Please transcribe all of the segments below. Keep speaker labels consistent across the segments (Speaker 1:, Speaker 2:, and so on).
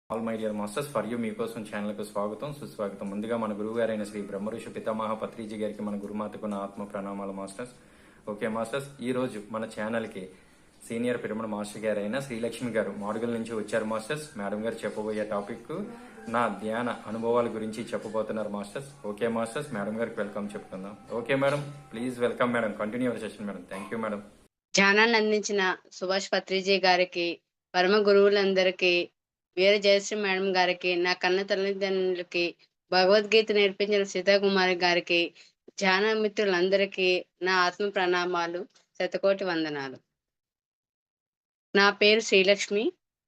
Speaker 1: All my dear masters for you మీకోసం ఛానల్కు స్వాగతం సుస్వాగతం. ముందుగా మన గురువు గారైన శ్రీ బ్రహ్మఋషి పితామహ పత్రిజీ గారికి మన గురుమాతకు నా ఆత్మ ప్రణామాలు మాస్టర్స్. ఓకే మాస్టర్స్, ఈ రోజు మన ఛానల్కి సీనియర్ పిరమిడ్ మాస్టర్ గారైన శ్రీలక్ష్మి గారు మాడుగుల నుంచి వచ్చారు మాస్టర్స్. మేడం గారు చెప్పబోయే టాపిక్ నా ధ్యాన అనుభవాల గురించి చెప్పబోతున్నారు మాస్టర్స్. ఓకే మాస్టర్స్, మేడం గారికి వెల్కమ్ చెప్పుకుందాం. Okay madam, please welcome madam, continue our session madam. Thank you madam.
Speaker 2: ధ్యానాన్ని అందించిన సుభాష్ పత్రిజీ గారికి, పరమ గురువులందరికీ, వీర జయశ్రీ మేడం గారికి, నా కన్న తల్లిదండ్రులకి, భగవద్గీత నేర్పించిన సీతాకుమారి గారికి, ధ్యాన మిత్రులందరికీ నా ఆత్మ ప్రణామాలు, శతకోటి వందనాలు. నా పేరు శ్రీలక్ష్మి.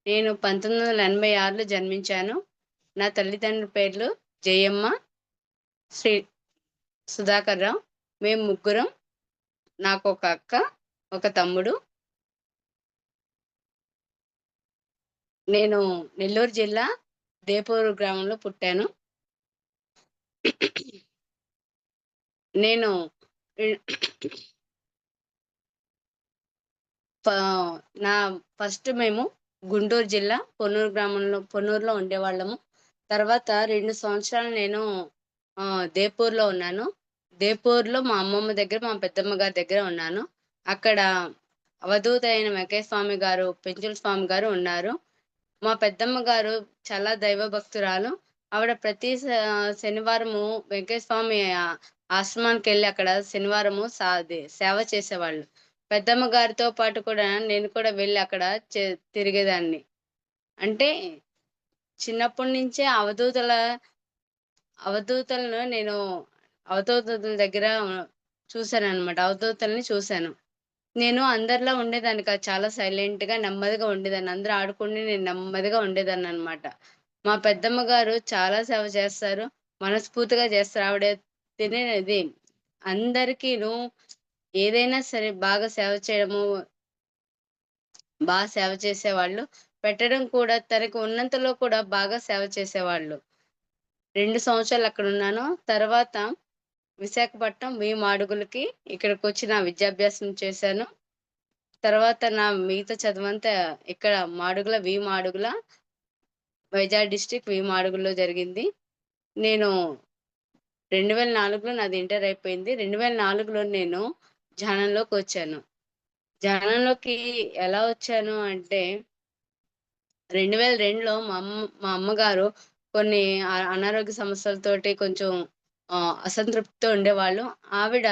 Speaker 2: నేను 1986లో జన్మించాను. నా తల్లిదండ్రుల పేర్లు జయమ్మ, శ్రీ సుధాకర్ రావు. మేము ముగ్గురం. నాకు ఒక అక్క, ఒక తమ్ముడు. నేను నెల్లూరు జిల్లా దేపూరు గ్రామంలో పుట్టాను. నేను నా ఫస్ట్ మేము గుంటూరు జిల్లా పొన్నూరులో ఉండేవాళ్ళము. తర్వాత 2 సంవత్సరాలు నేను దేపూర్లో ఉన్నాను. దేపూర్లో మా అమ్మమ్మ దగ్గర, మా పెద్దమ్మ గారి దగ్గర ఉన్నాను. అక్కడ అవధూత అయిన వెంకయ్య స్వామి గారు, పెంచుల స్వామి గారు ఉన్నారు. మా పెద్దమ్మ గారు చాలా దైవ భక్తురాలు. ఆవిడ ప్రతి శనివారము వెంకయ్య స్వామి ఆశ్రమానికి వెళ్ళి అక్కడ శనివారము సేవ చేసేవాళ్ళు. పెద్దమ్మ గారితో పాటు కూడా నేను కూడా వెళ్ళి అక్కడ తిరిగేదాన్ని. అంటే చిన్నప్పటి నుంచే అవధూతలను నేను అవధూతల దగ్గర చూశానన్నమాట. అవధూతల్ని చూశాను. నేను అందరిలా ఉండేదాన్ని కాదు. చాలా సైలెంట్‌గా, నెమ్మదిగా ఉండేదాన్ని. అందరూ ఆడుకుంటే నేను నెమ్మదిగా ఉండేదాన్ననమాట. మా పెద్దమ్మ గారు చాలా సేవ చేస్తారు. మనస్ఫూర్తిగా చేస్తారు. ఆవిడ తినేది అందరికీను ఏదైనా సరే బాగా సేవ చేయడము, సేవ చేసేవాళ్ళు. పెట్టడం కూడా తనకు ఉన్నంతలో కూడా బాగా సేవ చేసేవాళ్ళు. 2 సంవత్సరాలు అక్కడున్నాను. తర్వాత విశాఖపట్నం మాడుగులకి ఇక్కడికొచ్చి నా విద్యాభ్యాసం చేశాను. తర్వాత నా మిగతా చదువంతా ఇక్కడ మాడుగుల వైజాగ్ డిస్ట్రిక్ట్ మాడుగుల్లో జరిగింది. నేను 2004లో నాది ఇంటర్ అయిపోయింది. 2004లో నేను ధ్యానంలోకి వచ్చాను. ధ్యానంలోకి ఎలా వచ్చాను అంటే 2002లో మా అమ్మగారు కొన్ని అనారోగ్య సమస్యలతోటి కొంచెం అసంతృప్తితో ఉండేవాళ్ళు. ఆవిడ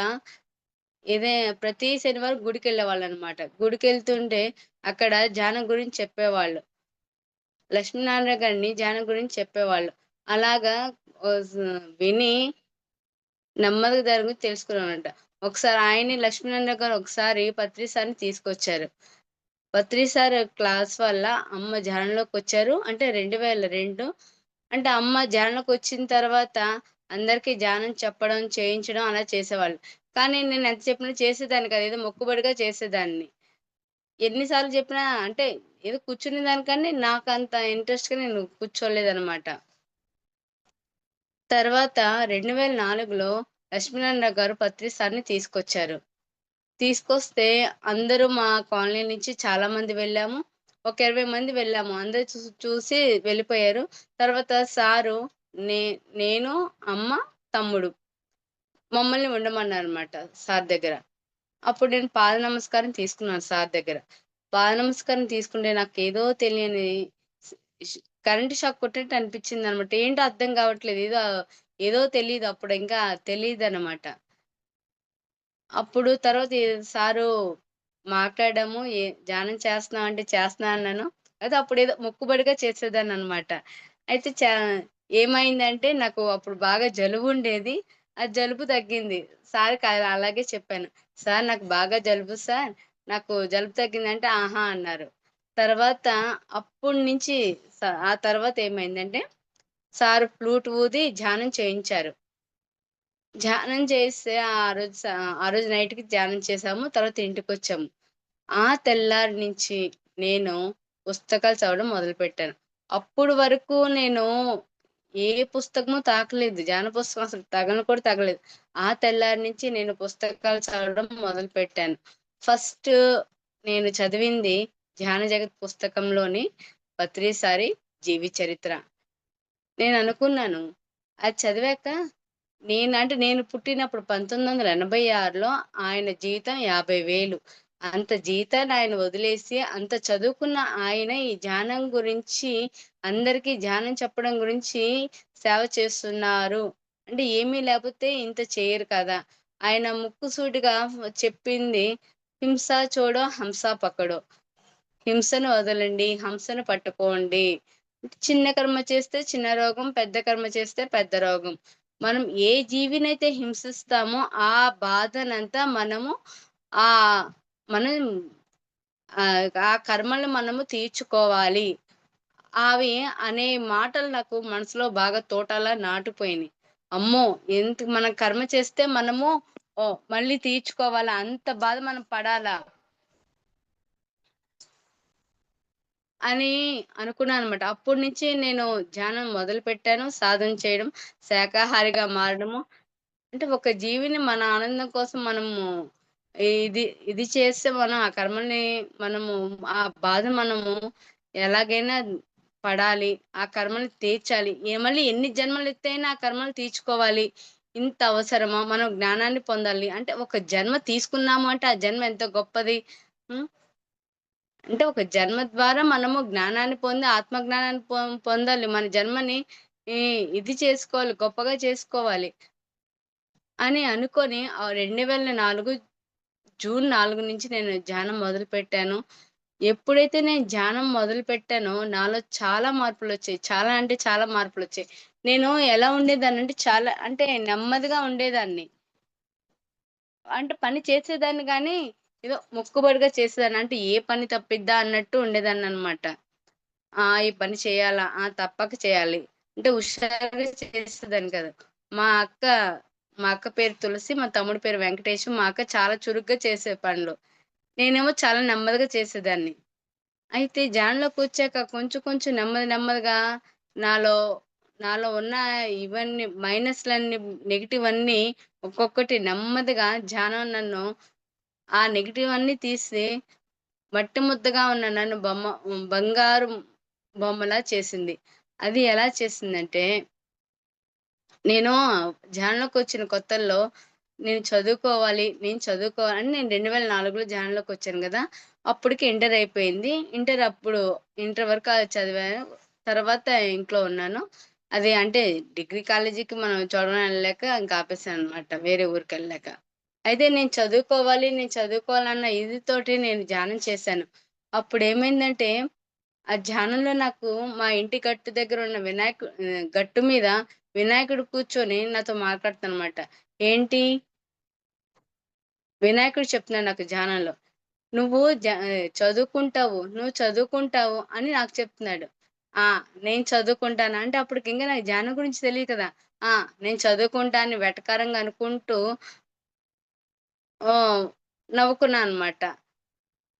Speaker 2: ప్రతి శనివారం గుడికెళ్ళేవాళ్ళనమాట. గుడికెళ్తుంటే అక్కడ ధ్యానం గురించి చెప్పేవాళ్ళు. లక్ష్మీనారాయణ గారిని ధ్యానం గురించి చెప్పేవాళ్ళు. అలాగా విని నెమ్మదిగా దాని గురించి తెలుసుకున్నానంట. ఒకసారి ఆయన్ని లక్ష్మీనారాయణ గారు ఒకసారి పత్రి సార్‌ని తీసుకొచ్చారు. పత్రి సార్ క్లాస్ వల్ల అమ్మ ధ్యానంలోకి వచ్చారు. అంటే 2002 అంటే అమ్మ ధ్యానంలోకి వచ్చిన తర్వాత అందరికీ ధ్యానం చెప్పడం, చేయించడం అలా చేసేవాళ్ళు. కానీ నేను ఎంత చెప్పినా చేసేదాన్ని కాదు. ఏదో మొక్కుబడిగా చేసేదాన్ని. ఎన్ని సార్లు చెప్పినా అంటే ఏదో కూర్చునే దానికని నాకంత ఇంట్రెస్ట్‌గా నేను కూర్చోలేదనమాట. తర్వాత 2004లో లక్ష్మీనారాయణ గారు పత్రి సార్‌ని తీసుకొచ్చారు. తీసుకొస్తే అందరూ మా కాలనీ నుంచి చాలా మంది వెళ్ళాము. ఒక 20 మంది వెళ్ళాము. అందరూ చూసి వెళ్ళిపోయారు. తర్వాత సారు నేను, అమ్మ, తమ్ముడు మమ్మల్ని ఉండమన్నారన్నమాట సార్ దగ్గర. అప్పుడు నేను పాద నమస్కారం తీసుకున్నాను సార్ దగ్గర. పాద నమస్కారం తీసుకుంటే నాకేదో తెలియని స్ ష్ కరెంట్ షాక్ కొట్టినట్టు అనిపించిందనమాట. ఏంటో అర్థం కావట్లేదు. ఏదో తెలీదు. అప్పుడు ఇంకా తెలీదనమాట. అప్పుడు తర్వాత సారు మాట్లాడాము. ధ్యానం చేస్తున్నావా అంటే చేస్తున్నా అన్నాను. అయితే అప్పుడేదో మొక్కుబడిగా చేసేదాన్ననమాట. అయితే ఏమైందంటే నాకు అప్పుడు బాగా జలుబుండేది. ఆ జలుబు తగ్గింది. సార్‌కి అలాగే చెప్పాను. సార్ నాకు బాగా జలుబు సార్. నాకు జలుబు తగ్గిందంటే ఆహా! అన్నారు. తర్వాత అప్పటి నుంచి ఆ తర్వాత ఏమైందంటే సారు ఫ్లూట్ ఊది ధ్యానం చేయించారు. ధ్యానం చేస్తే ఆ రోజు నైట్‌కి ధ్యానం చేశాము. తర్వాత ఇంటికొచ్చాము. ఆ తెల్లారి నుంచి నేను పుస్తకాలు చదవడం మొదలుపెట్టాను. అప్పుడు వరకు నేను ఏ పుస్తకము తాకలేదు. ధ్యాన పుస్తకం అసలు కూడా తగలేదు. ఆ తెల్లారి నుంచి నేను పుస్తకాలు చదవడం మొదలుపెట్టాను. ఫస్ట్ నేను చదివింది 'ధ్యాన జగత్' పుస్తకంలోని పత్రిసారి జీవిత చరిత్ర. నేననుకున్నాను, అది చదివాక నేను పుట్టినప్పుడు 1986లో ఆయన జీతం 50,000. అంత జీతాన్ని ఆయన వదిలేసి, అంత చదువుకున్న ఆయన ఈ ధ్యానం గురించి అందరికీ ధ్యానం చెప్పడం గురించి సేవ చేస్తున్నారు. అంటే ఏమీ లేపోతే ఇంత చేయరు కదా! ఆయన ముక్కుసూటిగా చెప్పింది హింస చూడో హంస పకడో. హింసను వదలండి, హంసను పట్టుకోండి. చిన్న కర్మ చేస్తే చిన్న రోగం, పెద్ద కర్మ చేస్తే పెద్ద రోగం. మనం ఏ జీవినైతే హింసిస్తామో ఆ బాధనంతా ఆహ్, మనం ఆ కర్మలను మనము తీర్చుకోవాలి. అవి అనే మాటలు నాకు మనసులో బాగా తోటలా నాటిపోయినియి. అమ్మో! మనం కర్మ చేస్తే మనము మళ్ళీ తీర్చుకోవాలా? అంత బాధ మనం పడాలా? అని అనుకున్నాననమాట. అప్పటినుంచి నేను ధ్యానం మొదలుపెట్టాను. సాధన చేయడం, శాకాహారిగా మారడము. అంటే ఒక జీవిని మన ఆనందం కోసం మనము ఇది ఇది చేస్తే మనం ఆ కర్మని మనము ఆ బాధ మనము ఎలాగైనా పడాలి. ఆ కర్మని తీర్చాలి. మళ్ళీ ఎన్ని జన్మలెత్తైనా ఆ కర్మలు తీర్చుకోవాలి. ఇంత అవసరమా? మనం జ్ఞానాన్ని పొందాలి. అంటే ఒక జన్మ తీసుకున్నాము అంటే ఆ జన్మ ఎంత గొప్పది. హ్మ్. అంటే ఒక జన్మ ద్వారా మనము జ్ఞానాన్ని పొంది, ఆత్మ జ్ఞానాన్ని పొందాలి. మన జన్మని ఈ ఇది చేసుకోవాలి, గొప్పగా చేసుకోవాలి అని అనుకోని 2004 జూన్ 4 నుంచి నేను ధ్యానం మొదలుపెట్టాను. ఎప్పుడైతే నేను ధ్యానం మొదలుపెట్టానో నాలో చాలా మార్పులొచ్చాయి. చాలా అంటే చాలా మార్పులొచ్చాయి. నేను ఎలా ఉండేదాన్నంటే చాలా అంటే నెమ్మదిగా ఉండేదాన్ని. అంటే పని చేసేదాన్ని గానీ, ఏదో మొక్కుబడిగా చేసేదాన్ని. అంటే ఏ పని తప్పిద్దా అన్నట్టు ఉండేదాన్ననమాట. ఈ పని చేయాలా? తప్పక చేయాలి. అంటే హుషారుగా చేసేదాన్ని కాదు. మా అక్క మా అక్క పేరు తులసి, మా తమ్ముడి పేరు వెంకటేషు. మా అక్క చాలా చురుగ్గా చేసే పనులు. నేనేమో చాలా నెమ్మదిగా చేసేదాన్ని. అయితే జాన్‌లోకొచ్చాక కొంచెం కొంచెం నెమ్మది నెమ్మదిగా నాలో నాలో ఉన్న ఇవన్నీ మైనస్‌లన్నీ నెగెటివ్ అన్నీ ఒక్కొక్కటి నెమ్మదిగా ధ్యానం నన్ను ఆ నెగెటివ్ అన్నీ తీసి మట్టి ముద్దగా ఉన్న నన్ను బంగారు బొమ్మలా చేసింది. అది ఎలా చేసిందంటే, నేను ధ్యానంలోకొచ్చిన కొత్తల్లో నేను చదువుకోవాలని నేను 2004లో ధ్యానంలోకొచ్చాను గదా! అప్పటికి ఇంటర్ అయిపోయింది. ఇంటర్ వరకు చదివాను. తర్వాత ఇంట్లో ఉన్నాను. అది అంటే డిగ్రీ కాలేజీకి మనం చదవడం ఎళ్ళలేక ఇంక ఆపేసాననమాట. వేరే ఊరికెళ్ళాక. అయితే నేను చదువుకోవాలన్న ఇదితోటి నేను ధ్యానం చేశాను. అప్పుడేమైందంటే, ఆ ధ్యానంలో నాకు మా ఇంటి గట్టు దగ్గర ఉన్న గట్టు మీద వినాయకుడు కూర్చొని నాతో మాట్లాడుతనమాట. ఏంటి వినాయకుడు చెప్తున్నాడు నాకు ధ్యానంలో. నువ్వు చదువుకుంటావు అని నాకు చెప్తున్నాడు. ఆ! నేను చదువుకుంటాను. అంటే అప్పటికింకా నాకు ధ్యానం గురించి తెలీదు కదా! ఆ! నేను చదువుకుంటా అని వెటకారంగా అనుకుంటూ ఆహ్, నవ్వుకున్నా అనమాట.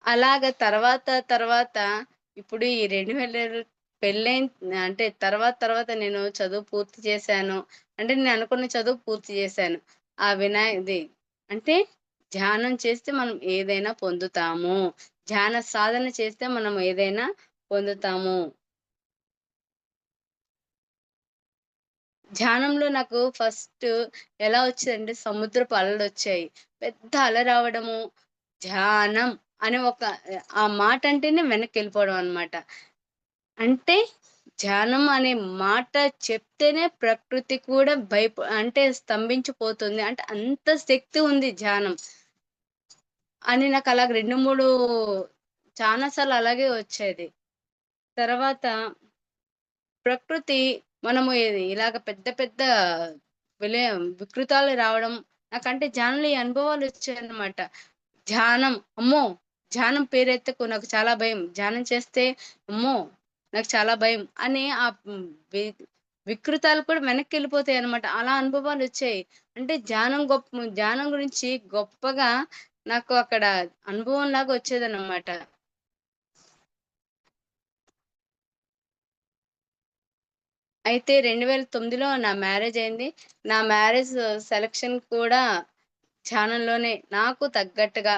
Speaker 2: అలాగా తర్వాత ఇప్పుడు ఈ 2000 పెళ్ళైన అంటే తర్వాత నేను చదువు పూర్తి చేశాను. అంటే నేను అనుకున్న చదువు పూర్తి చేశాను. ఆ ఇది అంటే ధ్యానం చేస్తే మనం ఏదైనా పొందుతాము. ధ్యాన సాధన చేస్తే మనం ఏదైనా పొందుతాము. ధ్యానంలో నాకు ఫస్ట్ ఎలా వచ్చేదంటే సముద్రపు అలలొచ్చాయి. పెద్ద అల రావడము, ధ్యానం అనే ఆ మాట అంటేనే వెనక్కెళ్ళిపోవడం అన్నమాట. అంటే ధ్యానం అనే మాట చెప్తేనే ప్రకృతి కూడా అంటే స్తంభించిపోతుంది. అంటే అంత శక్తి ఉంది ధ్యానం అని నాకు అలాగ 2, 3 చానా సార్లు అలాగే వచ్చేది. తర్వాత ప్రకృతి మనము ఇలాగ పెద్ద పెద్ద విలయ వికృతాలు రావడం నాకంటే ధ్యానంలో ఈ అనుభవాలొచ్చాయన్నమాట. ధ్యానం అమ్మో! ధ్యానం పేరెత్తకు నాకు చాలా భయం. ధ్యానం చేస్తే అమ్మో! నాకు చాలా భయం అని వి వికృతాలు కూడా వెనక్కెళ్ళిపోతాయన్నమాట. అలా అనుభవాలొచ్చాయి. అంటే ధ్యానం గురించి గొప్పగా నాకు అక్కడ అనుభవంలాగా వచ్చేదన్నమాట. అయితే 2009లో నా మ్యారేజయింది. నా మ్యారేజ్ సెలక్షన్ కూడా ధ్యానంలోనే నాకు తగ్గట్టుగా,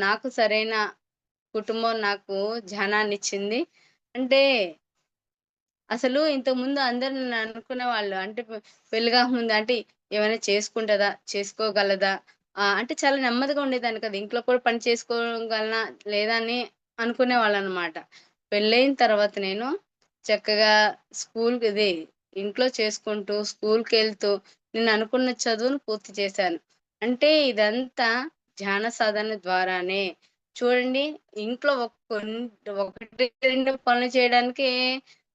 Speaker 2: నాకు సరైన కుటుంబం నాకు ధ్యానాన్నిచ్చింది. అంటే అసలు ఇంతకుముందు అందరూ నన్ననుకునేవాళ్ళు. అంటే పెళ్లి గాకముందు అంటే ఏమైనా చేసుకుంటదా? చేసుకోగలదా? అంటే చాలా నెమ్మదిగా ఉండేదాన్ని కదా! ఇంట్లో కూడా పని చేసుకోగలనా? లేదా? అని అనుకునేవాళ్ళనమాట. పెళ్లయిన తర్వాత నేను చక్కగా ఇంట్లో చేసుకుంటూ, స్కూలుకెళ్తూ నేననుకున్న చదువును పూర్తి చేశాను. అంటే ఇదంతా ధ్యాన సాధన ద్వారానే. చూడండి ఇంట్లో ఒకటి, 2 పనులు చేయడానికే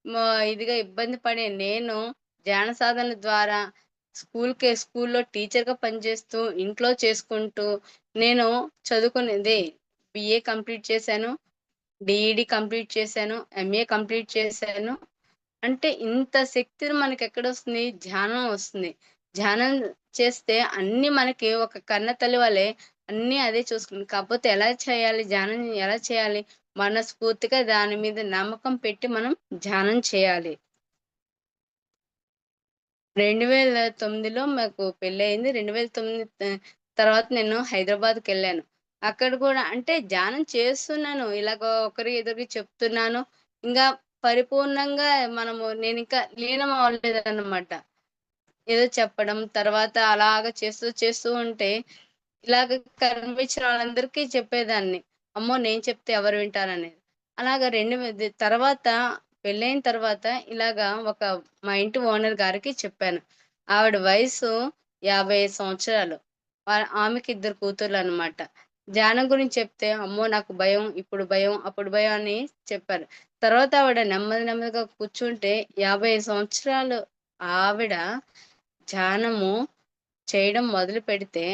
Speaker 2: మా ఇదిగా ఇబ్బంది పడే నేను ధ్యాన సాధన ద్వారా స్కూలులో టీచర్‌గా పనిచేస్తూ, ఇంట్లో చేసుకుంటూ, నేను చదువుకునేది బీఏ కంప్లీట్ చేశాను. డీఈడీ కంప్లీట్ చేశాను. ఎంఏ కంప్లీట్ చేశాను. అంటే ఇంత శక్తి మనకెక్కడొస్తుంది? ధ్యానం వస్తుంది. ధ్యానం చేస్తే అన్నీ మనకి ఒక కన్న తల్లి వలె అన్నీ అదే చూసుకుంది. కాకపోతే ఎలా చేయాలి? ధ్యానం ఎలా చేయాలి? మనస్ఫూర్తిగా దాని మీద నమ్మకం పెట్టి మనం ధ్యానం చేయాలి. 2009లో మాకు పెళ్లయింది. 2009 తర్వాత నేను హైదరాబాద్‌కెళ్ళాను. అక్కడ కూడా అంటే ధ్యానం చేస్తున్నాను. ఇలాగ ఒకరి ఎదురుగా చెప్తున్నాను. ఇంగా పరిపూర్ణంగా నేనింకా లీనం అవ్వలేదన్నమాట. ఏదో చెప్పడం, తర్వాత అలాగా చేస్తూ, చేస్తూ ఉంటే ఇలాగ కనిపించిన వాళ్ళందరికీ చెప్పేదాన్ని. అమ్మో! నేను చెప్తే ఎవరు వింటారనేది. అలాగా తర్వాత పెళ్లయిన తర్వాత ఇలాగా మా ఇంటి ఓనర్ గారికి చెప్పాను. ఆవిడ వయసు 55 సంవత్సరాలు. ఆమెకి ఇద్దరు కూతుర్లనమాట. ధ్యానం గురించి చెప్తే, అమ్మో! నాకు భయం, ఇప్పుడు భయం, అప్పుడు భయం అని చెప్పారు. తర్వాత ఆవిడ నెమ్మదిగా కూర్చుంటే 55 సంవత్సరాలు ఆవిడ ధ్యానము చేయడం మొదలుపెడితే,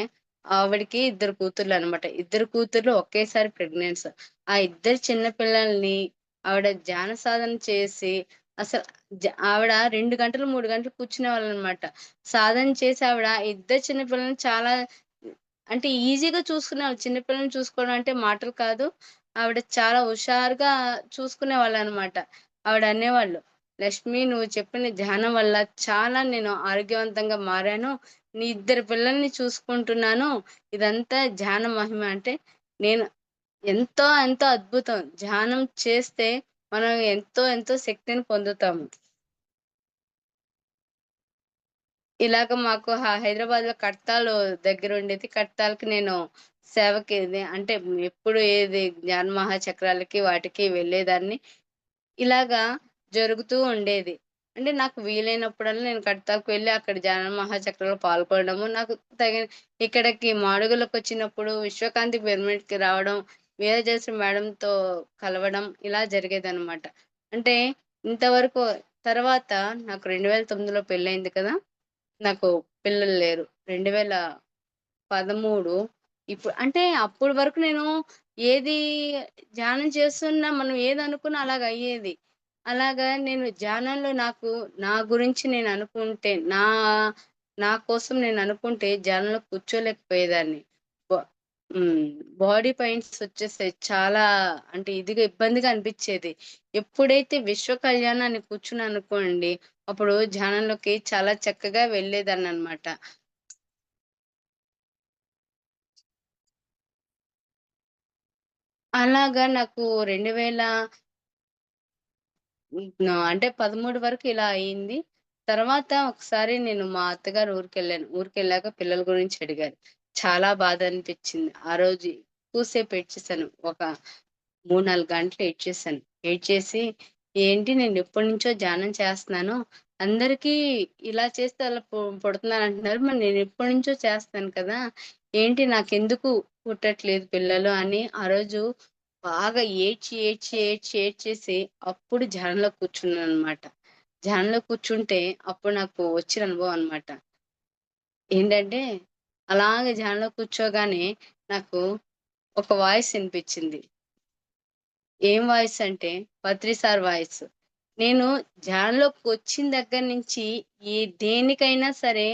Speaker 2: ఆవిడకి ఇద్దరు కూతుర్లనమాట. ఇద్దరు కూతుర్లు ఒకేసారి ప్రెగ్నెంట్స్. ఆ ఇద్దరు చిన్న పిల్లల్ని ఆవిడ ధ్యాన సాధన చేసి, అసలు ఆవిడ 2 గంటలు, 3 గంటలు కూర్చునేవాళ్ళనమాట. సాధన చేసి ఆవిడ ఇద్దరు చిన్న పిల్లల్ని చాలా అంటే ఈజీగా చూసుకునేవాళ్ళు. చిన్న పిల్లల్ని చూసుకోవడం అంటే మాటలు కాదు. ఆవిడ చాలా హుషారుగా చూసుకునేవాళ్ళనమాట. ఆవిడ అనేవాళ్ళు, "లక్ష్మి నువ్వు చెప్పిన ధ్యానం వల్ల చాలా నేను ఆరోగ్యవంతంగా మారాను. నీ ఇద్దరు పిల్లల్ని చూసుకుంటున్నాను. ఇదంతా ధ్యాన మహిమ" అంటే నేను ఎంతో అద్భుతం. ధ్యానం చేస్తే మనం ఎంతో శక్తిని పొందుతాము. ఇలాగ మాకు హైదరాబాద్‌లో కడతాల్ దగ్గరుండేది. కడతాల్‌కి నేను సేవకి అంటే ఎప్పుడు ఏది జ్ఞాన మహాచక్రాలకి వాటికి వెళ్ళేదాన్ని. ఇలాగా జరుగుతూ ఉండేది. అంటే నాకు వీలైనప్పుడల్లా నేను కడతాల్‌కి వెళ్లి అక్కడ జ్ఞాన మహాచక్రాలో పాల్గొనడము, నాకు తగిన ఇక్కడికి మాడుగులకొచ్చినప్పుడు విశ్వకాంతి పిరమిడ్‌కి రావడం, వీరజేశ్వరి మేడంతో కలవడం ఇలా జరిగేదనమాట. అంటే ఇంతవరకు తర్వాత నాకు 2009లో పెళ్లయింది కదా! నాకు పిల్లలు లేరు. 2013 అంటే అప్పటి వరకు నేను ఏది ధ్యానం చేస్తున్నా మనం ఏదనుకున్నా అలాగయ్యేది. అలాగా నేను ధ్యానంలో నా గురించి నేననుకుంటే, నా కోసం నేననుకుంటే ధ్యానంలో కూర్చోలేకపోయేదాన్ని. బ హ్మ్. బాడీ పెయిన్స్ వచ్చేసాయి. చాలా అంటే ఇబ్బందిగా అనిపిచ్చేది. ఎప్పుడైతే విశ్వ కళ్యాణాన్ని కూర్చున్నాననుకోండి, అప్పుడు ధ్యానంలోకి చాలా చక్కగా వెళ్ళేదాన్ననమాట. అలాగా నాకు 2000 అంటే 13 వరకు ఇలా అయింది. తర్వాత ఒకసారి నేను మా అత్తగారి ఊరికెళ్ళాను. ఊరికెళ్ళాక పిల్లల గురించి అడిగారు. చాలా బాధ అనిపిచ్చింది. ఆ రోజు ఎక్కువ సేపు ఏడ్చేసాను. ఒక 3, 4 గంటలు ఏడ్చేసాను. ఏడ్చేసి ఏంటి నేనెప్పటినుంచో ధ్యానం చేస్తన్నాను. అందరికీ ఇలా చేస్తే అలా పుడుతున్నారంటున్నారు. మరి నేనెప్పటినుంచో చేస్తున్నాను కదా! ఏంటి నాకెందుకు పుట్టట్లేదు పిల్లలు అని ఆ రోజు బాగా ఏడ్చేసి అప్పుడు ధ్యానంలో కూర్చున్నాననమాట. ధ్యానంలో కూర్చుంటే అప్పుడు నాకు వచ్చిన అనుభవం అనమాట. ఏంటంటే అలాగే ధ్యానంలో కూర్చోగానే నాకు ఒక వాయిస్ ఇనిపిచ్చింది. ఏం వాయిస్ అంటే, పత్రి సార్ వాయిస్. నేను ధ్యానంలోకొచ్చిన దగ్గర నుంచి దేనికైనా సరే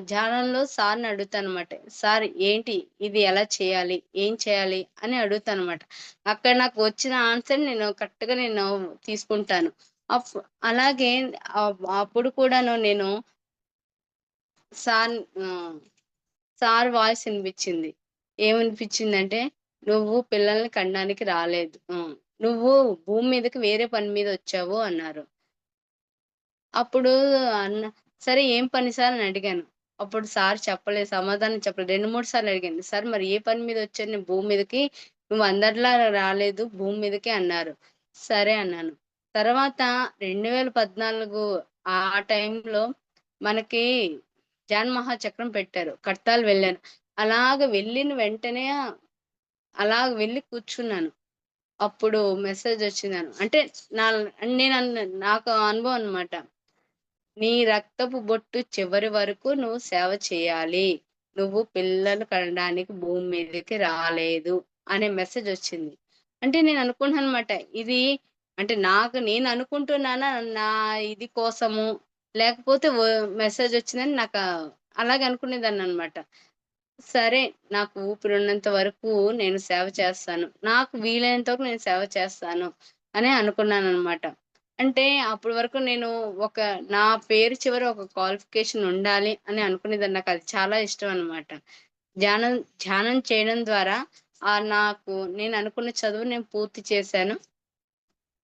Speaker 2: ధ్యానంలో సార్‌ని అడుగుతానన్నమాట. సార్ ఏంటి? ఇది ఎలా చేయాలి? ఏం చేయాలి? అని అడుగుతానన్నమాట. అక్కడ నాకు వచ్చిన ఆన్సర్ నేను కరెక్ట్‌గా తీసుకుంటాను. అప్ అలాగే అప్పుడు కూడాను నేను సార్ ఆహ్ సార్ వాయిస్ ఇనిపిచ్చింది. ఏమనిపిచ్చిందంటే, "నువ్వు పిల్లల్ని కనడానికి రాలేదు. నువ్వు భూమి మీదకి వేరే పని మీద వచ్చావు" అన్నారు. అప్పుడు అన్న సరే ఏం పని సార్ అని అడిగాను. అప్పుడు సార్ చెప్పలేదు. సమాధానం చెప్పలేదు. 2, 3 సార్లు అడిగాను. సార్ మరి ఏ పని మీద వచ్చాను నేను భూమి మీదకి? నువ్వు అందరిలా రాలేదు భూమి మీదకి అన్నారు. సరే అన్నాను. తర్వాత 2014 ఆ టైంలో మనకి జాన్ మహాచక్రం పెట్టారు. కడతాల్ వెళ్ళాను. అలాగ వెళ్ళిన వెంటనే అలాగ వెళ్లి కూర్చున్నాను. అప్పుడు మెసేజొచ్చిందను. అంటే నా నాకు అనుభవం అన్నమాట. నీ రక్తపు బొట్టు చివరి వరకు నువ్వు సేవ చేయాలి. నువ్వు పిల్లలు కనడానికి భూమి మీదకి రాలేదు అనే మెసేజొచ్చింది. అంటే నేను అనుకున్నానన్నమాట. ఇది అంటే నేను అనుకుంటున్నానా నా ఇది కోసము, లేకపోతే మెసేజొచ్చిందని అలాగే అనుకునేదాన్ననమాట. సరే. నాకు ఊపిరున్నంత వరకు నేను సేవ చేస్తాను. నాకు వీలైనంత వరకు నేను సేవ చేస్తాను అని అనుకున్నాననమాట. అంటే అప్పటి వరకు నేను ఒక నా పేరు చివర ఒక క్వాలిఫికేషన్ ఉండాలి అని అనుకునేదాన్ని. నాకది చాలా ఇష్టం అనమాట. ధ్యానం ధ్యానం చేయడం ద్వారా నాకు నేను అనుకున్న చదువు నేను పూర్తి చేశాను.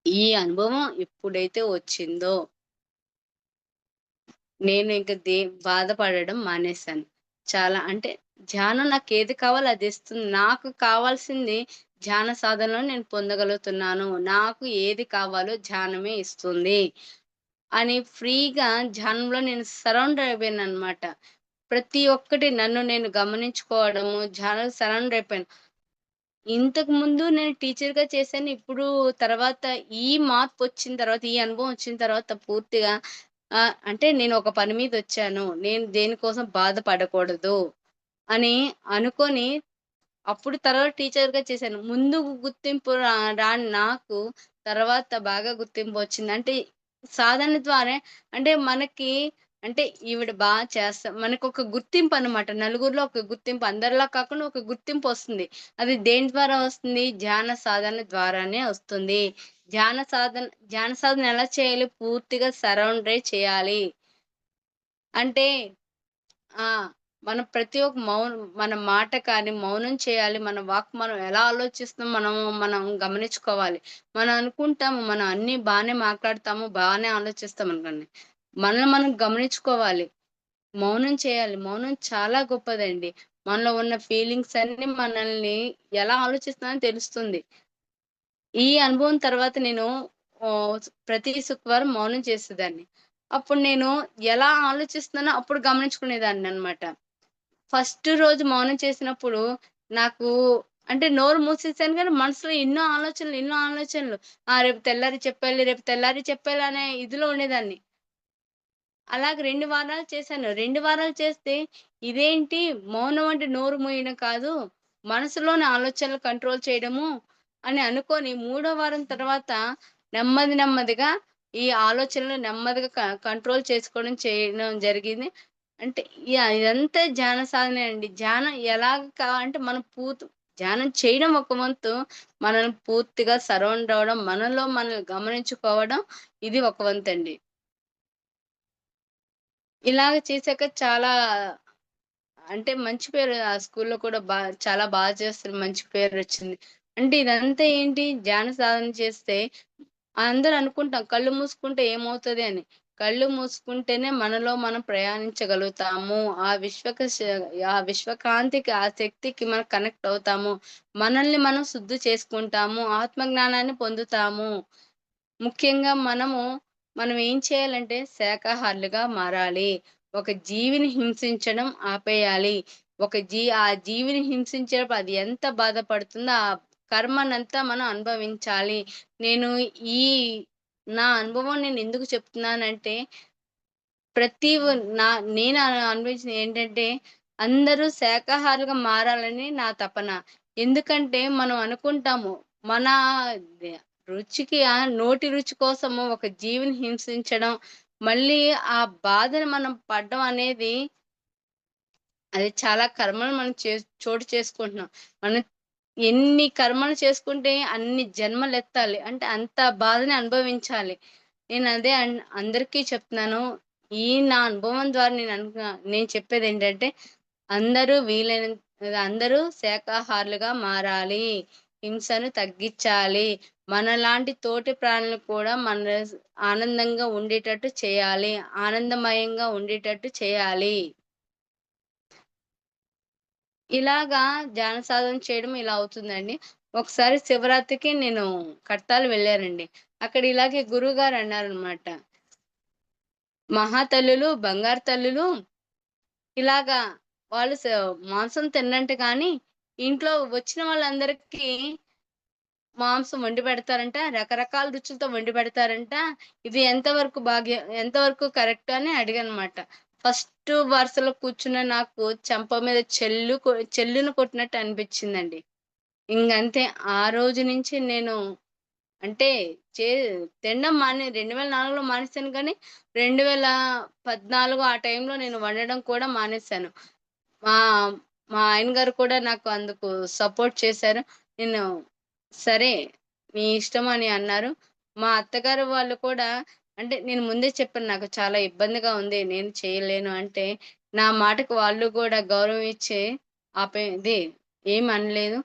Speaker 2: ఈ అనుభవం ఎప్పుడైతే వచ్చిందో నేను ఇంక బాధపడడం మానేశాను. చాలా అంటే ధ్యానం నాకేది కావాలో అది ఇస్తుంది. నాకు కావాల్సింది ధ్యాన సాధనలో నేను పొందగలుగుతున్నాను. నాకు ఏది కావాలో ధ్యానమే ఇస్తుంది అని ఫ్రీగా ధ్యానంలో నేను సరౌండర్ అయిపోయాననమాట. ప్రతి ఒక్కటి నన్ను నేను గమనించుకోవడము, ధ్యానంలో సరౌండర్ అయిపోయాను. ఇంతకుముందు నేను టీచర్‌గా చేశాను. ఇప్పుడు తర్వాత ఈ మార్పొచ్చిన తర్వాత, ఈ అనుభవం వచ్చిన తర్వాత పూర్తిగా అంటే నేను ఒక పని మీదొచ్చాను. నేను దేనికోసం బాధపడకూడదు అని అనుకోని అప్పుడు తర్వాత టీచర్‌గా చేశాను. ముందు గుర్తింపు రాని నాకు తర్వాత బాగా గుర్తింపొచ్చింది. అంటే సాధన ద్వారా అంటే మనకి అంటే ఈవిడ మనకొక గుర్తింపనమాట. నలుగురిలో ఒక గుర్తింపు అందరిలా కాకుండా ఒక గుర్తింపొస్తుంది. అది దేని ద్వారా వస్తుంది? ధ్యాన సాధన ద్వారానే వస్తుంది. ధ్యాన సాధన ధ్యాన సాధన ఎలా చేయాలి? పూర్తిగా సరౌండరే చేయాలి. అంటే ఆ! మనం ప్రతి ఒక్క మన మాట కానీ మౌనం చేయాలి. మన వాక్ మనం ఎలా ఆలోచిస్తున్నాం మనం గమనించుకోవాలి. మనం అనుకుంటాము మనం అన్నీ బానే మాట్లాడతాము, బానే ఆలోచిస్తామనుకోండి. మనల్ని మనం గమనించుకోవాలి. మౌనం చేయాలి. మౌనం చాలా గొప్పదండి. మనలో ఉన్న ఫీలింగ్స్ అన్నీ మనల్ని ఎలా ఆలోచిస్తున్నామో తెలుస్తుంది. ఈ అనుభవం తర్వాత నేను ప్రతి శుక్రవారం మౌనం చేసేదాన్ని. అప్పుడు నేను ఎలా ఆలోచిస్తున్నానో అప్పుడు గమనించుకునేదాన్ననమాట. ఫస్ట్ రోజు మౌనం చేసినప్పుడు నాకు అంటే నోరు మూసేసాను గానీ, మనసులో ఎన్నో ఆలోచనలు. రేపు తెల్లారి చెప్పాలి, రేపు తెల్లారి చెప్పాలి అనే ఇదిలో ఉండేదాన్ని. అలాగ 2 వారాలు చేశాను. 2 వారాలు చేస్తే ఇదేంటి మౌనం అంటే నోరు మూయడం కాదు, మనసులోని ఆలోచనలు కంట్రోల్ చేయడము అని అనుకోని మూడో వారం తర్వాత నెమ్మదిగా ఈ ఆలోచనలు నెమ్మదిగా కంట్రోల్ చేయడం జరిగింది. అంటే ఇదంతా ధ్యాన సాధనే అండి. ధ్యానం అంటే మనం ధ్యానం చేయడం ఒక వంతు, మనల్ని పూర్తిగా సరౌండ్ అవ్వడం, మనలో మనల్ని గమనించుకోవడం ఇది ఒక వంతండి. ఇలాగ చేశాక చాలా అంటే మంచి పేరు ఆ స్కూల్‌లో కూడా చాలా చేస్తారు. మంచి పేరొచ్చింది. అంటే ఇదంతా ఏంటి ధ్యాన సాధన చేస్తే అందరూ అనుకుంటాం కళ్ళు మూసుకుంటే ఏమవుతది అని. కళ్ళు మూసుకుంటేనే మనలో మనం ప్రయాణించగలుగుతాము. ఆ విశ్వకాంతికి, ఆ శక్తికి మనం కనెక్ట్ అవుతాము. మనల్ని మనం శుద్ధి చేసుకుంటాము. ఆత్మజ్ఞానాన్ని పొందుతాము. ముఖ్యంగా మనం ఏం చేయాలంటే శాకాహారులుగా మారాలి. ఒక జీవిని హింసించడం ఆపేయాలి. ఆ జీవిని హింసించేటప్పుడు అది ఎంత బాధపడుతుందో ఆ కర్మనంతా మనం అనుభవించాలి. నేను ఈ నా అనుభవం నేనెందుకు చెప్తున్నానంటే ప్రతి వ నా నేను అనుభవించింది ఏంటంటే, అందరూ శాకాహారులుగా మారాలని నా తపన. ఎందుకంటే, మనం అనుకుంటాము, మన దె రుచికి నోటి రుచి కోసము ఒక జీవిని హింసించడం, మళ్ళీ ఆ బాధను మనం పడడం అనేది, అది చాలా కర్మలు మనం చోటు చేసుకుంటున్నాం. మనం ఎన్ని కర్మలు చేసుకుంటే అన్ని జన్మలెత్తాలి. అంటే అంత బాధని అనుభవించాలి. నేనదే అందరికీ చెప్తున్నాను. నా అనుభవం ద్వారా నేను చెప్పేదేంటంటే, అందరూ శాకాహారులుగా మారాలి. హింసను తగ్గించాలి. మనలాంటి తోటి ప్రాణులు కూడా ఆనందంగా ఉండేటట్టు చేయాలి. ఆనందమయంగా ఉండేటట్టు చేయాలి. ఇలాగా ధ్యాన సాధన చేయడం ఇలా అవుతుందండి. ఒకసారి శివరాత్రికి నేను కడతాల్ వెళ్ళానండి. అక్కడ ఇలాగే గురువుగారు అన్నారనమాట. మహాతల్లులు, బంగారు తల్లులు ఇలాగా వాళ్ళు మాంసం తినరంట కానీ, ఇంట్లో వచ్చిన వాళ్ళందరికీ మాంసం వండి పెడతారంట. రకరకాల రుచులతో వండి పెడతారంట. ఇది ఎంతవరకు కరెక్ట్ అని అడిగానమాట. ఫస్ట్ వరుసలో కూర్చున్న నాకు చెంప మీద చెల్లును కొట్టినట్టు అనిపించిందండి. ఇంగంతే. ఆ రోజు నుంచి నేను అంటే చే తినడం 2004లో మానేసాను గానీ, 2014 ఆ టైంలో నేను వండడం కూడా మానేశాను. మా మా ఆయన గారు కూడా నాకు అందుకు సపోర్ట్ చేశారు. నేను సరే మీ ఇష్టం అని అన్నారు. మా అత్తగారు వాళ్ళు కూడా అంటే నేను ముందే చెప్పాను నాకు చాలా ఇబ్బందిగా ఉంది. నేను చేయలేను అంటే, నా మాటకు వాళ్ళు గూడా గౌరవం ఇచ్చి ఏమనలేదు.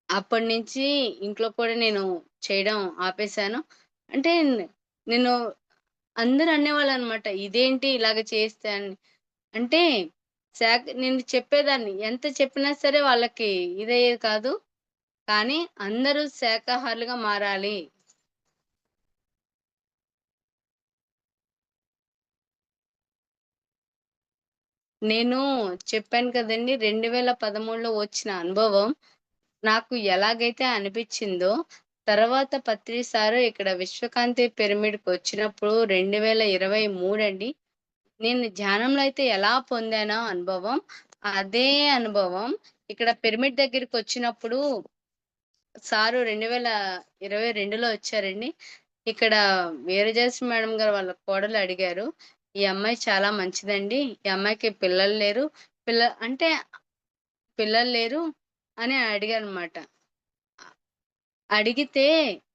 Speaker 2: అప్పటినుంచి ఇంట్లో కూడా నేను చేయడం ఆపేశాను. అంటే నేను అందరూ అనేవాళ్ళనమాట. ఇదేంటి ఇలాగ చేస్తే అని. అంటే నేను చెప్పేదాన్ని. ఎంత చెప్పినా సరే వాళ్ళకి ఇదయ్యేది కాదు. కానీ అందరూ శాకాహారులుగా మారాలి. నేను చెప్పాను కదండీ! 2013లో వచ్చిన అనుభవం నాకు ఎలాగైతే అనిపిచ్చిందో, తర్వాత పత్రి సారు ఇక్కడ విశ్వకాంతి పిరమిడ్‌కొచ్చినప్పుడు 2023 అండి. నేను ధ్యానంలో అయితే ఎలా పొందానో అనుభవం, అదే అనుభవం ఇక్కడ పిరమిడ్ దగ్గరికొచ్చినప్పుడు సారు 2022లో వచ్చారండి. ఇక్కడ వీరజాస్మి మేడం గారు వాళ్ళ కోడలు అడిగారు. "ఈ అమ్మాయి చాలా మంచిదండి. ఈ అమ్మాయికి పిల్లలు లేరు. పిల్ల అంటే పిల్లలు లేరు" అని అడిగారనమాట. అడిగితే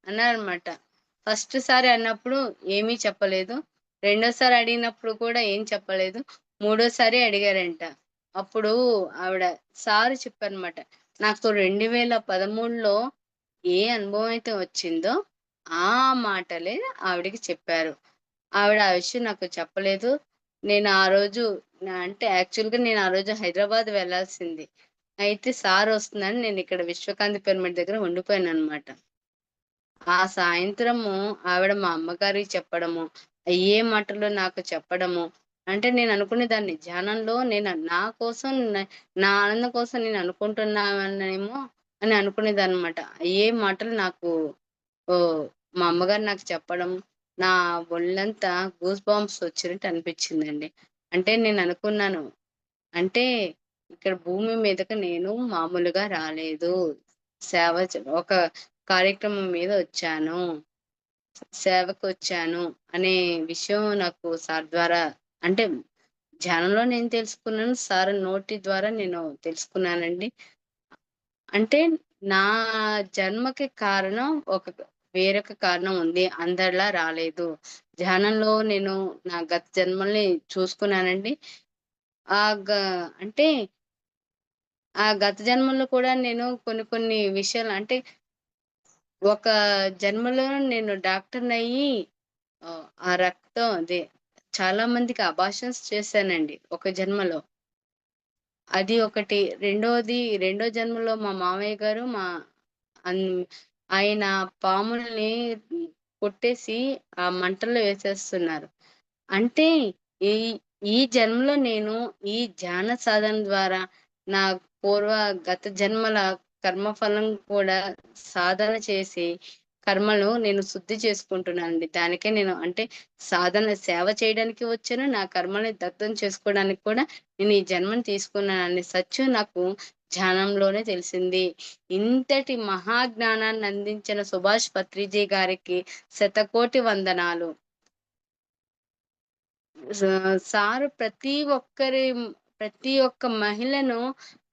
Speaker 2: అన్నారనమాట. ఫస్ట్ సారి అన్నప్పుడు ఏమీ చెప్పలేదు. రెండోసారి అడిగినప్పుడు కూడా ఏం చెప్పలేదు. మూడోసారి అడిగారంట. అప్పుడు ఆవిడ సారు చెప్పారనమాట. నాకు 2013లో ఏ అనుభవం అయితే వచ్చిందో, ఆ మాటలే ఆవిడకి చెప్పారు. ఆవిడ ఆ విషయం నాకు చెప్పలేదు. నేను ఆ రోజు అంటే యాక్చువల్‌గా నేను ఆ రోజు హైదరాబాద్ వెళ్ళాల్సింది. అయితే సారొస్తున్నారని నేనిక్కడ విశ్వకాంతి పిరమిడ్ దగ్గర ఉండిపోయాననమాట. ఆ సాయంత్రము ఆవిడ మా అమ్మగారికి చెప్పడము, అయ్యే మాటలు నాకు చెప్పడము. అంటే నేననుకునేదాన్ని ధ్యానంలో నా కోసం నా ఆనందం కోసం నేను అనుకుంటున్నానేమో అని అనుకునేదాన్నమాట. అయ్యే మాటలు నాకు ఓహ్! మా అమ్మగారు నాకు చెప్పడం, నా ఒళ్ళంతా గూస్ బంప్స్ వచ్చినట్టు అనిపిచ్చిందండి. అంటే నేననుకున్నాను అంటే ఇక్కడ భూమి మీదకి నేను మామూలుగా రాలేదు. ఒక కార్యక్రమం మీద వచ్చాను. సేవకొచ్చాను అనే విషయం నాకు సార్ ద్వారా అంటే ధ్యానంలో నేను తెలుసుకున్నాను. సార్ నోటి ద్వారా నేను తెలుసుకున్నానండి. అంటే నా జన్మకి కారణం వేరొక కారణం ఉంది. అందరిలా రాలేదు. ధ్యానంలో నేను నా గత జన్మల్ని చూసుకున్నానండి. ఆహ్, గ అంటే ఆ గత జన్మలో కూడా నేను కొన్ని కొన్ని విషయాలు అంటే ఒక జన్మలో నేను డాక్టర్‌నయ్యి ఆ రక్తం చాలా మందికి అబార్షన్స్ చేశానండి ఒక జన్మలో. అది ఒకటి. రెండో జన్మలో మా మామయ్య గారు అన్ ఆయన పాముల్ని కొట్టేసి ఆ మంటల్లో వేసేస్తున్నారు. అంటే ఈ ఈ జన్మలో నేను ఈ ధ్యాన సాధన ద్వారా నా పూర్వ గత జన్మల కర్మఫలం కూడా సాధన చేసి కర్మను నేను శుద్ధి చేసుకుంటున్నానండి. దానికే నేను అంటే సేవ చేయడానికి వచ్చాను. నా కర్మని దగ్ధం చేసుకోవడానికి కూడా నేను ఈ జన్మని తీసుకున్నాననే సత్యం నాకు ధ్యానంలోనే తెలిసింది. ఇంతటి మహాజ్ఞానాన్ని అందించిన సుభాష్ పత్రిజీ గారికి శతకోటి వందనాలు. సా సారు ప్రతి ఒక్క మహిళను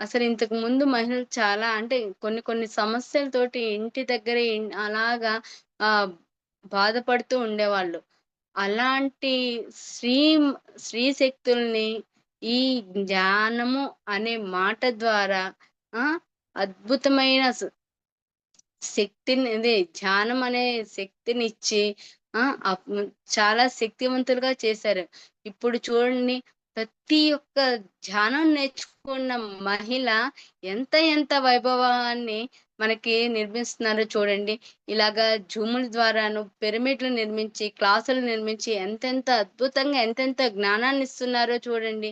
Speaker 2: అసలు ఇంతకు ముందు మహిళలు చాలా అంటే కొన్ని కొన్ని సమస్యలతోటి ఇంటి దగ్గరే అలాగా ఆహ్, బాధపడుతూ ఉండేవాళ్ళు. అలాంటి స్త్రీ స్త్రీ శక్తుల్ని ఈ జ్ఞానము అనే మాట ద్వారా ఆ! అద్భుతమైన శక్తిని అదే ధ్యానం అనే శక్తినిచ్చి ఆ! చాలా శక్తివంతులుగా చేశారు. ఇప్పుడు చూడండి ప్రతి ఒక్క ధ్యానం నేర్చుకున్న మహిళ ఎంత వైభవాన్ని మనకి నిర్మిస్తున్నారో చూడండి. ఇలాగా జూముల ద్వారాను పిరమిడ్‌లు నిర్మించి, క్లాసులు నిర్మించి ఎంతెంత అద్భుతంగా ఎంతెంత జ్ఞానాన్నిస్తున్నారో చూడండి.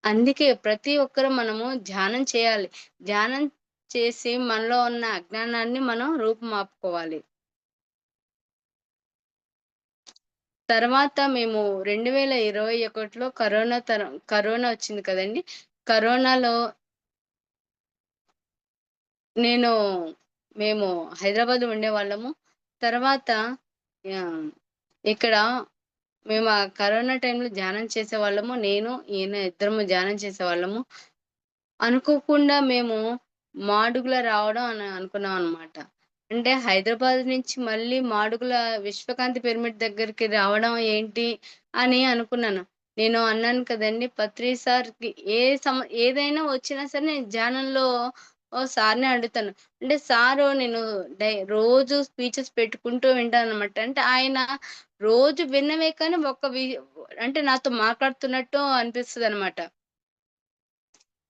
Speaker 2: అందుకే ప్రతి ఒక్కరు మనము ధ్యానం చేయాలి. ధ్యానం చేసి మనలో ఉన్న అజ్ఞానాన్ని మనం రూపుమాపుకోవాలి. తర్వాత మేము 2021లో కరోనా వచ్చింది కదండీ! కరోనాలో నేను మేము హైదరాబాద్‌లో ఉండేవాళ్ళము. తర్వాత ఆహ్, ఇక్కడ మేము ఆ కరోనా టైంలో ధ్యానం చేసేవాళ్ళము. నేను, ఈయన ఇద్దరము ధ్యానం చేసేవాళ్ళము. అనుకోకుండా మేము మాడుగుల రావడం అని అనుకున్నామనమాట. అంటే హైదరాబాద్ నుంచి మళ్ళీ మాడుగుల విశ్వకాంతి పిరమిడ్ దగ్గరికి రావడం ఏంటి అని అనుకున్నాను. నేను అన్నాను కదండీ! పత్రి సార్‌కి ఏదైనా వచ్చినా సరే నేను ధ్యానంలో సార్‌ని అడుగుతాను. అంటే సారు నేను రోజు స్పీచెస్ పెట్టుకుంటూ వింటాననమాట. అంటే ఆయన రోజు విన్నవే కానీ అంటే నాతో మాట్లాడుతున్నట్టు అనిపిస్తదనమాట.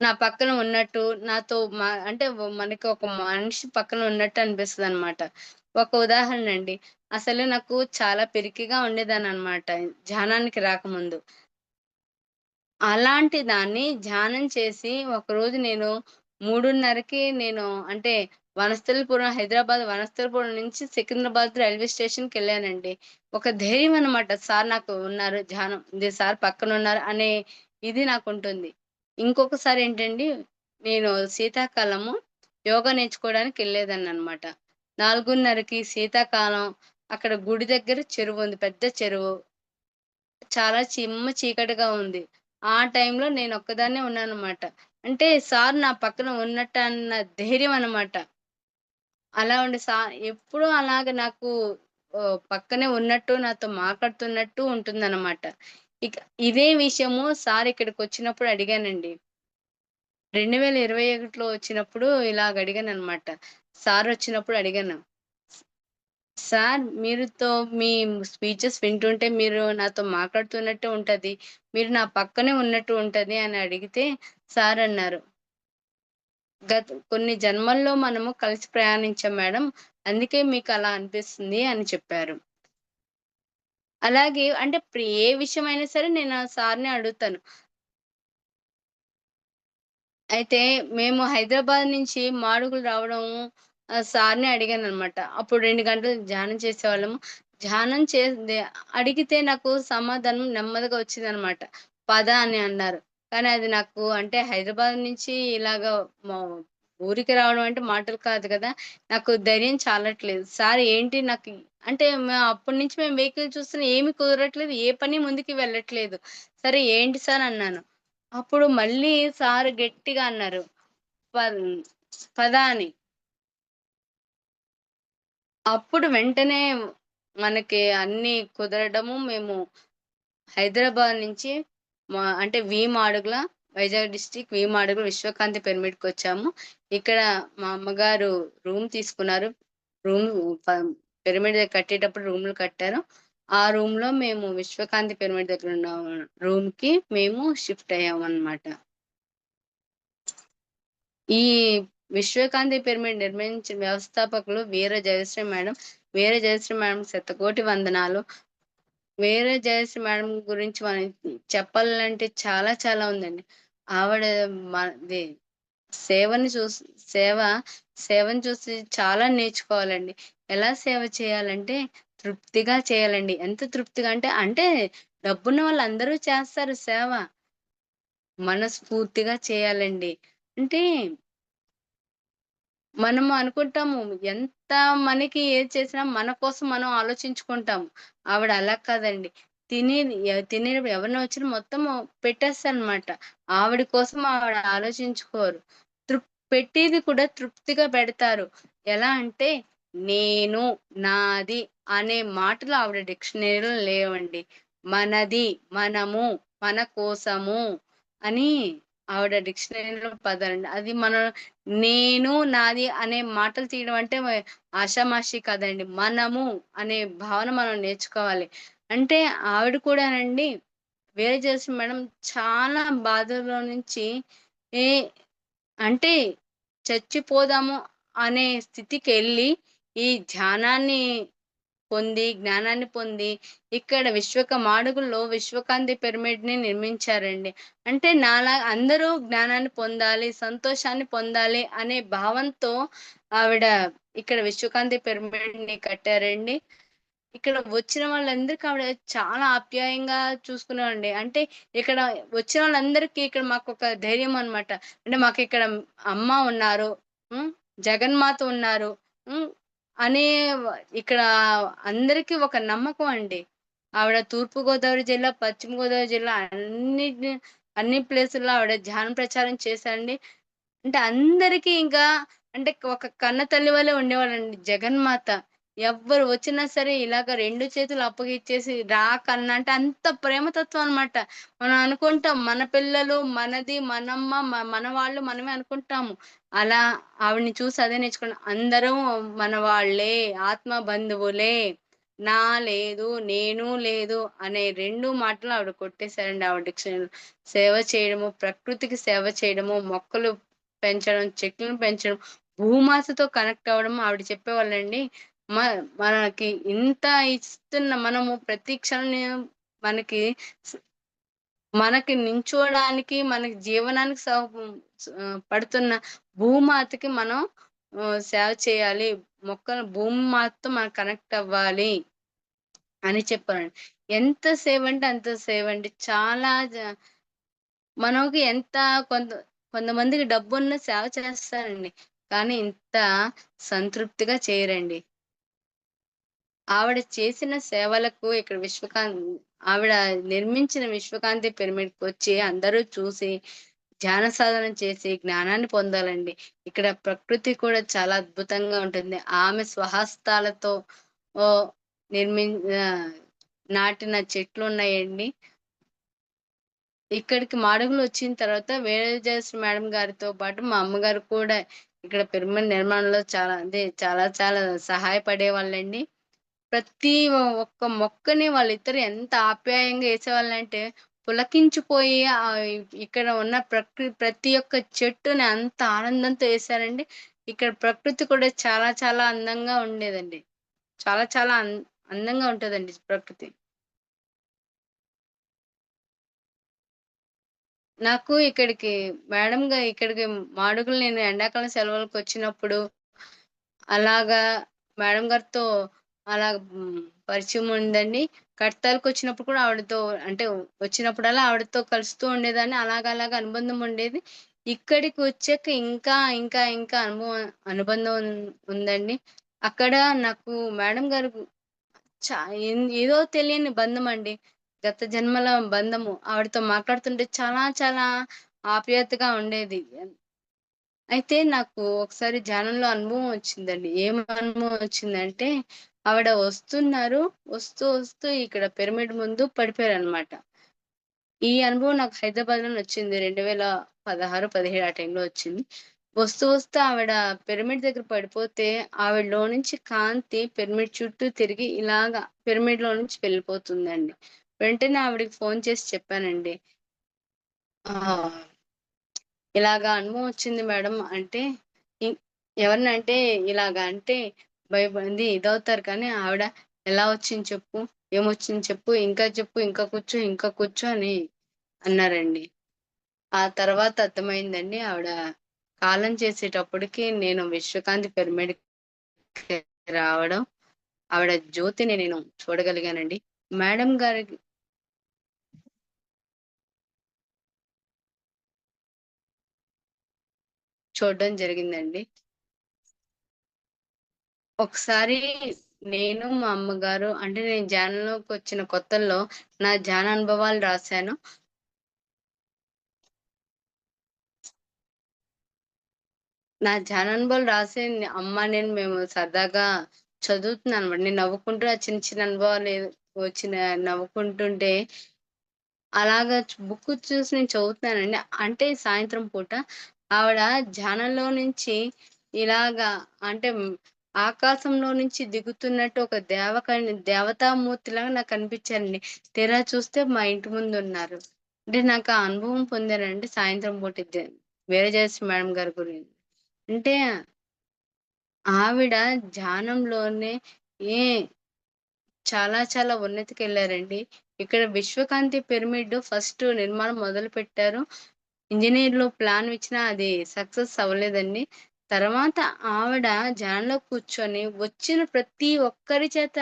Speaker 2: నా పక్కన ఉన్నట్టు, నాతో అంటే మనకి ఒక మనిషి పక్కన ఉన్నట్టు అనిపిస్తదనమాట. ఒక ఉదాహరణ అండి. అసలు నాకు చాలా పిరికిగా ఉండేదాన్ననమాట ధ్యానానికి రాకముందు. అలాంటి దాన్ని ధ్యానం చేసి ఒకరోజు నేను 3:30కి నేను అంటే హైదరాబాద్ వనస్థలిపురం నుంచి సికింద్రాబాద్ రైల్వే స్టేషన్‌కెళ్ళానండి. ఒక ధైర్యం అనమాట. సార్ నాకు ఉన్నారు సార్ పక్కనున్నారు అనే ఇది నాకుంటుంది. ఇంకొకసారి ఏంటండి, నేను శీతాకాలము యోగా నేర్చుకోవడానికెళ్ళేదాన్ననమాట. 4:30కి శీతాకాలం అక్కడ గుడి దగ్గర చెరువుంది. పెద్ద చెరువు. చాలా చీకటిగా ఉంది. ఆ టైంలో నేనొక్కదాన్నే ఉన్నాననమాట. అంటే సార్ నా పక్కన ఉన్నట్టన్న ధైర్యం అనమాట. అలా ఉండి ఎప్పుడూ అలాగ నాకు పక్కనే ఉన్నట్టు, నాతో మాట్లాడుతున్నట్టు ఉంటుందనమాట. ఇక ఇదే విషయము సార్ ఇక్కడికొచ్చినప్పుడు అడిగానండి. 2021లో వచ్చినప్పుడు ఇలాగ అడిగాననమాట. సారొచ్చినప్పుడు అడిగాను. సార్ మీ స్పీచెస్ వింటుంటే మీరు నాతో మాట్లాడుతున్నట్టే ఉంటది. మీరు నా పక్కనే ఉన్నట్టు ఉంటది అని అడిగితే సారన్నారు. కొన్ని జన్మల్లో మనము కలిసి ప్రయాణించాం మేడం. అందుకే మీకలా అనిపిస్తుంది అని చెప్పారు. అలాగే అంటే ఇప్పుడు ఏ విషయమైనా సరే నేను ఆ సార్‌ని అడుగుతాను. అయితే మేము హైదరాబాద్ నుంచి మాడుగులు రావడం సార్‌ని అడిగాననమాట. అప్పుడు 2 గంటలు ధ్యానం చేసేవాళ్ళము. ధ్యానం చేదే అడిగితే నాకు సమాధానం నెమ్మదిగా వచ్చిందనమాట. పద అని అన్నారు. కానీ అది నాకు అంటే హైదరాబాద్ నుంచి ఇలాగ మా ఊరికి రావడం అంటే మాటలు కాదు కదా! నాకు ధైర్యం చాలట్లేదు. సార్ ఏంటి నాకు అంటే అప్పటి నుంచి మేము వెహికల్ చూస్తున్నా ఏమి కుదరట్లేదు. ఏ పని ముందుకు వెళ్ళట్లేదు. సరే ఏంటి సార్ అన్నాను. అప్పుడు మళ్ళీ సారు గట్టిగా అన్నారు. పన్ పద అని. అప్పుడు వెంటనే మనకి అన్నీ కుదరడము మేము హైదరాబాద్ నుంచి అంటే మాడుగుల వైజాగ్ డిస్ట్రిక్ట్ మాడుగుల విశ్వకాంతి పిరమిడ్‌కొచ్చాము. ఇక్కడ మా అమ్మగారు రూమ్ తీసుకున్నారు. రూమ్ ప పిరమిడ్ కట్టేటప్పుడు రూమ్‌లు కట్టారు. ఆ రూమ్‌లో మేము విశ్వకాంతి పిరమిడ్ దగ్గర ఉన్న రూమ్‌కి మేము షిఫ్ట్ అయ్యామన్నమాట. ఈ విశ్వకాంతి పిరమిడ్ నిర్మించిన వ్యవస్థాపకులు వీర జయశ్రీ మేడం. వీర జయశ్రీ మేడంకి శతకోటి వందనాలు. వీర జయశ్రీ మేడం గురించి మనం చెప్పాలంటే చాలా చాలా ఉందండి. ఆవిడ మనది సేవని చూసి సేవ సేవను చూసి చాలా నేర్చుకోవాలండి. ఎలా సేవ చేయాలంటే తృప్తిగా చేయాలండి. ఎంత తృప్తిగా అంటే డబ్బున్న వాళ్ళందరూ చేస్తారు సేవ. మనస్ఫూర్తిగా చేయాలండి. అంటే మనము అనుకుంటాము. ఎంత మనకి ఏది చేసినా మన కోసం మనం ఆలోచించుకుంటాము. ఆవిడ అలా కాదండి. తినేటప్పుడు ఎవరైనా వచ్చినా మొత్తము పెట్టేస్తారనమాట. ఆవిడ కోసం ఆవిడ ఆలోచించుకోరు. పెట్టేది కూడా తృప్తిగా పెడతారు. ఎలా అంటే నేను, నాది అనే మాటలు ఆవిడ డిక్షనరీలో లేవండి. మనది, మనము, మన కోసము అని ఆవిడ డిక్షనరీలో పదాలండి. అది మనం నేను, నాది అనే మాటలు తీయడం అంటే ఆషామాషీ కాదండి. మనము అనే భావన మనం నేర్చుకోవాలి. అంటే ఆవిడ కూడానండి వేరే చేసిన మేడం చాలా బాధల్లో నుంచి ఏ అంటే చచ్చిపోదాము అనే స్థితికెళ్ళి ఈ ధ్యానాన్ని పొంది, జ్ఞానాన్ని పొంది, ఇక్కడ మాడుగుల్లో విశ్వకాంతి పిరమిడ్‌ని నిర్మించారండి. అంటే అందరూ జ్ఞానాన్ని పొందాలి, సంతోషాన్ని పొందాలి అనే భావంతో ఆవిడ ఇక్కడ విశ్వకాంతి పిరమిడ్‌ని కట్టారండి. ఇక్కడ వచ్చిన వాళ్ళందరికి ఆవిడ చాలా ఆప్యాయంగా చూసుకునేవారండి. అంటే ఇక్కడ వచ్చిన వాళ్ళందరికీ ఇక్కడ మాకొక ధైర్యం అన్నమాట. అంటే మాకిక్కడ అమ్మ ఉన్నారు. హ్మ్. జగన్మాత ఉన్నారు. హ్మ్. అనే ఇక్కడ అందరికి ఒక నమ్మకం అండి. ఆవిడ తూర్పు గోదావరి జిల్లా, పశ్చిమ గోదావరి జిల్లా అన్ని ప్లేసుల్లో ఆవిడ ధ్యాన ప్రచారం చేశారండి. అంటే అందరికి ఇంకా అంటే ఒక కన్న తల్లి వలె ఉండేవాళ్ళండి జగన్మాత. ఎవ్వరు వచ్చినా సరే ఇలాగ 2 చేతులు అప్పగిచ్చేసి రా కన్నా అంటే అంత ప్రేమతత్వం అన్నమాట. మనం అనుకుంటాం మన పిల్లలు, మనది, మనమ్మ, మన వాళ్ళు మనమే అనుకుంటాము. అలా ఆవిడని చూసి అదే నేర్చుకున్నా. అందరూ మన వాళ్ళే, ఆత్మ బంధువులే. నా లేదు, నేను లేదు అనే 2 మాటలు ఆవిడ కొట్టేసారండి ఆవిడ డిక్షనరీలో. సేవ చేయడము, ప్రకృతికి సేవ చేయడము, మొక్కలు పెంచడం, చెట్లను పెంచడం, భూమాతతో కనెక్ట్ అవ్వడం ఆవిడ చెప్పేవాళ్ళండి. మ మనకి ఇంత ఇస్తున్న మనము ప్రతి క్షణం మనకి స్ మనకి నించోడానికి, మనకి జీవనానికి పడుతున్న భూమాతకి మనం సేవ చేయాలి. భూమాతతో మనం కనెక్ట్ అవ్వాలి అని చెప్పారండి. ఎంత సేవంటే అంత సేవండి. చాలా మనకి ఎంత కొంత కొంతమందికి డబ్బున్న సేవ చేస్తారండి. కానీ ఇంత సంతృప్తిగా చేయరండి. ఆవిడ చేసిన సేవలకు ఇక్కడ ఆవిడ నిర్మించిన విశ్వకాంతి పిరమిడ్‌కొచ్చి అందరూ చూసి, ధ్యాన సాధన చేసి జ్ఞానాన్ని పొందాలండి. ఇక్కడ ప్రకృతి కూడా చాలా అద్భుతంగా ఉంటుంది. ఆమె స్వహస్తాలతో ఓహ్! నిర్మిం ఆహ్, నాటిన చెట్లున్నాయండి. ఇక్కడికి మాడుగులొచ్చిన తర్వాత వేదవ్యాస్ మేడం గారితో పాటు మా అమ్మగారు కూడా ఇక్కడ పిరమిడ్ నిర్మాణంలో చాలా సహాయపడేవాళ్ళండి. ప్రతి ఒక్క మొక్కని వాళ్ళిద్దరు ఎంత ఆప్యాయంగా ఏసేవాళ్ళంటే పులకించిపోయి ఇక్కడ ఉన్న ప్రతి ఒక్క చెట్టుని అంత ఆనందంతో ఏసారండి. ఇక్కడ ప్రకృతి కూడా చాలా అందంగా ఉండేదండి. చాలా అందంగా ఉంటదండి ప్రకృతి. నాకు ఇక్కడికి మాడుగులు నేను ఎండాకాలం సెలవులకొచ్చినప్పుడు అలాగా మేడం గారితో పరిచయం ఉందండి. కడతాల్‌కొచ్చినప్పుడు కూడా ఆవిడతో అంటే వచ్చినప్పుడల్లా ఆవిడతో కలుస్తూ ఉండేదాన్ని. అలాగా అనుబంధం ఉండేది. ఇక్కడికి వచ్చాక ఇంకా అనుబంధం ఉందండి. అక్కడ నాకు మేడం గారు చా ఏదో తెలియని బంధమండి. గత జన్మల బంధము. ఆవిడతో మాట్లాడుతుంటే చాలా ఆప్యాయతగా ఉండేది. అయితే నాకు ఒకసారి ధ్యానంలో అనుభవం వచ్చిందండి. ఏం అనుభవం వచ్చిందంటే, ఆవిడ వస్తున్నారు. వస్తూ ఇక్కడ పిరమిడ్ ముందు పడిపోయారనమాట. ఈ అనుభవం నాకు హైదరాబాద్‌లోనే వచ్చింది. 2016, 17 ఆ టైంలో వచ్చింది. వస్తూ ఆవిడ పిరమిడ్ దగ్గర పడిపోతే, ఆవిడలో నుంచి కాంతి పిరమిడ్ చుట్టూ తిరిగి ఇలాగా పిరమిడ్‌లో నుంచి వెళ్ళిపోతుందండి. వెంటనే ఆవిడకి ఫోను చేసి చెప్పానండి. ఆ! ఇలాగ అనుభవం వచ్చింది మేడం అంటే, ఇ ఎవరినంటే ఇలాగ అంటే భయపడింది ఇదవుతారు కానీ ఆవిడ "ఎలా వచ్చింది చెప్పు? ఏమొచ్చింది చెప్పు? ఇంకా చెప్పు, ఇంకా కూర్చో" అని అన్నారండి. ఆ తర్వాత అర్థమైందండి ఆవిడ కాలం చేసేటప్పటికి నేను విశ్వకాంతి పిరమిడ్‌కి రావడం, ఆవిడ జ్యోతిని నేను చూడగలిగానండి. మేడం గారికి చూడడం జరిగిందండి. ఒకసారి నేను, మా అమ్మగారు అంటే నేను ధ్యానంలోకొచ్చిన కొత్తల్లో నా ధ్యాన అనుభవాలు రాశాను. నా ధ్యాన అనుభవాలు రాసి మేము సరదాగా చదువుతున్నానన్నమాట. నేను నవ్వుకుంటూ ఆ చిన్న చిన్న అనుభవాలు వచ్చిన నవ్వుకుంటుంటే అలాగా బుక్ చూసి నేను చదువుతున్నానండి. అంటే సాయంత్రం పూట ఆవిడ ధ్యానంలో నుంచి ఇలాగా అంటే ఆకాశంలో నుంచి దిగుతున్నట్టు ఒక దేవతామూర్తిలాగా నాకు కనిపించారండి. తీరా చూస్తే మా ఇంటి ముందున్నారు. అంటే నాకు ఆ అనుభవం పొందానండి సాయంత్రం పూట వీరజయశ్రీ మేడం గారి గురించి. అంటే ఆవిడ ధ్యానంలోనే ఏ చాలా చాలా ఉన్నతికెళ్లారండి. ఇక్కడ విశ్వకాంతి పిరమిడ్ ఫస్ట్ నిర్మాణం మొదలుపెట్టారు. ఇంజినీర్‌లు ప్లాన్ ఇచ్చినా అది సక్సెస్ అవ్వలేదండి. తర్వాత ఆవిడ ధ్యానంలో కూర్చొని వచ్చిన ప్రతి ఒక్కరి చేత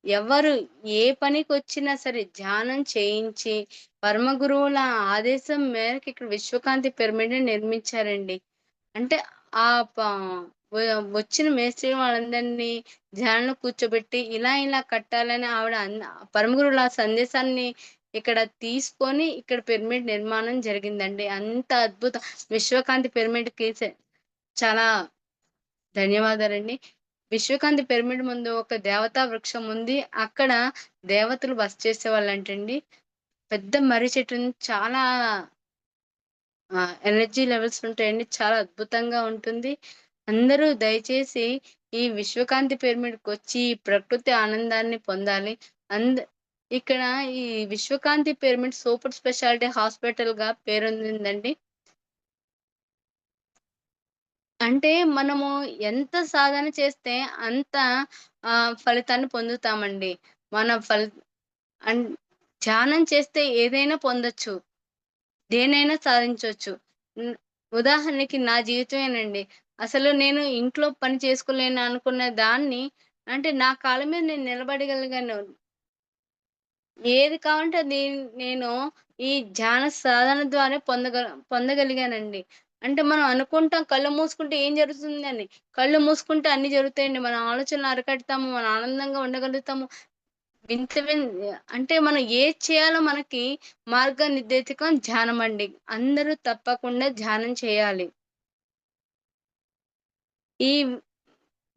Speaker 2: ఎవరు ఏ పనికొచ్చినా సరే ధ్యానం చేయించి, పరమ గురువుల ఆదేశం మేరకు ఇక్కడ విశ్వకాంతి పిరమిడ్‌ని నిర్మించారండి. అంటే ఆ ప వ వచ్చిన మేస్త్రి వాళ్ళందరినీ ధ్యానంలో కూర్చోబెట్టి ఇలా కట్టాలని ఆవిడ పరమ గురువుల ఆ సందేశాన్ని ఇక్కడ తీసుకొని ఇక్కడ పిరమిడ్ నిర్మాణం జరిగిందండి. అంత విశ్వకాంతి పిరమిడ్‌కి చాలా ధన్యవాదాలండి. విశ్వకాంతి పిరమిడ్ ముందు ఒక దేవతా వృక్షం ఉంది. అక్కడ దేవతలు బస చేసేవాళ్ళంటండి. పెద్ద మర్రి చెట్టు ఉంది. చాలా ఎనర్జీ లెవెల్స్ ఉంటాయండి. చాలా అద్భుతంగా ఉంటుంది. అందరూ దయచేసి ఈ విశ్వకాంతి పిరమిడ్‌కొచ్చి ఈ ప్రకృతి ఆనందాన్ని పొందాలి. అంద ఇక్కడ ఈ విశ్వకాంతి పిరమిడ్ సూపర్ స్పెషాలిటీ హాస్పిటల్‌గా పేరొందిందండి. అంటే మనము ఎంత సాధన చేస్తే అంత ఫలితాన్ని పొందుతామండి. మన ఫల్ అన్ ధ్యానం చేస్తే ఏదైనా పొందొచ్చు. దేన్నైనా సాధించొచ్చు. హ్మ్. ఉదాహరణకి నా జీవితమేనండి. అసలు నేను ఇంట్లో పని చేసుకోలేను అనుకున్న దాన్ని అంటే నా కాళ్ళ మీద నేను నిలబడగలిగాను. ఏది కావాలంటే అది నేను ఈ ధ్యాన సాధన ద్వారా పొందగలిగానండి. అంటే మనం అనుకుంటాం కళ్ళు మూసుకుంటే ఏం జరుగుతుందని. కళ్ళు మూసుకుంటే అన్నీ జరుగుతాయండి. మన ఆలోచనలు అరికడతాము. మనం ఆనందంగా ఉండగలుగుతాము. వింత విన్ అంటే మనం ఏది చేయాలో మనకి మార్గనిర్దేశకం ధ్యానమండి. అందరూ తప్పకుండా ధ్యానం చేయాలి. ఈ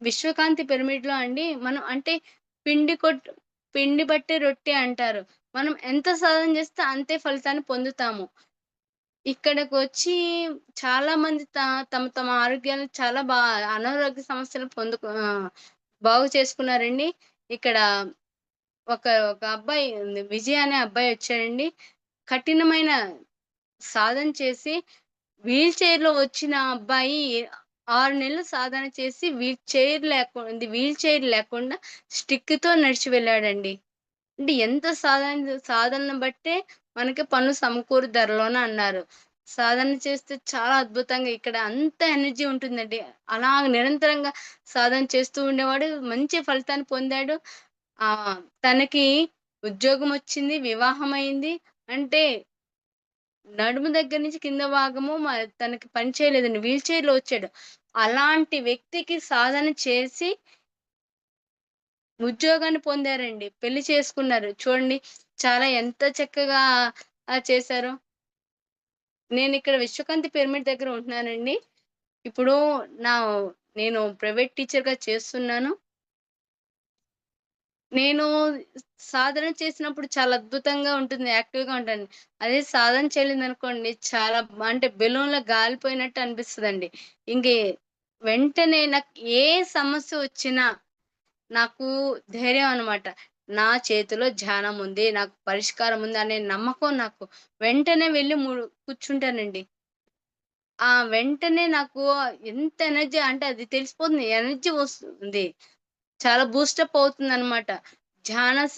Speaker 2: విశ్వకాంతి పిరమిడ్‌లో అండి మనం అంటే పిండి కొట్ పిండి బట్టి రొట్టె అంటారు. మనం ఎంత సాధన చేస్తే అంతే ఫలితాన్ని పొందుతాము. ఇక్కడికొచ్చి చాలా మంది తమ తమ ఆరోగ్యాన్ని చాలా అనారోగ్య సమస్యలు బాగు చేసుకున్నారండి. ఇక్కడ ఒక అబ్బాయి విజయ్ అనే అబ్బాయి వచ్చాడండి. కఠినమైన సాధన చేసి వీల్ చైర్‌లో వచ్చిన అబ్బాయి 6 నెలలు సాధన చేసి వీల్ చైర్ లేకుండా స్టిక్‌తో నడిచి వెళ్ళాడండి. అంటే ఎంత సాధనను బట్టే మనకి పనులు సమకూరు ధరలోన అన్నారు. సాధన చేస్తే చాలా అద్భుతంగా ఇక్కడ అంత ఎనర్జీ ఉంటుందండి. అలా నిరంతరంగా సాధన చేస్తూ ఉండేవాడు. మంచి ఫలితాన్ని పొందాడు. తనకి ఉద్యోగమొచ్చింది. వివాహమయింది. అంటే నడుము దగ్గర నుంచి కింద భాగము తనకి పని చేయలేదండి. వీల్ చైర్‌లో వచ్చాడు. అలాంటి వ్యక్తికి సాధన చేసి ఉద్యోగాన్ని పొందారండి. పెళ్లి చేసుకున్నారు. చూడండి ఎంత చక్కగా చేశారో. నేనిక్కడ విశ్వకాంతి పిరమిడ్ దగ్గర ఉంటున్నానండి. ఇప్పుడు నా నేను ప్రైవేట్ టీచర్‌గా చేస్తున్నాను. నేను సాధన చేసినప్పుడు చాలా అద్భుతంగా ఉంటుంది. యాక్టివ్‌గా ఉంటాను. అదే సాధన చేయలేదనుకోండి చాలా అంటే బెలూన్‌లో గాలిపోయినట్టు అనిపిస్తదండి. ఇంకే వెంటనే నాకు ఏ సమస్య వచ్చినా నాకు ధైర్యం అన్నమాట. నా చేతిలో ధ్యానం ఉంది. నాకు పరిష్కారం ఉంది అనే నమ్మకం నాకు. వెంటనే వెళ్లి కూర్చుంటానండి. వెంటనే నాకు ఎంత ఎనర్జీ అంటే అది తెలిసిపోతుంది. ఎనర్జీ వస్తుంది. చాలా బూస్టప్ అవుతుందన్నమాట. ధ్యాన స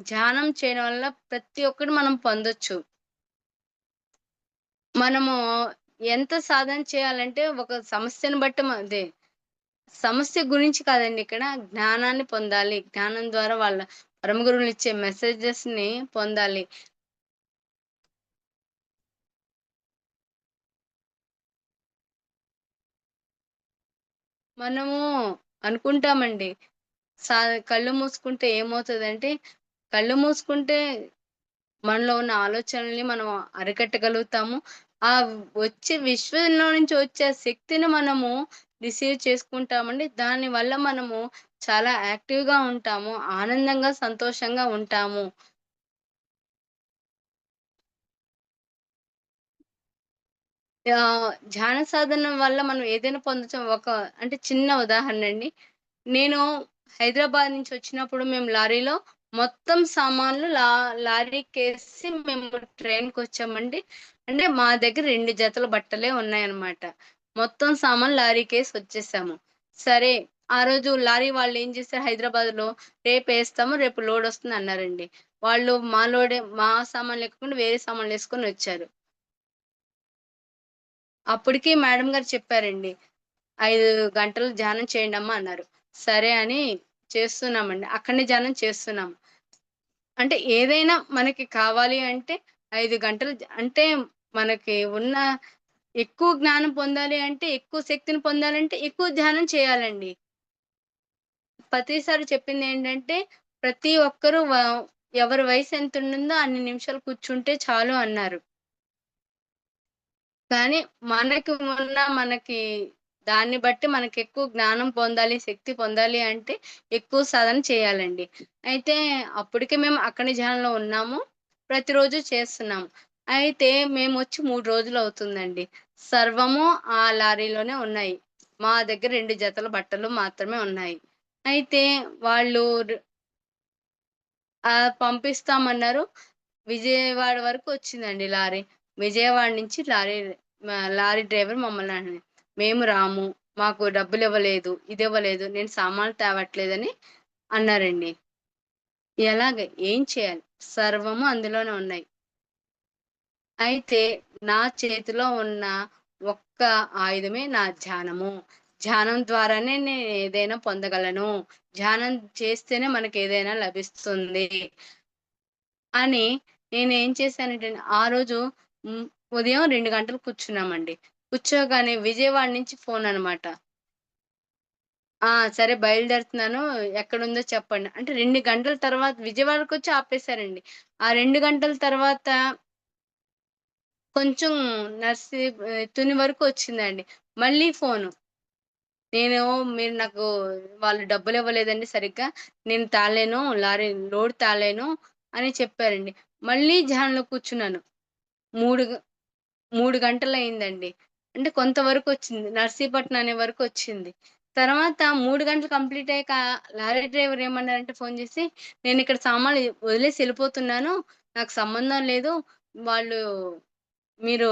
Speaker 2: ధ్యానం చేయడం వల్ల ప్రతి ఒక్కటి మనం పొందొచ్చు. మనము ఎంత సాధన చేయాలంటే ఒక సమస్యను బట్టి సమస్య గురించి కాదండి ఇక్కడ. జ్ఞానాన్ని పొందాలి. జ్ఞానం ద్వారా వాళ్ళ పరమ గురువులిచ్చే మెసేజెస్‌ని పొందాలి. మనము అనుకుంటామండి. సా కళ్ళు మూసుకుంటే ఏమవుతదంటే, కళ్ళు మూసుకుంటే మనలో ఉన్న ఆలోచనల్ని మనం అరికట్టగలుగుతాము. విశ్వంలో నుంచి వచ్చే శక్తిని మనము రిసీవ్ చేసుకుంటామండి. దానివల్ల మనము చాలా యాక్టివ్‌గా ఉంటాము. ఆనందంగా, సంతోషంగా ఉంటాము. ధ్యాన సాధన వల్ల మనం ఏదైనా పొందొచ్చు. అంటే చిన్న ఉదాహరణ అండి. నేను హైదరాబాద్ నుంచి వచ్చినప్పుడు మేము లారీలో మొత్తం సామాన్లు లారీకేసి మేము ట్రైన్‌కొచ్చామండి. అంటే మా దగ్గర 2 జతల బట్టలే ఉన్నాయన్నమాట. మొత్తం సామాన్లు లారీకేసి వచ్చేసాము. సరే, ఆ రోజు లారీ వాళ్ళేం చేశారు, హైదరాబాద్‌లో రేపేస్తాము, రేపు లోడొస్తుంది అన్నారండి. వాళ్ళు మా సామాన్లు ఎక్కకుండా వేరే సామాన్లేసుకొని వచ్చారు. అప్పటికి మేడం గారు చెప్పారండి. 5 గంటలు ధ్యానం చేయండమ్మా అన్నారు. సరే అని చేస్తున్నామండి. అక్కడనే ధ్యానం చేస్తున్నాం. అంటే ఏదైనా మనకి కావాలి అంటే 5 గంటలు అంటే మనకి ఉన్న ఎక్కువ జ్ఞానం పొందాలి అంటే, ఎక్కువ శక్తిని పొందాలంటే ఎక్కువ ధ్యానం చేయాలండి. ప్రతిసారి చెప్పిందేంటంటే ప్రతి ఒక్కరు ఎవరి వయసు ఎంతుంటుందో అన్ని నిమిషాలు కూర్చుంటే చాలు అన్నారు. కానీ మనకి దాన్ని బట్టి మనకెక్కువ జ్ఞానం పొందాలి, శక్తి పొందాలి అంటే ఎక్కువ సాధన చేయాలండి. అయితే అప్పటికే మేము అక్కడి ధ్యానంలో ఉన్నాము. ప్రతిరోజు చేస్తున్నాము. అయితే మేమొచ్చి 3 రోజులవుతుందండి. సర్వము ఆ లారీలోనే ఉన్నాయి. మా దగ్గర 2 జతల బట్టలు మాత్రమే ఉన్నాయి. అయితే వాళ్ళు పంపిస్తామన్నారు. విజయవాడ వరకు వచ్చిందండి లారీ. విజయవాడ నుంచి లారీ డ్రైవర్ మమ్మల్ని "మేము రాము. మాకు డబ్బులివ్వలేదు, ఇదివ్వలేదు. నేను సామాన్లు తేవట్లేదని" అన్నారండి. ఎలాగ? ఏం చేయాలి? సర్వము అందులోనే ఉన్నాయి. అయితే నా చేతిలో ఉన్న ఒక్క ఆయుధమే నా ధ్యానము. ధ్యానం ద్వారానే నేనేదైనా పొందగలను. ధ్యానం చేస్తేనే మనకేదైనా లభిస్తుంది అని నేనేం చేశానంటే ఆ రోజు హ్మ్, ఉదయం 2 గంటలు కూర్చున్నామండి. కూర్చోగానే విజయవాడ నుంచి ఫోననమాట. సరే బయలుదేరుతున్నాను. ఎక్కడుందో చెప్పండి. అంటే 2 గంటల తర్వాత విజయవాడకొచ్చి ఆపేశారండి. ఆ 2 గంటల తర్వాత కొంచెం తుని వరకు వచ్చిందండి. మళ్ళీ ఫోను. నేను మీరు నాకు వాళ్ళు డబ్బులివ్వలేదండి సరిగ్గా. నేను తాళలేను. లోడ్ తాళలేను అని చెప్పారండి. మళ్ళీ ధ్యానంలో కూర్చున్నాను. 3 గ 3 గంటలయిందండి. అంటే కొంతవరకొచ్చింది. నర్సీపట్నం అనే వరకొచ్చింది. తర్వాత 3 గంటలు కంప్లీట్ అయ్యాక లారీ డ్రైవర్ ఏమన్నారంటే ఫోను జేసి, "నేనిక్కడ సామాన్లు వదిలేసి ఎళ్ళిపోతున్నాను. నాకు సంబంధం లేదు. వాళ్ళు మీరు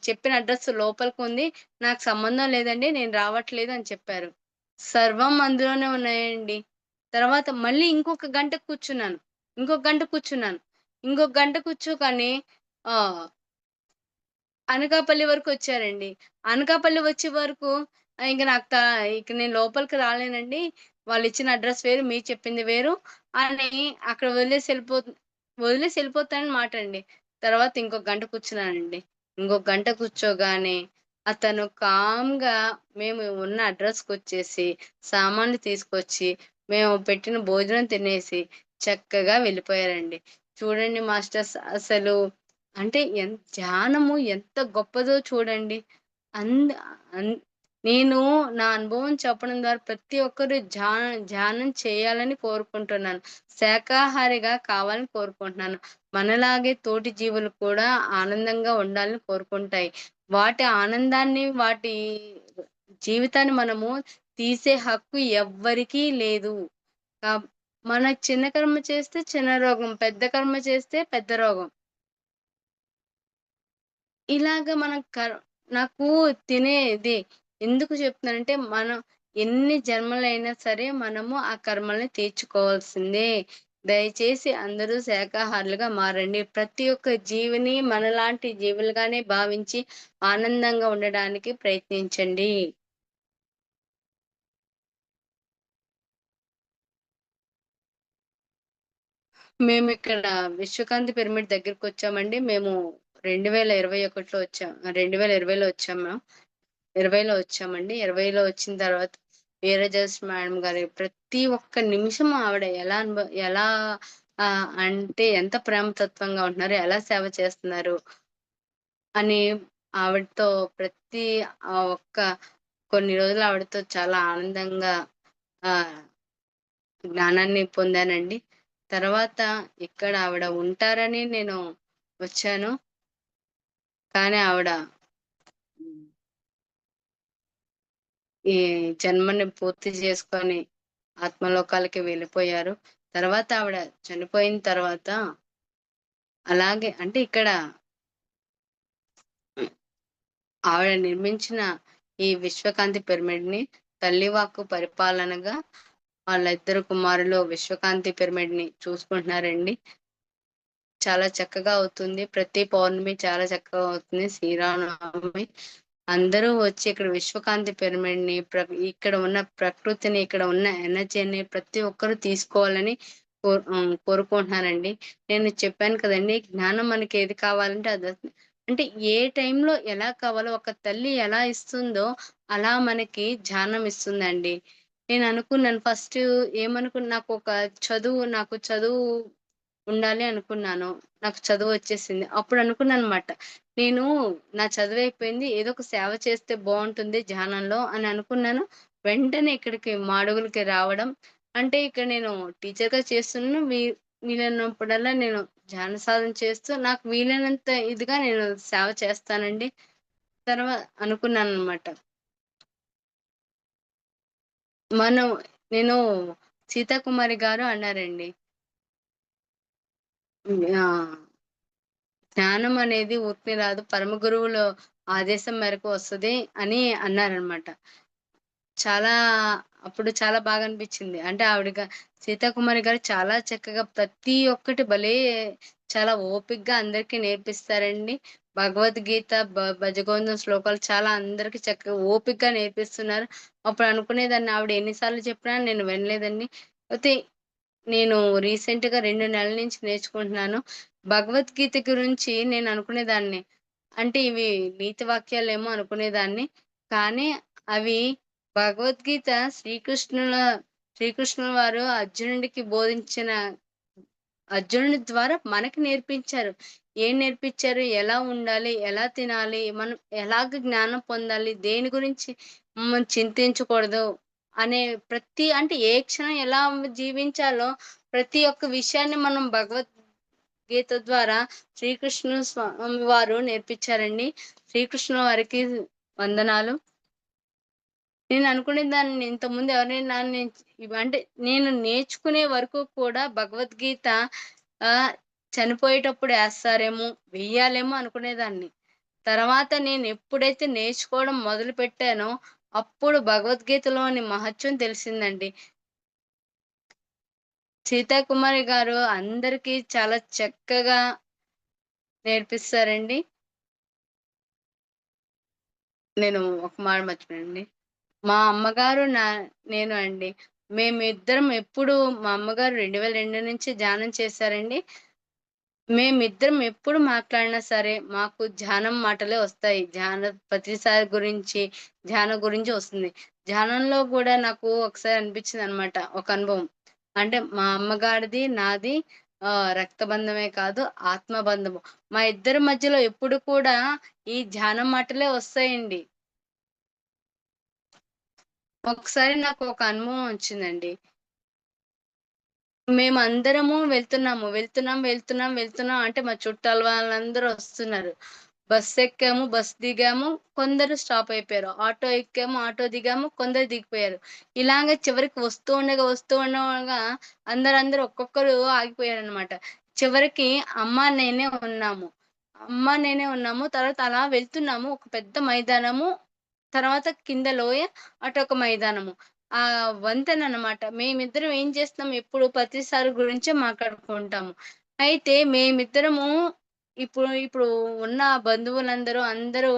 Speaker 2: చెప్పిన అడ్రెస్ లోపలికుంది. నాకు సంబంధం లేదండి. నేను రావట్లేదు" అని చెప్పారు. సర్వం అందులోనే ఉన్నాయండి. తర్వాత మళ్ళీ ఇంకొక గంట కూర్చున్నాను. ఇంకొక గంట కూర్చున్నాను. ఇంకొక గంట కూర్చోగానే ఆహ్ అనకాపల్లి వరకొచ్చారండి. అనకాపల్లి వచ్చే వరకు ఇంక నాకు ఇక నేను లోపలికి రాలేనండి. వాళ్ళిచ్చిన అడ్రెస్ వేరు, మీరు చెప్పింది వేరు అని అక్కడ వదిలేసి ఎళ్ళిపోతానని మాటండి. తర్వాత ఇంకొక గంట కూర్చున్నానండి. ఇంకొక గంట కూర్చోగానే అతను కామ్‌గా మేము ఉన్న అడ్రెస్‌కొచ్చేసి, సామాన్లు తీసుకొచ్చి, మేము పెట్టిన భోజనం తినేసి చక్కగా వెళ్ళిపోయారండి. చూడండి మాస్టర్స్ అసలు అంటే ధ్యానము ఎంత గొప్పదో చూడండి. అంద అన్ నేను నా అనుభవం చెప్పడం ద్వారా ప్రతి ఒక్కరు ధ్యానం చేయాలని కోరుకుంటున్నాను. శాకాహారిగా కావాలని కోరుకుంటున్నాను. మనలాగే తోటి జీవులు కూడా ఆనందంగా ఉండాలని కోరుకుంటాయి. వాటి ఆనందాన్ని, వాటి జీవితాన్ని మనము తీసే హక్కు ఎవ్వరికీ లేదు. కబ్ మన చిన్న కర్మ చేస్తే చిన్న రోగం, పెద్ద కర్మ చేస్తే పెద్ద రోగం. ఇలాగ మనం నాకు తినేది ఎందుకు చెప్తున్నానంటే, మనం ఎన్ని జన్మలైనా సరే మనము ఆ కర్మల్ని తీర్చుకోవాల్సిందే. దయచేసి అందరూ శాకాహారులుగా మారండి. ప్రతి ఒక్క జీవిని మనలాంటి జీవులుగానే భావించి ఆనందంగా ఉండడానికి ప్రయత్నించండి. మేమిక్కడ విశ్వకాంతి పిరమిడ్ దగ్గరకొచ్చామండి. మేము 2021లో వచ్చాం. 2020లో వచ్చాము. 20లో వచ్చామండి. 20లో వచ్చిన తర్వాత వీరజస్ మేడం గారి ప్రతి ఒక్క నిమిషం ఆవిడ ఎలా అంటే ఎంత ప్రేమతత్వంగా ఉంటున్నారు, ఎలా సేవ చేస్తున్నారు అని ఆవిడతో ప్రతి ఒక్క కొన్ని రోజులు ఆవిడతో చాలా ఆనందంగా ఆహ్, జ్ఞానాన్ని పొందానండి. తర్వాత ఇక్కడ ఆవిడ ఉంటారని నేను వచ్చాను. కానీ ఆవిడ ఈ జన్మని పూర్తి చేసుకొని ఆత్మలోకాలకి వెళ్ళిపోయారు. తర్వాత ఆవిడ చనిపోయిన తర్వాత అలాగే అంటే ఇక్కడ ఆవిడ నిర్మించిన ఈ విశ్వకాంతి పిరమిడ్‌ని తల్లివాక్కు పరిపాలనగా వాళ్ళ ఇద్దరు కుమారులు విశ్వకాంతి పిరమిడ్‌ని చూసుకుంటున్నారండి. చాలా చక్కగా అవుతుంది. ప్రతి పౌర్ణమి చాలా చక్కగా అవుతుంది. శ్రీరామనవమి అందరూ వచ్చి ఇక్కడ విశ్వకాంతి పిరమిడ్‌ని ఇక్కడ ఉన్న ప్రకృతిని, ఇక్కడ ఉన్న ఎనర్జీని ప్రతి ఒక్కరు తీసుకోవాలని కోరుకుంటున్నానండి. నేను చెప్పాను కదండీ! జ్ఞానం మనకి ఏది కావాలంటే అది అంటే ఏ టైంలో ఎలా కావాలో ఒక తల్లి ఎలా ఇస్తుందో అలా మనకి ధ్యానం ఇస్తుందండి. నేను అనుకున్నాను ఫస్ట్ నాకు చదువు ఉండాలి అనుకున్నాను. నాకు చదువొచ్చేసింది. అప్పుడు అనుకున్నాననమాట. నేను నా చదువయిపోయింది. ఏదో ఒక సేవ చేస్తే బావుంటుంది ధ్యానంలో అని అనుకున్నాను. వెంటనే ఇక్కడికి మాడుగులకి రావడం. అంటే ఇక్కడ నేను టీచర్‌గా చేస్తున్నాను. వీలైనప్పుడల్లా నేను ధ్యాన సాధన చేస్తూ నాకు వీలైనంత ఇదిగా నేను సేవ చేస్తానండి. అనుకున్నాననమాట. మనం నేను సీతాకుమారి గారు అన్నారండి. ఆ! జ్ఞానం అనేది ఊరికనే రాదు. పరమ గురువుల ఆదేశం మేరకు వస్తది అని అన్నారనమాట. చాలా అప్పుడు చాలా బాగా అనిపించింది. అంటే సీతాకుమారి గారు చాలా చక్కగా ప్రతి ఒక్కటి చాలా ఓపికగా అందరికీ నేర్పిస్తారండి. భగవద్గీత, భజగోవిందం శ్లోకాలు చాలా అందరికి చక్కగా ఓపికగా నేర్పిస్తున్నారు. అప్పుడు అనుకునేదాన్ని ఆవిడ ఎన్ని సార్లు చెప్పినా నేను వినలేదండి. అయితే నేను రీసెంట్‌గా 2 నెలల నుంచి నేర్చుకుంటున్నాను. భగవద్గీత గురించి నేను అనుకునేదాన్ని. అంటే ఇవి నీతి వాక్యాలేమో అనుకునేదాన్ని. కానీ అవి భగవద్గీత శ్రీకృష్ణుల వారు అర్జునుడికి బోధించిన అర్జునుడి ద్వారా మనకి నేర్పించారు. ఏం నేర్పించారు? ఎలా ఉండాలి? ఎలా తినాలి? మనం ఎలాగ జ్ఞానం పొందాలి? దేని గురించి మనం చింతించకూడదు అనే అంటే ఏ క్షణం ఎలా జీవించాలో ప్రతి ఒక్క విషయాన్ని మనం భగవద్గీత ద్వారా శ్రీకృష్ణ స్వామి వారు నేర్పించారండి. శ్రీకృష్ణుల వారికి వందనాలు. నేను అనుకునేదాన్ని ఇంతకుముందు ఎవరైనా అంటే నేను నేర్చుకునే వరకు కూడా భగవద్గీత చనిపోయేటప్పుడు ఏస్తారేమో, వెయ్యాలేమో అనుకునేదాన్ని. తర్వాత నేను ఎప్పుడైతే నేర్చుకోవడం మొదలుపెట్టానో, అప్పుడు భగవద్గీతలోని మహత్యం తెలిసిందండి. సీతాకుమారి గారు అందరికీ చాలా చక్కగా నేర్పిస్తారండి. నేను ఒక మాట మర్చిపోయానండి. మా అమ్మగారు నేను అండి. మేమిద్దరం ఎప్పుడు మా అమ్మగారు 2002 నుంచి ధ్యానం చేశారండి. మేమిద్దరం ఎప్పుడు మాట్లాడినా సరే, మాకు ధ్యానం మాటలే వస్తాయి. ప్రతిసారి ధ్యానం గురించి వస్తుంది. ధ్యానంలో గూడా నాకు ఒకసారి అనిపించిందనమాట. ఒక అనుభవం. అంటే మా అమ్మగారిది, నాది రక్త బంధమే కాదు, ఆత్మ బంధము. మా ఇద్దరి మధ్యలో ఎప్పుడు కూడా ఈ ధ్యానం మాటలే వస్తాయండి. ఒకసారి నాకు ఒక అనుభవం వచ్చిందండి. మేమందరము వెళ్తున్నాం అంటే మా చుట్టాల వాళ్ళందరూ వస్తున్నారు. బస్సెక్కాము, బస్ దిగాము, కొందరు స్టాప్ అయిపోయారు. ఆటో ఎక్కాము, ఆటో దిగాము, కొందరు దిగిపోయారు. ఇలాగ చివరికి వస్తూ ఉండగా అందరూ ఒక్కొక్కరు ఆగిపోయారనమాట. చివరికి నేనే ఉన్నాము. తర్వాత అలా వెళ్తున్నాము. ఒక పెద్ద మైదానము, తర్వాత కింద లోయ, అటొక మైదానము. వంతెననమాట. మేమిద్దరం ఏం చేస్తున్నాం ఎప్పుడు ప్రతిసారి గురించే మాట్లాడుకుంటాము. అయితే మేమిద్దరము ఇప్పుడు ఉన్న అందరూ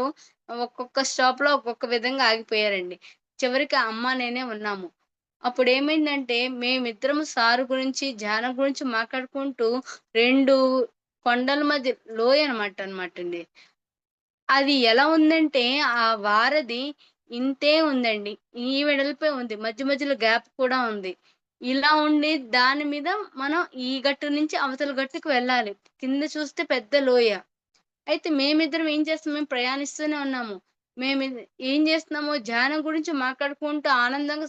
Speaker 2: ఒక్కొక్క స్టాప్‌లో ఒక్కొక్క విధంగా ఆగిపోయారండి. చివరికి నేనే ఉన్నాము. అప్పుడేమైందంటే మేమిద్దరము సారు గురించి, ధ్యానం గురించి మాట్లాడుకుంటూ 2 కొండల మధ్య అన్నమాటండి. అది ఎలా ఉందంటే, ఆ వారధి ఇంతే ఉందండి. ఈ వెడల్పే ఉంది. మధ్య మధ్యలో గ్యాప్ కూడా ఉంది. ఇలా ఉండి దాని మీద మనం ఈ గట్టు నుంచి అవతల గట్టుకి వెళ్ళాలి. కింద చూస్తే పెద్ద లోయ. అయితే మేమిద్దరం ఏం చేస్తాం, మేము ప్రయాణిస్తూనే ఉన్నాము. మేము ఏం చేస్తున్నాము, ధ్యానం గురించి మాట్లాడుకుంటూ ఆనందంగా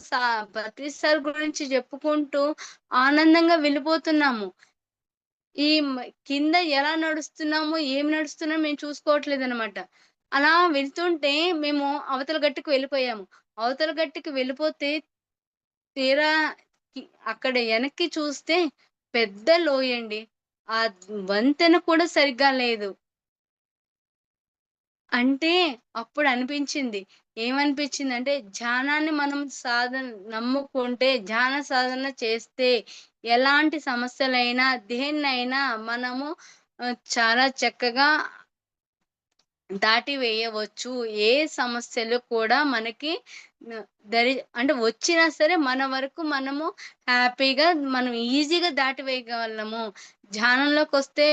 Speaker 2: ప్రతిసారి గురించి చెప్పుకుంటూ ఆనందంగా వెళ్ళిపోతున్నాము. ఈ కింద ఎలా నడుస్తున్నామో, ఏం నడుస్తున్నామో మేము చూసుకోవట్లేదనమాట. అలా వెళ్తుంటే మేము అవతల గట్టుకు వెళ్ళిపోయాము. అవతల గట్టుకి వెళ్ళిపోతే తీరా కి అక్కడ వెనక్కి చూస్తే పెద్ద లోయండి. ఆ వంతెన కూడా సరిగ్గా లేదు. అంటే అప్పుడనిపించింది. ఏమనిపించిందంటే, ధ్యానాన్ని మనం నమ్ముకుంటే, ధ్యాన సాధన చేస్తే, ఎలాంటి సమస్యలైనా, దేన్నైనా మనము చాలా చక్కగా దాటివేయవచ్చు. ఏ సమస్యలు కూడా మనకి న దరి అంటే వచ్చినా సరే మన వరకు మనము హ్యాపీగా మనం ఈజీగా దాటివేయగలము. ధ్యానంలోకొస్తే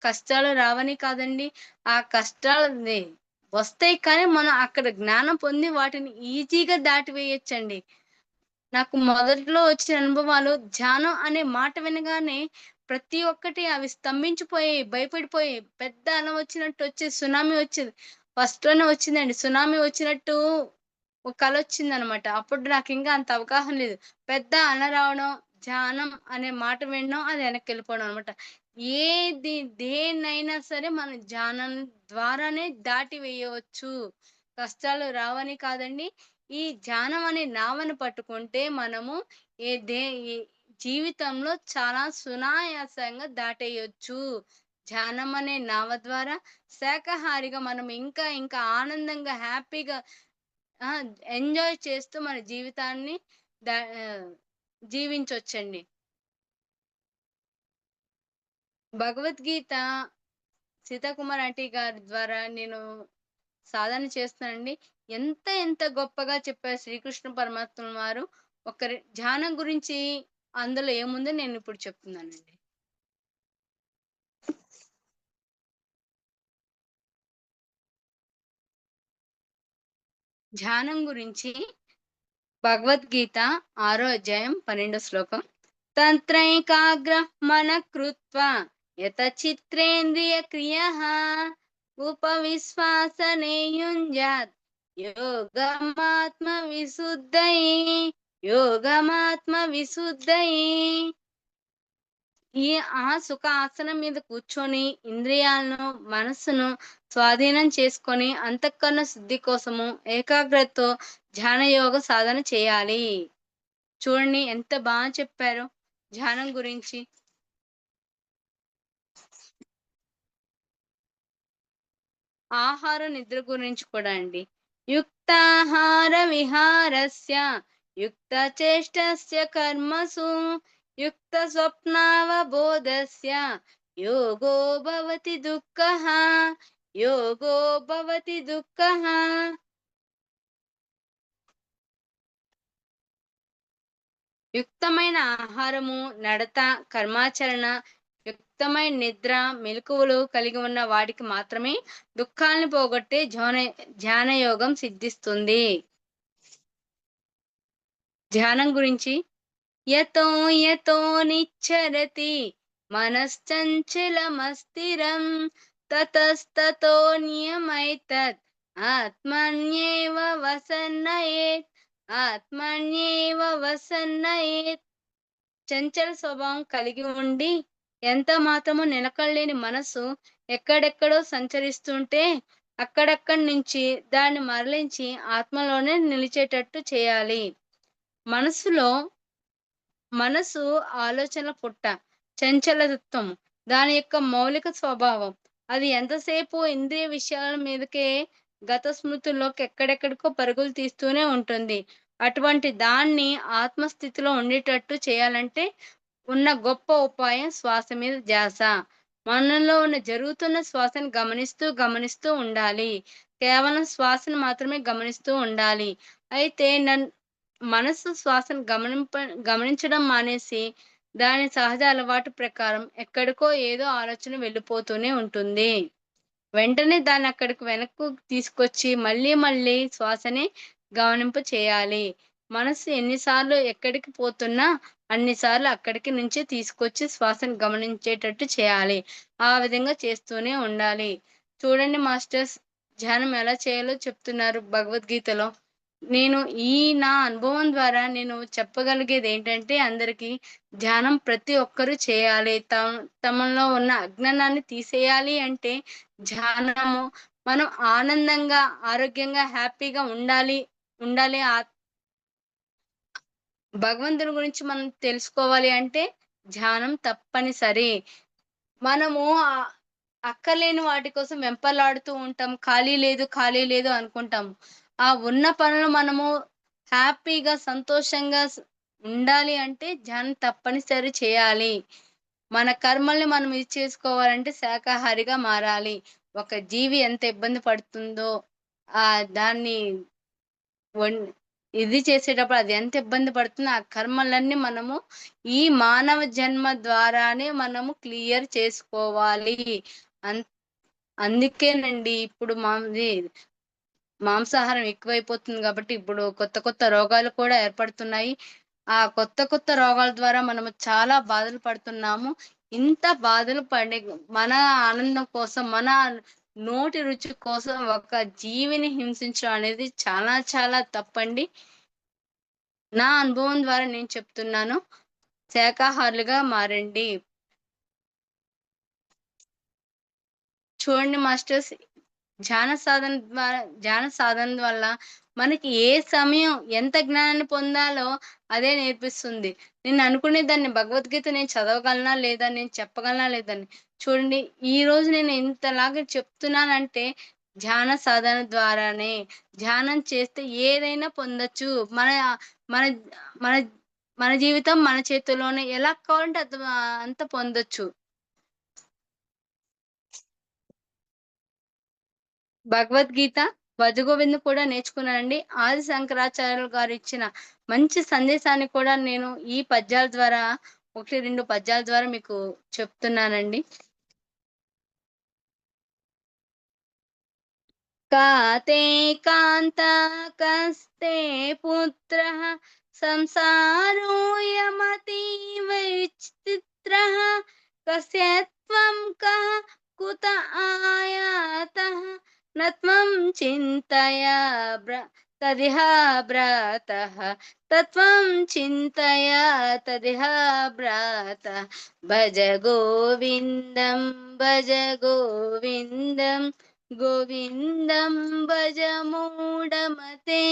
Speaker 2: కష్టాలు రావని కాదండి. ఆ కష్టాలది వస్తాయి కానీ మనం అక్కడ జ్ఞానం పొంది వాటిని ఈజీగా దాటివేయొచ్చండి. నాకు మొదట్లో వచ్చిన అనుభవాలు ధ్యానం అనే మాట వినగానే ప్రతి ఒక్కటి అవి స్తంభించిపోయాయి, భయపడిపోయాయి. పెద్ద అల వచ్చినట్టు వచ్చి సునామీ వచ్చేది. ఫస్ట్‌లోనే వచ్చిందండి. సునామీ వచ్చినట్టు ఒక కలొచ్చిందనమాట. అప్పుడు నాకింకా అంత అవగాహన లేదు. పెద్ద అల రావడం, ధ్యానం అనే మాట వినడం, అది వెనక్కెళ్ళిపోవడం అనమాట. ఏది దేన్నైనా సరే మనం ధ్యానం ద్వారానే దాటి వేయవచ్చు. కష్టాలు రావని కాదండి. ఈ ధ్యానం అనే నావను పట్టుకుంటే మనము ఏ దే ఈ జీవితంలో చాలా సునాయాసంగా దాటేయొచ్చు. ధ్యానం అనే నావ ద్వారా శాకాహారిగా మనం ఇంకా ఇంకా ఆనందంగా, హ్యాపీగా ఆ! ఎంజాయ్ చేస్తూ మన జీవితాన్ని ద ఆహ్, జీవించొచ్చండి. భగవద్గీత సీతాకుమార్ ఆంటీ గారి ద్వారా నేను సాధన చేస్తున్నానండి. ఎంత ఎంత గొప్పగా చెప్పారు శ్రీకృష్ణ పరమాత్మ వారు. ఒకరి ధ్యానం గురించి అందులో ఏముందో నేనిప్పుడు చెప్తున్నానండి. ధ్యానం గురించి భగవద్గీత 6 అధ్యాయం 12 శ్లోకం. తంత్రైకాగ్రః మనః కృత్వా యతచిత్రేంద్రియక్రియః ఉపవిశ్వాసనే యుంజాత్ యోగమాత్మవిశుద్ధయే యోగమాత్మవిశుద్ధయే. ఈ సుఖ ఆసనం మీద కూర్చొని ఇంద్రియాలను, మనస్సును స్వాధీనం చేసుకొని అంతఃకరణ శుద్ధి కోసము ఏకాగ్రతతో ధ్యాన యోగ సాధన చేయాలి. చూడండి ఎంత చెప్పారో ధ్యానం గురించి. ఆహార నిద్ర గురించి కూడా అండి. యుక్తాహార విహారస్య యుక్తచేష్టస్య కర్మసు యుక్త స్వప్నావబోధస్య యోగో భవతి దుఃఖః యోగో భవతి దుఃఖః. యుక్తమైన ఆహారము, నడత, కర్మాచరణ, యుక్తమైన నిద్ర, మెలకువలు కలిగి ఉన్న వాడికి మాత్రమే దుఃఖాల్ని పోగొట్టే ధ్యాన యోగం సిద్ధిస్తుంది. ధ్యానం గురించి యతో యతో నిచ్చరతి మనశ్చంచలమస్థిరం తతస్తతో నియమైతత్ ఆత్మన్యేవ వసన్నయేత్ ఆత్మన్యేవ వసన్నయేత్. చంచల స్వభావం కలిగి ఉండి ఎంత మాత్రము నిలకడలేని మనసు ఎక్కడెక్కడో సంచరిస్తుంటే అక్కడక్కడి నుంచి దాన్ని మరలించి ఆత్మలోనే నిలిచేటట్టు చేయాలి. మనసులో మనసు ఆలోచనల పుట్ట, చంచలత్వం దాని యొక్క మౌలిక స్వభావం. అది ఎంతసేపు ఇంద్రియ విషయాల మీదకే గత స్మృతుల్లోకి ఎక్కడెక్కడికో పరుగులు తీస్తూనే ఉంటుంది. అటువంటి దాన్ని ఆత్మస్థితిలో ఉండేటట్టు చేయాలంటే ఉన్న గొప్ప ఉపాయం శ్వాస మీద ధ్యాస. మనలో ఉన్న జరుగుతున్న శ్వాసను గమనిస్తూ గమనిస్తూ ఉండాలి. కేవలం శ్వాసను మాత్రమే గమనిస్తూ ఉండాలి. అయితే మనసు శ్వాసను గమనించడం మానేసి దాని సహజ అలవాటు ప్రకారం ఎక్కడికో ఏదో ఆలోచన వెళ్ళిపోతూనే ఉంటుంది. వెంటనే దాన్ని అక్కడికి వెనక్కు తీసుకొచ్చి మళ్ళీ మళ్ళీ శ్వాసని గమనింప చేయాలి. మనసు ఎన్నిసార్లు ఎక్కడికి పోతున్నా అన్నిసార్లు అక్కడికి నుంచి తీసుకొచ్చి శ్వాసను గమనించేటట్టు చేయాలి. ఆ విధంగా చేస్తూనే ఉండాలి. చూడండి మాస్టర్స్, ధ్యానం ఎలా చేయాలో చెప్తున్నారు భగవద్గీతలో. నేను నా అనుభవం ద్వారా నేను చెప్పగలిగేదేంటంటే అందరికీ ధ్యానం ప్రతి ఒక్కరూ చేయాలి. తమలో ఉన్న అజ్ఞానాన్ని తీసేయాలి అంటే ధ్యానము మనం ఆనందంగా, ఆరోగ్యంగా, హ్యాపీగా ఉండాలి ఉండాలి. భగవంతుని గురించి మనం తెలుసుకోవాలి అంటే ధ్యానం తప్పనిసరి. మనము అక్కర్లేని వాటి కోసం వెంపర్లాడుతూ ఉంటాం. ఖాళీ లేదు అనుకుంటాం. ఆ ఉన్న పనులు మనము హ్యాపీగా, సంతోషంగా ఉండాలి అంటే ధ్యానం తప్పనిసరి చేయాలి. మన కర్మల్ని మనం ఇది చేసుకోవాలంటే శాకాహారిగా మారాలి. ఒక జీవి ఎంత ఇబ్బంది పడుతుందో దాన్ని వన్ ఇది చేసేటప్పుడు అది ఎంత ఇబ్బంది పడుతుందో ఆ కర్మలన్నీ మనము ఈ మానవ జన్మ ద్వారానే మనము క్లియర్ చేసుకోవాలి. అన్ అందుకేనండి ఇప్పుడు మాంసాహారం ఎక్కువైపోతుంది కాబట్టి ఇప్పుడు కొత్త రోగాలు కూడా ఏర్పడుతున్నాయి. ఆ కొత్త రోగాల ద్వారా మనము చాలా బాధలు పడుతున్నాము. ఇంత బాధలు పడే మన ఆనందం కోసం, మన నోటి రుచి కోసం ఒక జీవిని హింసించడం అనేది చాలా తప్పండి. నా అనుభవం ద్వారా నేను చెప్తున్నాను. శాకాహారులుగా మారండి. చూడండి మాస్టర్స్, ధ్యాన సాధన వల్ల మనకి ఏ సమయం ఎంత జ్ఞానాన్ని పొందాలో అదే నేర్పిస్తుంది. నేను అనుకునే దాన్ని భగవద్గీత నేను చదవగలనా లేదా? నేను చెప్పగలనా లేదని. చూడండి, ఈరోజు నేను ఇంతలాగా చెప్తున్నానంటే ధ్యాన సాధన ద్వారానే. ధ్యానం చేస్తే ఏదైనా పొందొచ్చు. మన మన మన మన జీవితం మన చేతుల్లోనే. ఎలా కావాలంటే అంత పొందొచ్చు. భగవద్గీత, భజగోవిందం కూడా నేర్చుకున్నానండి. ఆది శంకరాచార్యులు గారు ఇచ్చిన మంచి సందేశాన్ని కూడా నేను ఈ పద్యాల ద్వారా 1, 2 పద్యాల ద్వారా మీకు చెప్తున్నానండి. కాతే కాంత కస్తే పుత్రః సంసారోऽయమతీవ విచిత్రః కస్య త్వం కః కుత ఆయాతః న త్వం చింతయ తదిహ భ్రాతః తత్వం చింతయ తదిహ భ్రాతః భజ గోవిందం భజ గోవిందం గోవిందం భజ మూఢమతే.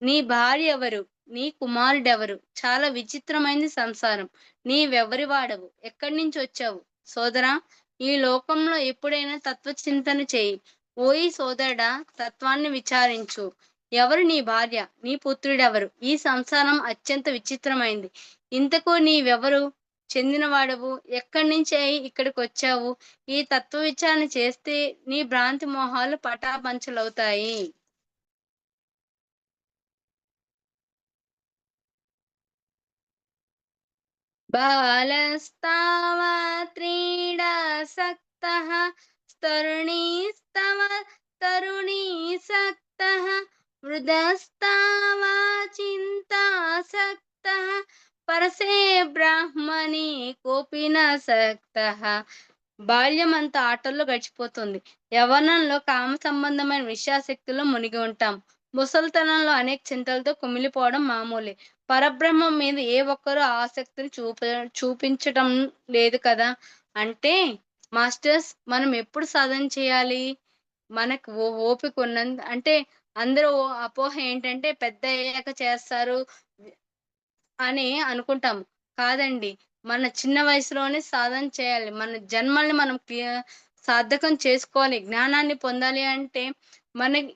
Speaker 2: నీ భార్య ఎవరు? నీ కుమారుడెవరు? చాలా విచిత్రమైంది సంసారం. నీవెవరి వాడవు? ఎక్కడి నుంచి వచ్చావు? సోదరా, ఈ లోకంలో ఎప్పుడైనా తత్వచింతన చేయి. ఓయి సోదరుడా, తత్వాన్ని విచారించు. ఎవరు నీ భార్య? నీ పుత్రుడెవరు? ఈ సంసారం అత్యంత విచిత్రమైంది. ఇంతకు నీవెవరు? చెందినవాడవు? ఎక్కడి నుంచి ఇక్కడికి వచ్చావు? ఈ తత్వ విచారణ చేస్తే నీ భ్రాంతి మోహాలు పటాపంచలవుతాయి. బాలస్తావత్ క్రీడాసక్తః తరుణీస్తవ తరుణీసక్తః వృద్ధస్తావా చింతాసక్తః పరసే బ్రాహ్మణి కోపినాసక్తః. బాల్యమంతా ఆటల్లో గడిచిపోతుంది. యవ్వనంలో కామ సంబంధమైన విషయాసక్తిలో మునిగి ఉంటాం. ముసలితనంలో అనేక చింతలతో కుమిలిపోవడం మామూలే. పరబ్రహ్మం మీద ఏ ఒక్కరూ ఆసక్తిని చూపించటం లేదు కదా. అంటే మాస్టర్స్, మనం ఎప్పుడు సాధన చేయాలి? మనకు ఓపిక ఉన్నంత. అంటే అందరూ అపోహ ఏంటంటే పెద్ద అయ్యాక చేస్తారు అని అనుకుంటాం. కాదండి. మన చిన్న వయసులోనే సాధన చేయాలి. మన జన్మల్ని మనం సార్థకం చేసుకోవాలి. జ్ఞానాన్ని పొందాలి అంటే మనకి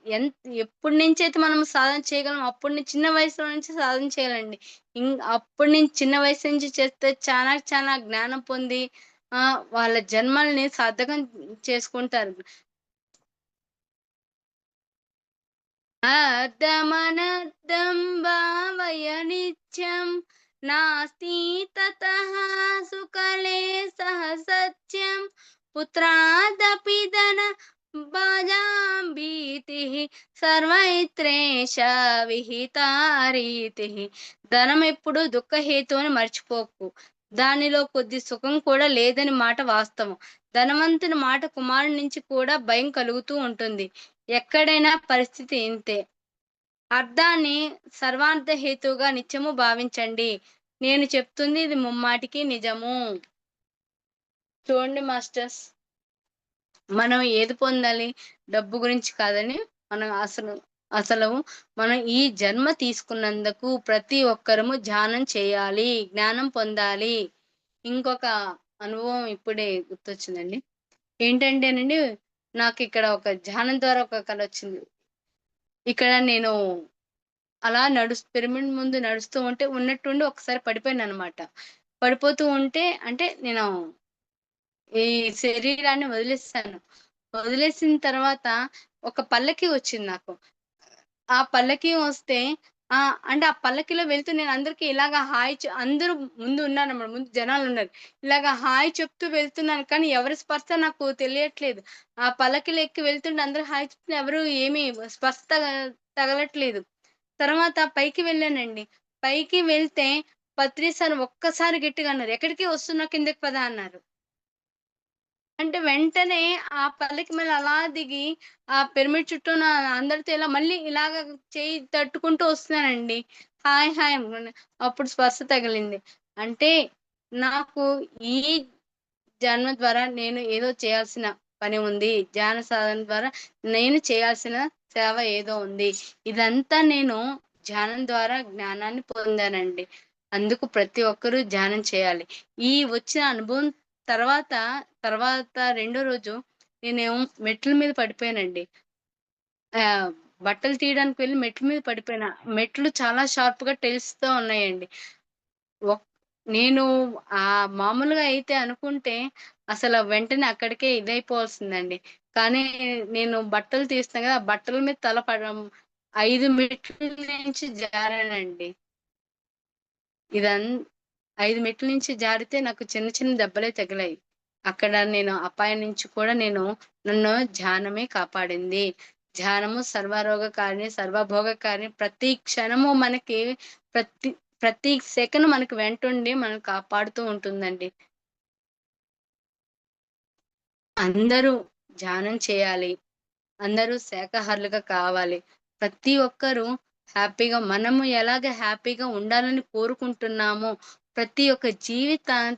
Speaker 2: ఎప్పటి నుంచైతే మనం సాధన చేయగలం అప్పటి చిన్న వయసులో నుంచి సాధన చేయాలండి. అప్పటి నుంచి చిన్న వయసు నుంచి చేస్తే చాలా జ్ఞానం పొంది వాళ్ళ జన్మల్ని సార్థకం చేసుకుంటారు. అర్ధమనర్థం భావయ నిత్యం నాస్తి తతః సుఖలేశః సత్యం పుత్రాదపి ధన భజాం భీతిః సర్వైత్రేష విహితా రీతిః. ధనం ఎప్పుడు దుఃఖహేతు అని మర్చిపోకు. దానిలో కొద్ది సుఖం కూడా లేదని మాట వాస్తవం. ధనవంతుని మాట కుమారుడి నుంచి కూడా భయం కలుగుతూ ఉంటుంది. ఎక్కడైనా పరిస్థితి ఇంతే. అర్థాన్ని సర్వార్థ హేతువుగా నిత్యము భావించండి. నేను చెప్తుంది ఇది ముమ్మాటికి నిజము. చూడండి మాస్టర్స్, మనం ఏది పొందాలి? డబ్బు గురించి కాదని మనం అసలు అసలు మనం ఈ జన్మ తీసుకున్నందుకు ప్రతి ఒక్కరము ధ్యానం చేయాలి, జ్ఞానం పొందాలి. ఇంకొక అనుభవం ఇప్పుడే గుర్తొచ్చిందండి. ఏంటంటేనండి, నాకిక్కడ ఒక ధ్యానం ద్వారా ఒక కలొచ్చింది. ఇక్కడ నేను అలా పిరమిడ్ ముందు నడుస్తూ ఉంటే ఉన్నట్టుండి ఒకసారి పడిపోయాననమాట. పడిపోతూ ఉంటే అంటే నేను ఈ శరీరాన్ని వదిలేసాను. వదిలేసిన తర్వాత ఒక పల్లకి వచ్చింది నాకు. ఆ పల్లకి వస్తే అంటే ఆ పల్లకిలో వెళ్తూ నేను అందరికి ఇలాగ హాయ్ అందరూ ముందు ఉన్నారన్నమాట. ముందు జనాలున్నారు. ఇలాగ హాయ్ చెప్తూ వెళ్తున్నాను. కానీ ఎవరి స్పర్శ నాకు తెలియట్లేదు. ఆ పల్లకిలో ఎక్కి వెళ్తుంటే అందరూ హాయ్ చెప్తున్నా ఎవరు ఏమి స్పర్శ తగలట్లేదు. తర్వాత పైకి వెళ్ళానండి. పైకి వెళ్తే పత్రి సార్ ఒక్కసారి గట్టిగా అన్నారు. "ఎక్కడికి వస్తున్నావు కిందకి పద" అన్నారు. అంటే వెంటనే ఆ పల్లకి మీద అలా దిగి, ఆ పిరమిడ్ చుట్టూన అందరితో ఇలా మళ్ళీ ఇలాగ చెయ్యి తట్టుకుంటూ వస్తున్నానండి. హాయ్! హాయ్! అప్పుడు స్పర్శ తగిలింది. అంటే నాకు ఈ జన్మ ద్వారా నేను ఏదో చేయాల్సిన పని ఉంది. ధ్యాన సాధన ద్వారా నేను చేయాల్సిన సేవ ఏదో ఉంది. ఇదంతా నేను ధ్యానం ద్వారా జ్ఞానాన్ని పొందానండి. అందుకు ప్రతి ఒక్కరూ ధ్యానం చేయాలి. ఈ వచ్చిన అనుభవం తర్వాత, రెండో రోజు నేనేమో మెట్ల మీద పడిపోయానండి. ఆహ్, బట్టలు తీయడానికి వెళ్లి మెట్ల మీద పడిపోయినా. మెట్లు చాలా షార్ప్‌గా టెయిల్స్‌తో ఉన్నాయండి. ఒక్ నేను మామూలుగా అయితే అనుకుంటే అసల వెంటనే అక్కడికే ఇదైపోవాల్సిందండి. కానీ నేను బట్టలు తీస్తున్నా కదా! ఆ బట్టల మీద తల 5 మెట్ల నుంచి జారానండి. ఇదన్ 5 మెట్ల నుంచి జారితే నాకు చిన్న చిన్న దెబ్బలే తగిలాయి. అక్కడ నేను అపాయం నుంచి కూడా నన్ను ధ్యానమే కాపాడింది. ధ్యానము సర్వరోగకారిణి, సర్వభోగకారిణి ప్రతి క్షణము మనకి ప్రతి ప్రతి సెకను మనకు వెంటుండి మనల్ని కాపాడుతూ ఉంటుందండి. అందరూ ధ్యానం చేయాలి. అందరూ శాకాహారులుగా కావాలి. ప్రతి ఒక్కరూ మనము ఎలాగ హ్యాపీగా ఉండాలని కోరుకుంటున్నామో, ప్రతి ఒక్క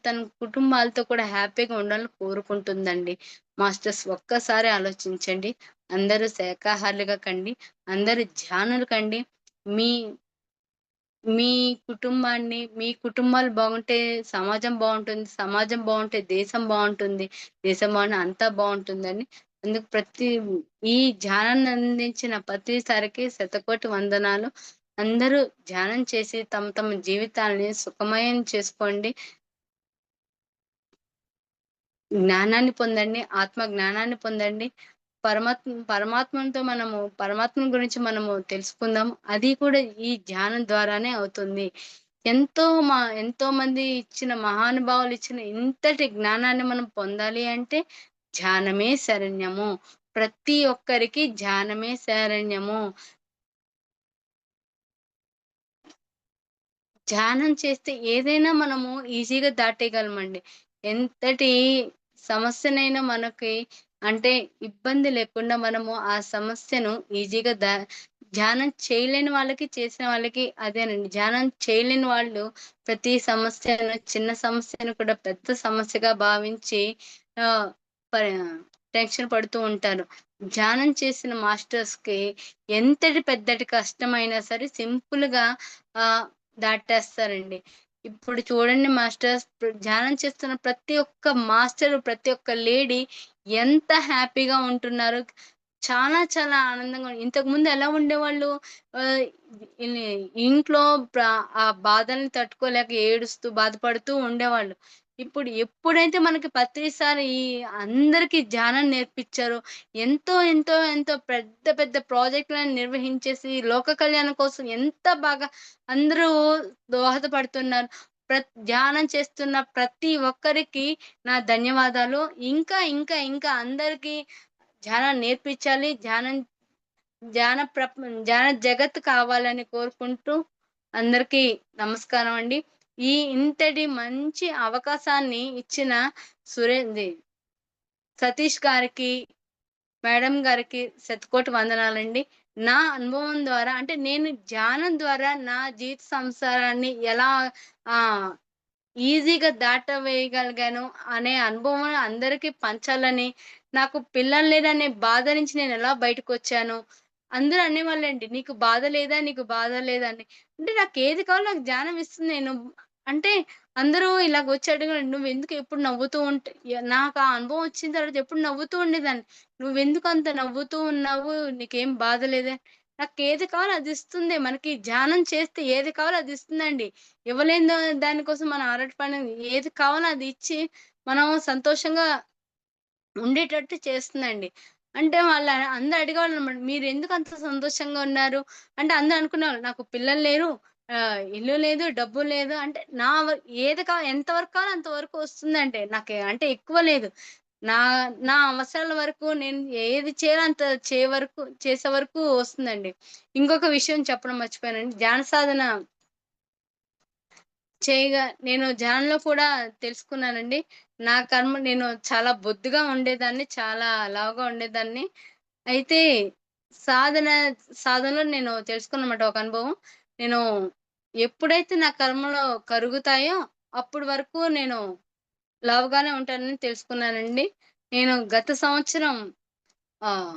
Speaker 2: తన కుటుంబాలతో కూడా హ్యాపీగా ఉండాలని కోరుకుంటుందండి. మాస్టర్స్ ఒక్కసారి ఆలోచించండి. అందరూ శాకాహారులుగా కండి. అందరూ ధ్యానులు కండి. మీ మీ మీ కుటుంబాలు బాగుంటే సమాజం బావుంటుంది. సమాజం బావుంటే దేశం బావుంటుంది. దేశం బావుంటే అంతా బావుంటుందని అందుకు ఈ ధ్యానాన్ని అందించిన ప్రతిసారికి శతకోటి వందనాలు. అందరూ ధ్యానం చేసి తమ తమ జీవితాల్ని సుఖమయం చేసుకోండి. జ్ఞానాన్ని పొందండి. ఆత్మ జ్ఞానాన్ని పొందండి. పరమాత్మను గురించి మనము తెలుసుకుందాం. అది కూడా ఈ ధ్యానం ద్వారానే అవుతుంది. ఎంతోమంది ఇచ్చిన మహానుభావులు ఇచ్చిన ఇంతటి జ్ఞానాన్ని మనం పొందాలి అంటే ధ్యానమే శరణ్యము. ప్రతి ఒక్కరికి ధ్యానమే శరణ్యము. ధ్యానం చేస్తే ఏదైనా మనము ఈజీగా దాటేయగలమండి. ఎంతటి సమస్యనైనా మనకి అంటే ఇబ్బంది లేకుండా మనము ఆ సమస్యను ఈజీగా ధ్యానం చేయలేని వాళ్ళకి, చేసిన వాళ్ళకి అదేనండి. ధ్యానం చేయలేని వాళ్ళు ప్రతి చిన్న సమస్యను కూడా పెద్ద సమస్యగా భావించి ఆహ్, ప టెన్షన్ పడుతూ ఉంటారు. ధ్యానం చేసిన మాస్టర్స్‌కి ఎంతటి పెద్దటి కష్టమైనా సరే సింపుల్‌గా ఆహ్, దాటేస్తారండి. ఇప్పుడు చూడండి మాస్టర్స్ ధ్యానం చేస్తున్న ప్రతి ఒక్క మాస్టరు, ప్రతి ఒక్క లేడీ ఎంత హ్యాపీగా ఉంటున్నారు. చాలా చాలా ఆనందంగా ఇంతకుముందు ఎలా ఉండేవాళ్ళు ఆహ్, ఇని ఇంట్లో ఆ బాధల్ని తట్టుకోలేక ఏడుస్తూ, బాధపడుతూ ఉండేవాళ్ళు. ఇప్పుడు ఎప్పుడైతే మనకి ప్రతిసారి అందరికి ధ్యానం నేర్పిచ్చారో, ఎంతో పెద్ద పెద్ద ప్రాజెక్టులను నిర్వహించేసి లోక కళ్యాణం కోసం ఎంత బాగా అందరూ దోహదపడుతున్నారు. ధ్యానం చేస్తున్న ప్రతి ఒక్కరికి నా ధన్యవాదాలు. ఇంకా అందరికి ధ్యానం నేర్పించాలి. ధ్యాన జగత్ కావాలని కోరుకుంటూ అందరికీ నమస్కారం అండి. ఇంతటి మంచి అవకాశాన్ని ఇచ్చిన సురేంది సతీష్ గారికి, మేడం గారికి శతకోటి వందనాలండి. నా అనుభవం ద్వారా అంటే నేను ధ్యానం ద్వారా నా జీవిత సంసారాన్ని ఎలా ఆహ్, ఈజీగా దాటవేయగలిగాను అనే అనుభవం అందరికీ పంచాలని, నాకు పిల్లలు లేరనే బాధ నుంచి నేనెలా బయటకొచ్చాను, అందరూ అనేవాళ్ళండి. "నీకు బాధ లేదా? నీకు బాధ లేదా?" అని. అంటే నాకేది కావాలో నాకు జ్ఞానం ఇస్తుంది. నేను అంటే అందరూ ఇలాగొచ్చి అడగండి, "నువ్వెందుకు ఎప్పుడు నవ్వుతూ నాకు ఆ అనుభవం వచ్చిన తర్వాత ఎప్పుడు నవ్వుతూ ఉండేదాన్ని. "నువ్వెందుకు అంత నవ్వుతూ ఉన్నావు? నీకేం బాధ లేదా?" నాకేది కావాలో అది ఇస్తుంది. మనకి ధ్యానం చేస్తే ఏది కావాలో అది ఇస్తుందండి. ఇవ్వలేని దానికోసం మనం ఆరాటపడడం ఏది కావాలో అది ఇచ్చి మనం సంతోషంగా ఉండేటట్టు చేస్తుందండి. అంటే అందరూ అడిగేవాళ్ళనమాట. "మీరెందుకంత సంతోషంగా ఉన్నారు?" అంటే అందరూ అనుకునేవాళ్ళు, "నాకు పిల్లలు లేరు, ఇల్లు లేదు, డబ్బు లేదు." అంటే నా వ ఏది కా ఎంత వరకు కావాలో అంత వరకు వస్తుందండి. అంటే ఎక్కువ లేదు. నా నా అవసరాల వరకు నేను ఏది చేయాలో అంత చేసే వరకు వస్తుందండి. ఇంకొక విషయం చెప్పడం మర్చిపోయానండి. ధ్యాన సాధన నేను ధ్యానంలో కూడా తెలుసుకున్నానండి. నా కర్మ నేను చాలా బొద్దుగా ఉండేదాన్ని. చాలా లావుగా ఉండేదాన్ని. అయితే సాధన సాధనలో నేను తెలుసుకున్నమాట ఒక అనుభవం. నేను ఎప్పుడైతే నా కర్మలు కరుగుతాయో అప్పటి వరకు నేను లావుగానే ఉంటానని తెలుసుకున్నానండి. నేను గత సంవత్సరం ఆహ్,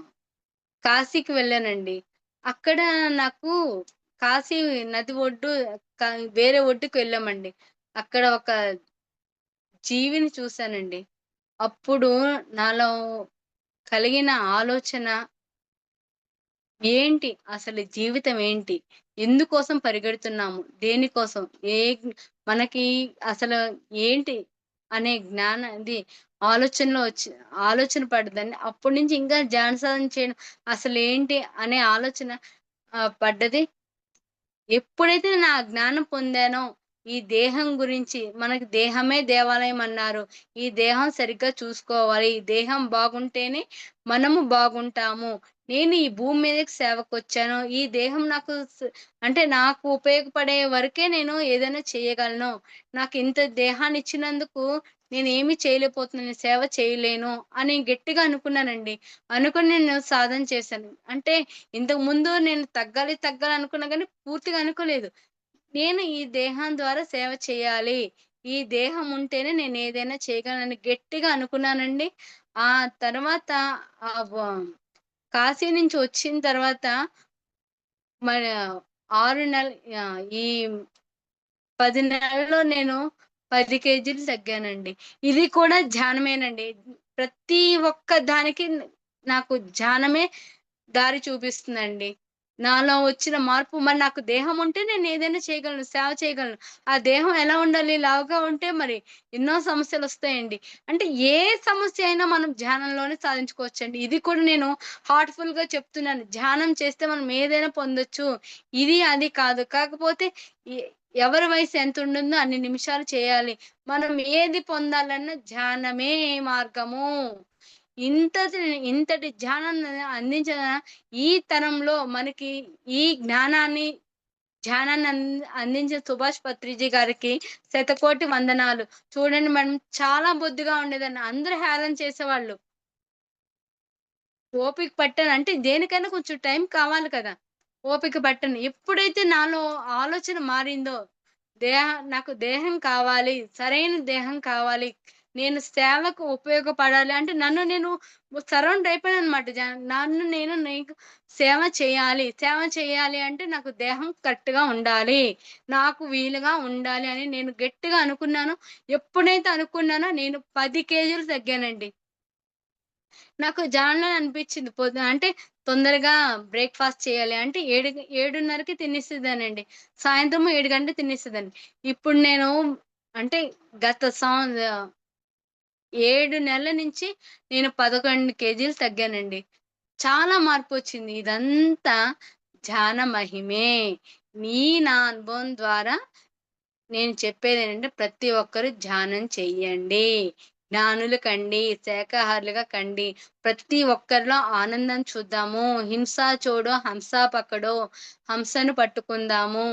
Speaker 2: కాశీకి వెళ్ళానండి. అక్కడ నాకు కాశీ నది ఒడ్డు క వేరే ఒడ్డుకి వెళ్ళామండి. అక్కడ ఒక జీవిని చూసానండి. అప్పుడు నాలో కలిగిన ఆలోచన ఏంటి? అసలు జీవితం ఏంటి? ఎందుకోసం పరిగెడుతున్నాము? దేనికోసం? ఏ మనకి అసలు ఏంటి? అనే ఆలోచనలో వచ్చి ఆలోచన పడ్డదండి. అప్పటి నుంచి ఇంకా ధ్యాన సాధన చేయడం అసలేంటి అనే ఆలోచన పడ్డది. ఎప్పుడైతే నేను ఆ జ్ఞానం పొందానో, ఈ దేహం గురించి మనకి దేహమే దేవాలయం అన్నారు. ఈ దేహం సరిగ్గా చూసుకోవాలి. ఈ దేహం బాగుంటేనే మనము బాగుంటాము. నేను ఈ భూమి మీదకి సేవకొచ్చాను. ఈ దేహం అంటే నాకు ఉపయోగపడే వరకే నేను ఏదైనా చేయగలను. నాకింత దేహాన్నిచ్చినందుకు నేనేమి చేయలేకపోతున్నాను. సేవ చేయలేను అని గట్టిగా అనుకున్నానండి. అనుకుని నేను సాధన చేశాను. అంటే ఇంతకుముందు నేను తగ్గాలనుకున్నా గానీ పూర్తిగా అనుకోలేదు. నేను ఈ దేహం ద్వారా సేవ చేయాలి. ఈ దేహం ఉంటేనే నేనేదైనా చేయగలనని గట్టిగా అనుకున్నానండి. ఆ తర్వాత ఆహ్, వ కాశీ నుంచి వచ్చిన తర్వాత మన 6 ఈ 10 నెలల్లో నేను 10 కేజీలు తగ్గానండి. ఇది కూడా ధ్యానమేనండి. ప్రతి ఒక్క దానికి నాకు ధ్యానమే దారి చూపిస్తుందండి. నాలో వచ్చిన మార్పు మరి నాకు దేహం ఉంటే నేనేదైనా చేయగలను, సేవ చేయగలను. ఆ దేహం ఎలా ఉండాలి? లావుగా ఉంటే మరి ఎన్నో సమస్యలొస్తాయండి. అంటే ఏ సమస్య అయినా మనం ధ్యానంలోనే సాధించుకోవచ్చండి. ఇది కూడా నేను హార్ట్‌ఫుల్‌గా చెప్తున్నాను. ధ్యానం చేస్తే మనం ఏదైనా పొందొచ్చు. ఇది, అది కాదు. కాకపోతే ఎ ఎవరి వయసు ఎంతుంటుందో అన్ని నిమిషాలు చేయాలి. మనం ఏది పొందాలన్నా ధ్యానమే మార్గము. ఇంతటి ఇంతటి ధ్యానాన్ని అందించిన ఈ తరంలో మనకి ఈ ధ్యానాన్ని అందించిన సుభాష్ పత్రిజీ గారికి శతకోటి వందనాలు. చూడండి మనం చాలా బొద్దుగా ఉండేదాన్ని. అందరూ హేళన చేసేవాళ్ళు. ఓపిక పట్టాను. అంటే దేనికైనా కొంచెం టైం కావాలి కదా! ఓపిక పట్టాను. ఎప్పుడైతే నాలో ఆలోచన మారిందో, దేహ నాకు దేహం కావాలి. సరైన దేహం కావాలి. నేను సేవకు ఉపయోగపడాలి. అంటే నన్ను నేను సరౌండ్ అయిపోయాననమాట. నీకు సేవ చేయాలి. సేవ చేయాలి అంటే నాకు దేహం కరెక్ట్‌గా ఉండాలి. నాకు వీలుగా ఉండాలి అని నేను గట్టిగా అనుకున్నానో, ఎప్పుడైతే అనుకున్నానో నేను 10 కేజీలు తగ్గానండి. నాకు జాన్‌లోనే అనిపిచ్చింది. అంటే తొందరగా బ్రేక్‌ఫాస్ట్ చేయాలి. అంటే 7:30కి తినేసేదాన్నండి. సాయంత్రం 7 గంటలకు తినేసేదాన్ని. ఇప్పుడు నేను అంటే గత 7 నెలల నుంచి నేను 11 కేజీలు తగ్గానండి. చాలా మార్పొచ్చింది. ఇదంతా ధ్యాన మహిమే. నా అనుభవం ద్వారా నేను చెప్పేదేంటంటే ప్రతి ఒక్కరు ధ్యానం చెయ్యండి. జ్ఞానులు కండి, శాకాహారులుగా కండి. ప్రతి ఒక్కరిలో ఆనందం చూద్దాము. హింస చూడు హంస పకడో, హంసను పట్టుకుందాము.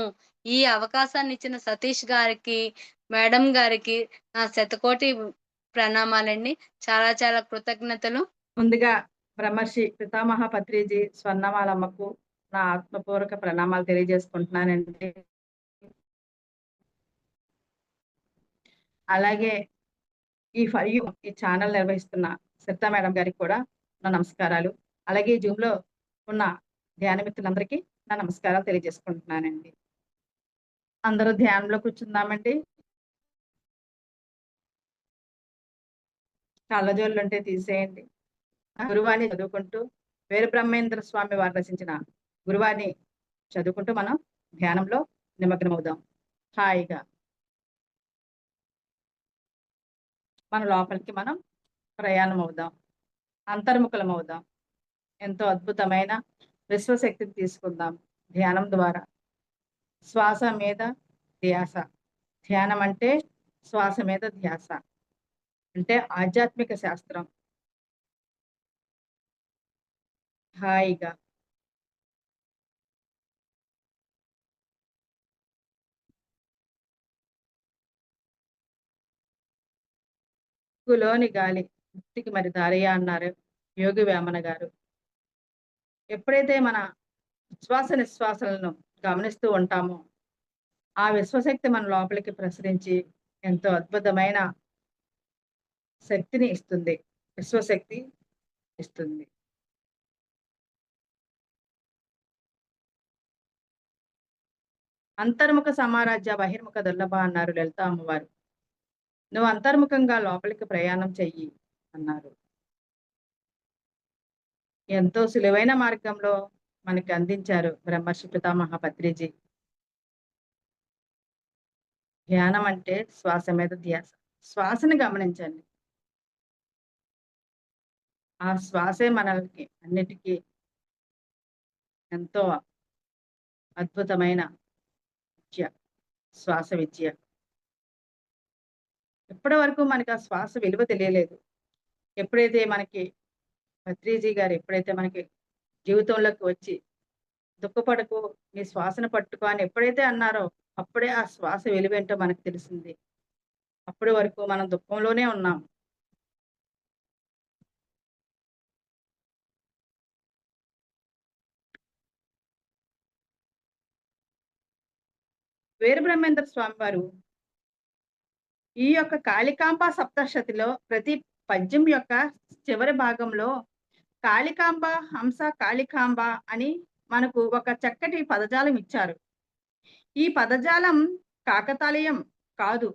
Speaker 2: ఈ అవకాశాన్నిచ్చిన సతీష్ గారికి, మేడం గారికి నా శతకోటి ప్రణామాలండి. చాలా చాలా కృతజ్ఞతలు.
Speaker 3: ముందుగా బ్రహ్మర్షి పితామహ పత్రిజీ స్వర్ణమాలమ్మకు నా ఆత్మపూర్వక ప్రణామాలు తెలియజేసుకుంటున్నానండి. అలాగే ఈ ఛానల్ నిర్వహిస్తున్న సరితా మేడం గారికి కూడా నా నమస్కారాలు. అలాగే జూమ్‌లో ఉన్న ధ్యాన మిత్రులందరికీ నా నమస్కారాలు తెలియజేసుకుంటున్నానండి. అందరూ ధ్యానంలో కూర్చుందామండి. కళ్ళజోళ్ళు ఉంటే తీసేయండి. గురువాణి చదువుకుంటూ వీరబ్రహ్మేంద్ర స్వామి వారు రచించిన గురువాణి చదువుకుంటూ మనం ధ్యానంలో నిమగ్నమవుదాం. హాయిగా మన లోపలికి మనం ప్రయాణం అవుదాం, అంతర్ముఖలం అవుదాం. ఎంతో అద్భుతమైన విశ్వశక్తిని తీసుకుందాం ధ్యానం ద్వారా. శ్వాస మీద ధ్యాస. ధ్యానం అంటే శ్వాస మీద ధ్యాస, అంటే ఆధ్యాత్మిక శాస్త్రం. హాయిగా ముక్కులోని గాలి ముక్తికి మరి దారియా అన్నారు యోగి వేమన గారు. ఎప్పుడైతే మన ఉచ్ఛ్వాస నిశ్వాసాలను గమనిస్తూ ఉంటామో ఆ విశ్వశక్తి మన లోపలికి ప్రసరించి ఎంతో అద్భుతమైన శక్తిని ఇస్తుంది, విశ్వశక్తి ఇస్తుంది. అంతర్ముఖ సమారాధ్య బహిర్ముఖ దుర్లభ అన్నారు లలిత అమ్మవారు. నువ్వు అంతర్ముఖంగా లోపలికి ప్రయాణం చెయ్యి అన్నారు. ఎంతో సులువైన మార్గంలో మనకి అందించారు బ్రహ్మర్షి పితామహ పత్రిజీ. ధ్యానం అంటే శ్వాస మీద ధ్యాస. శ్వాసని గమనించండి. ఆ శ్వాసే మనల్ని అన్నిటికీ ఎంతో అద్భుతమైన విద్య, శ్వాస విద్య. ఇప్పటి వరకు మనకి ఆ శ్వాస విలువ తెలియలేదు. ఎప్పుడైతే మనకి పత్రిజీ గారు ఎప్పుడైతే మనకి జీవితంలోకి వచ్చి దుఃఖపడకు నీ శ్వాసను పట్టుకో అని ఎప్పుడైతే అన్నారో అప్పుడే ఆ శ్వాస విలువేంటో మనకు తెలిసింది. అప్పటి వరకు మనం దుఃఖంలోనే ఉన్నాం. వీరబ్రహ్మేంద్ర స్వామి వారు ఈ యొక్క కాళికాంబ సప్తశతిలో ప్రతి పద్యం యొక్క చివరి భాగంలో కాళికాంబ హంస కాళికాంబ అని మనకు ఒక చక్కటి పదజాలం ఇచ్చారు. ఈ పదజాలం కాకతాళీయం కాదు,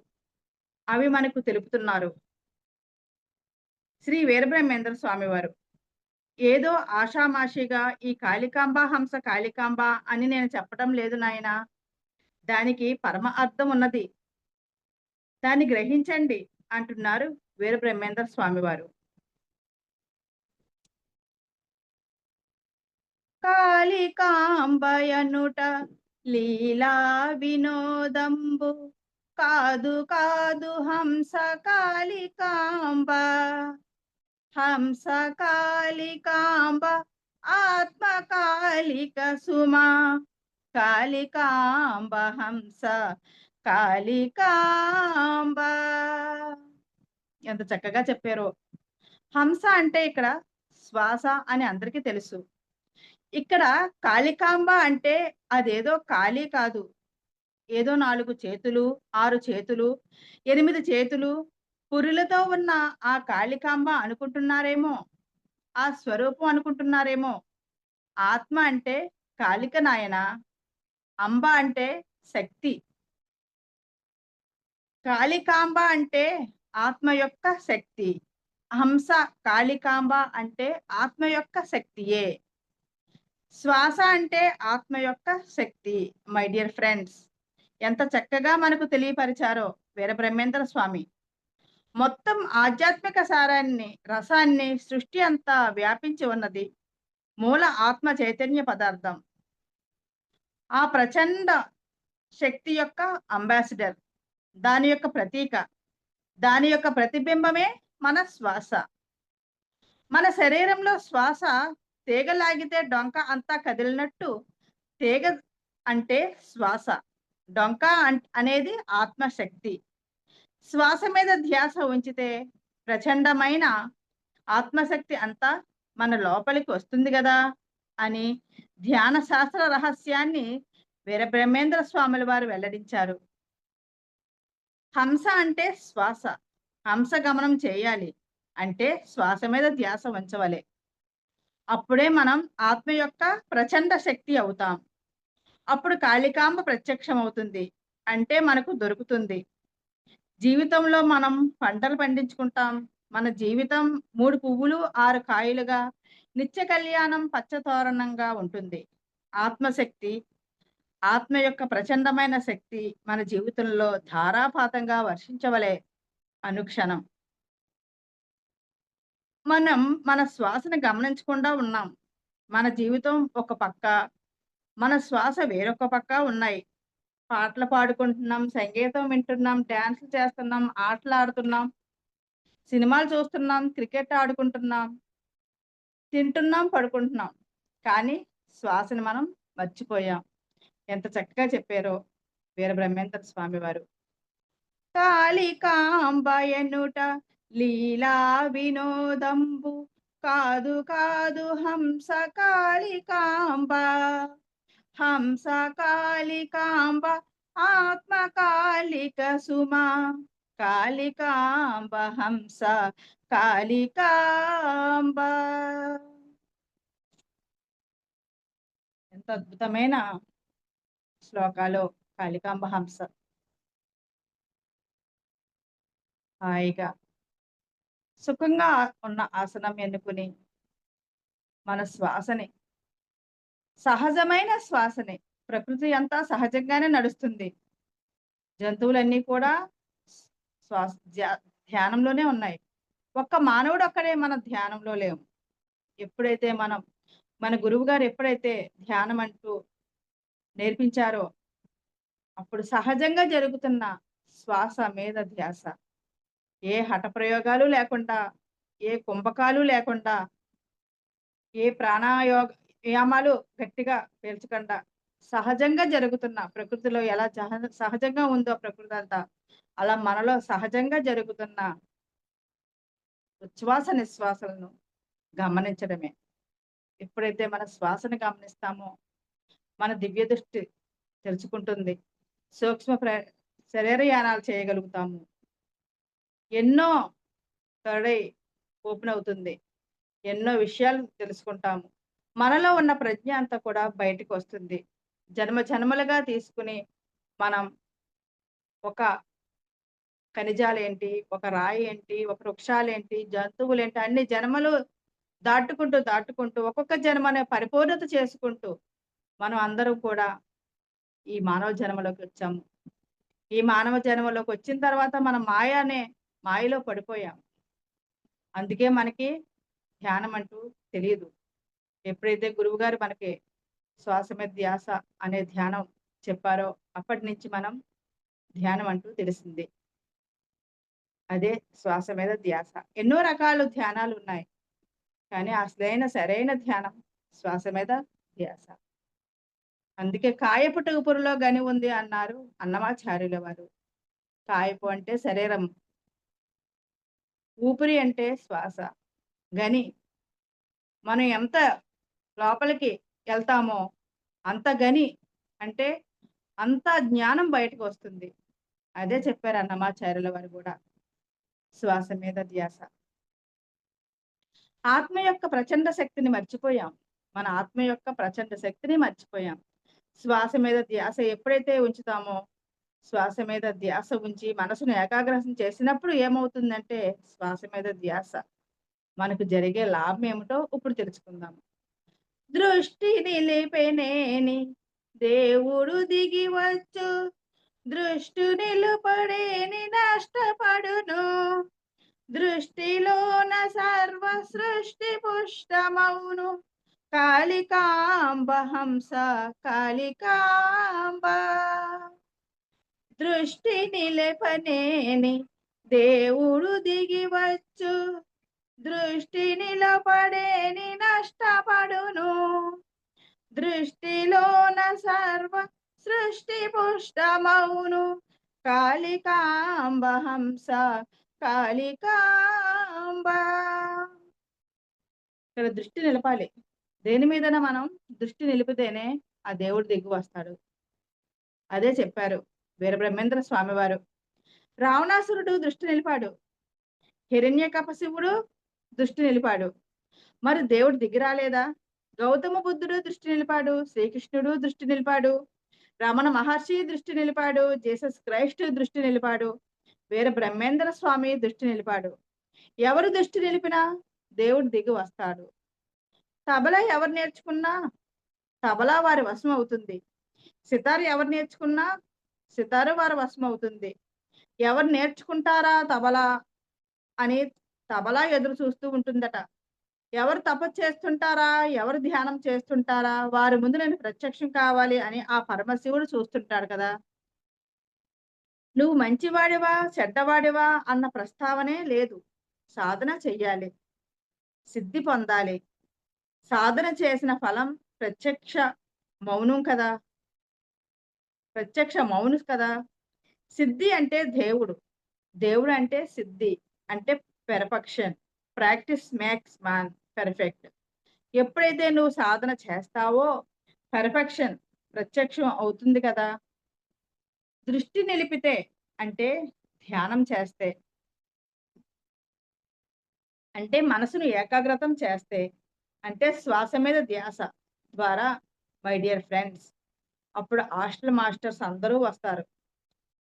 Speaker 3: అవి మనకు తెలుపుతున్నారు శ్రీ వీరబ్రహ్మేంద్ర స్వామి వారు. ఏదో ఆషామాషిగా ఈ కాళికాంబ హంస కాళికాంబ అని నేను చెప్పడం లేదు నాయన, దానికి పరమ అర్థం ఉన్నది, దాన్ని గ్రహించండి అంటున్నారు వీరబ్రహ్మేంద్ర స్వామి వారు. కాళికాంబయనుట లీలా వినోదంబు కాదు కాదు హంస కాళికాంబ. హంస కాళికాంబ ఆత్మ కాళిక సుమా. కాళికాంబ హంస కాళికాంబ. ఎంత చక్కగా చెప్పారో. హంస అంటే ఇక్కడ శ్వాస అని అందరికీ తెలుసు. ఇక్కడ కాళికాంబ అంటే అదేదో కాళీ కాదు, ఏదో 4 చేతులు 6 చేతులు 8 చేతులు పురులతో ఉన్న ఆ కాళికాంబ అనుకుంటున్నారేమో, ఆ స్వరూపం అనుకుంటున్నారేమో. ఆత్మ అంటే కాళిక నాయన, అంబ అంటే శక్తి. కాళికాంబ అంటే ఆత్మ యొక్క శక్తి. హంస కాళికాంబ అంటే ఆత్మ యొక్క శక్తియే. శ్వాస అంటే ఆత్మ యొక్క శక్తి. మై డియర్ ఫ్రెండ్స్, ఎంత చక్కగా మనకు తెలియపరిచారో వీరబ్రహ్మేంద్ర స్వామి. మొత్తం ఆధ్యాత్మిక సారాన్ని రసాన్ని సృష్టి అంతా వ్యాపించి ఉన్నది మూల ఆత్మ చైతన్య పదార్థం. ఆ ప్రచండ శక్తి యొక్క అంబాసిడర్, దాని యొక్క ప్రతీక, దాని యొక్క ప్రతిబింబమే మన శ్వాస. మన శరీరంలో శ్వాస తీగలాగితే డొంక అంతా కదిలినట్టు తీగ అంటే శ్వాస, డొంక అనేది ఆత్మశక్తి. శ్వాస మీద ధ్యాస ఉంచితే ప్రచండమైన ఆత్మశక్తి అంతా మన లోపలికి వస్తుంది కదా అని ధ్యాన శాస్త్ర రహస్యాన్ని వీరబ్రహ్మేంద్ర స్వాముల వారు వెల్లడించారు. హంస అంటే శ్వాస. హంస గమనం చేయాలి అంటే శ్వాస మీద ధ్యాస ఉంచవలే. అప్పుడే మనం ఆత్మ యొక్క ప్రచండ శక్తి అవుతాం. అప్పుడు కాళికాంబ ప్రత్యక్షమవుతుంది. అంటే మనకు దొరుకుతుంది. జీవితంలో మనం పంటలు పండించుకుంటాం. మన జీవితం 3 పువ్వులు 6 కాయలుగా, నిత్య కళ్యాణం పచ్చతోరణంగా ఉంటుంది. ఆత్మశక్తి, ఆత్మ యొక్క ప్రచండమైన శక్తి మన జీవితంలో ధారాపాతంగా వర్షించవలే అనుక్షణం. మనం మన శ్వాసను గమనించకుండా ఉన్నాం. మన జీవితం ఒక పక్క, మన శ్వాస వేరొక పక్క ఉన్నాయి. పాటలు పాడుకుంటున్నాం, సంగీతం వింటున్నాం, డాన్సులు చేస్తున్నాం, ఆటలాడుతున్నాం, సినిమాలు చూస్తున్నాం, క్రికెట్ ఆడుకుంటున్నాం, తింటున్నాం, పడుకుంటున్నాం. కానీ శ్వాసను మనం మర్చిపోయాం. ఎంత చక్కగా చెప్పారో వీరబ్రహ్మేంద్ర స్వామి వారు. కాళికాంబయనుట లీలా వినోదంబు కాదు కాదు హంస కాళికాంబ. హంస కాళికాంబ ఆత్మ కాళిక సుమా. కాళికాంబ హంస కాళికాంబ. ఎంత అద్భుతమైన శ్లోకాలు కాళికాంబ హంస. హాయిగా సుఖంగా ఉన్న ఆసనం ఎన్నుకుని మన శ్వాసని, సహజమైన శ్వాసని, ప్రకృతి అంతా సహజంగానే నడుస్తుంది. జంతువులన్నీ కూడా శ్వాస ధ్యానంలోనే ఉన్నాయి. ఒక్క మానవుడు ఒక్కడే మన ధ్యానంలో లేము. ఎప్పుడైతే మనం మన గురువు గారు ఎప్పుడైతే ధ్యానం అంటూ నేర్పించారో అప్పుడు సహజంగా జరుగుతున్న శ్వాస మీద ధ్యాస, ఏ హఠ ప్రయోగాలు లేకుండా, ఏ కుంభకాలు లేకుండా, ఏ వ్యాయామాలు గట్టిగా పీల్చకుండా సహజంగా జరుగుతున్న ప్రకృతిలో ఎలా సహజంగా ఉందో ప్రకృతి అంతా అలా మనలో సహజంగా జరుగుతున్న ఉచ్ఛ్వాస నిశ్వాసలను గమనించడమే. ఎప్పుడైతే మన శ్వాసను గమనిస్తామో మన దివ్య దృష్టి తెలుసుకుంటుంది. సూక్ష్మ శరీరయానాలు చేయగలుగుతాము. ఎన్నో తడై ఓపెన్ అవుతుంది. ఎన్నో విషయాలు తెలుసుకుంటాము. మనలో ఉన్న ప్రజ్ఞ అంతా కూడా బయటికి వస్తుంది. జన్మ జన్మలుగా తీసుకుని మనం ఒక ఖనిజాలేంటి, ఒక రాయి ఏంటి, ఒక వృక్షాలేంటి, జంతువులేంటి అన్ని జన్మలు దాటుకుంటూ ఒక్కొక్క జన్మనే పరిపూర్ణత చేసుకుంటూ మనం అందరం కూడా ఈ మానవ జన్మలోకి వచ్చాము. ఈ మానవ జన్మలోకి వచ్చిన తర్వాత మనం మాయలో పడిపోయాం. అందుకే మనకి ధ్యానం అంటూ తెలియదు. ఎప్పుడైతే గురువుగారు మనకి శ్వాస మీద ధ్యాస అనే ధ్యానం చెప్పారో అప్పటి నుంచి మనం ధ్యానం అంటూ తెలిసింది. అదే శ్వాస మీద ధ్యాస. ఎన్నో రకాల ధ్యానాలు ఉన్నాయి. కానీ అసలైన సరైన ధ్యానం శ్వాస మీద ధ్యాస. అందుకే కాయపు టూపురులో గని ఉంది అన్నారు అన్నమాచార్యుల వారు. కాయపు అంటే శరీరం, ఊపిరి అంటే శ్వాస, గని మనం ఎంత లోపలికి వెళ్తామో అంత గని అంటే అంత జ్ఞానం బయటకు వస్తుంది. అదే చెప్పారు అన్నమాచార్యుల వారు కూడా. శ్వాస మీద ధ్యాస. ఆత్మ యొక్క ప్రచండ శక్తిని మర్చిపోయాం. మన ఆత్మ యొక్క ప్రచండ శక్తిని మర్చిపోయాం. శ్వాస మీద ధ్యాస ఎప్పుడైతే ఉంచుతామో, శ్వాస మీద ధ్యాస ఉంచి మనసును ఏకాగ్రతం చేసినప్పుడు ఏమవుతుందంటే శ్వాస మీద ధ్యాస మనకు జరిగే లాభం ఏమిటో ఇప్పుడు తెలుసుకుందాం. దృష్టి నిలిపెనేని దేవుడు దిగి వచ్చు, దృష్టి నిలుపడేని నష్టపడును. దృష్టిలోన సర్వ సృష్టి పుష్టమౌను. కాళికాంబ హంస కాళికాంబ. దృష్టి నిలపనేని దేవుడు దిగి వచ్చు, దృష్టి నిలపడేని నష్టపడును. దృష్టిలోన సర్వ సృష్టి పుష్టమౌను. కాళికాంబ హంస కాళికాంబ. ఇక్కడ దృష్టి నిలపాలి. దేని మీదైనా మనం దృష్టి నిలిపితేనే ఆ దేవుడు దిగి వస్తాడు. అదే చెప్పారు వీరబ్రహ్మేంద్ర స్వామి వారు. రావణాసురుడు దృష్టి నిలిపాడు, హిరణ్యకశిపుడు దృష్టి నిలిపాడు. మరి దేవుడు దిగి రాలేదా? గౌతమ బుద్ధుడు దృష్టి నిలిపాడు, శ్రీకృష్ణుడు దృష్టి నిలిపాడు, రమణ మహర్షి దృష్టి నిలిపాడు, జీసస్ క్రైస్ట్ దృష్టి నిలిపాడు, వీర బ్రహ్మేంద్ర స్వామి దృష్టి నిలిపాడు. ఎవరు దృష్టి నిలిపినా దేవుడు దిగి వస్తాడు. తబలా ఎవరు నేర్చుకున్నా తబలా వారి వశం అవుతుంది. సితారు ఎవరు నేర్చుకున్నా సితారు వారి వశం అవుతుంది. ఎవరు నేర్చుకుంటారా తబలా అని తబలా ఎదురు చూస్తూ ఉంటుందట. ఎవరు తపస్సు చేస్తుంటారా, ఎవరు ధ్యానం చేస్తుంటారా, వారి ముందు నేను ప్రత్యక్షం కావాలి అని ఆ పరమశివుడు చూస్తుంటాడు కదా. నువ్వు మంచివాడివా చెడ్డవాడివా అన్న ప్రస్తావనే లేదు. సాధన చెయ్యాలి, సిద్ధి పొందాలి. సాధన చేసిన ఫలం ప్రత్యక్ష మౌనం కదా, ప్రత్యక్ష మౌనం కదా. సిద్ధి అంటే దేవుడు, దేవుడు అంటే సిద్ధి, అంటే perfection. Practice makes man perfect. ఎప్పుడైతే నువ్వు సాధన చేస్తావో పెర్ఫెక్షన్ ప్రత్యక్షం అవుతుంది కదా. దృష్టి నిలిపితే అంటే ధ్యానం చేస్తే, అంటే మనసును ఏకాగ్రతం చేస్తే, అంటే శ్వాస మీద ధ్యాస ద్వారా మై డియర్ ఫ్రెండ్స్, అప్పుడు హాస్టల్ మాస్టర్స్ అందరూ వస్తారు.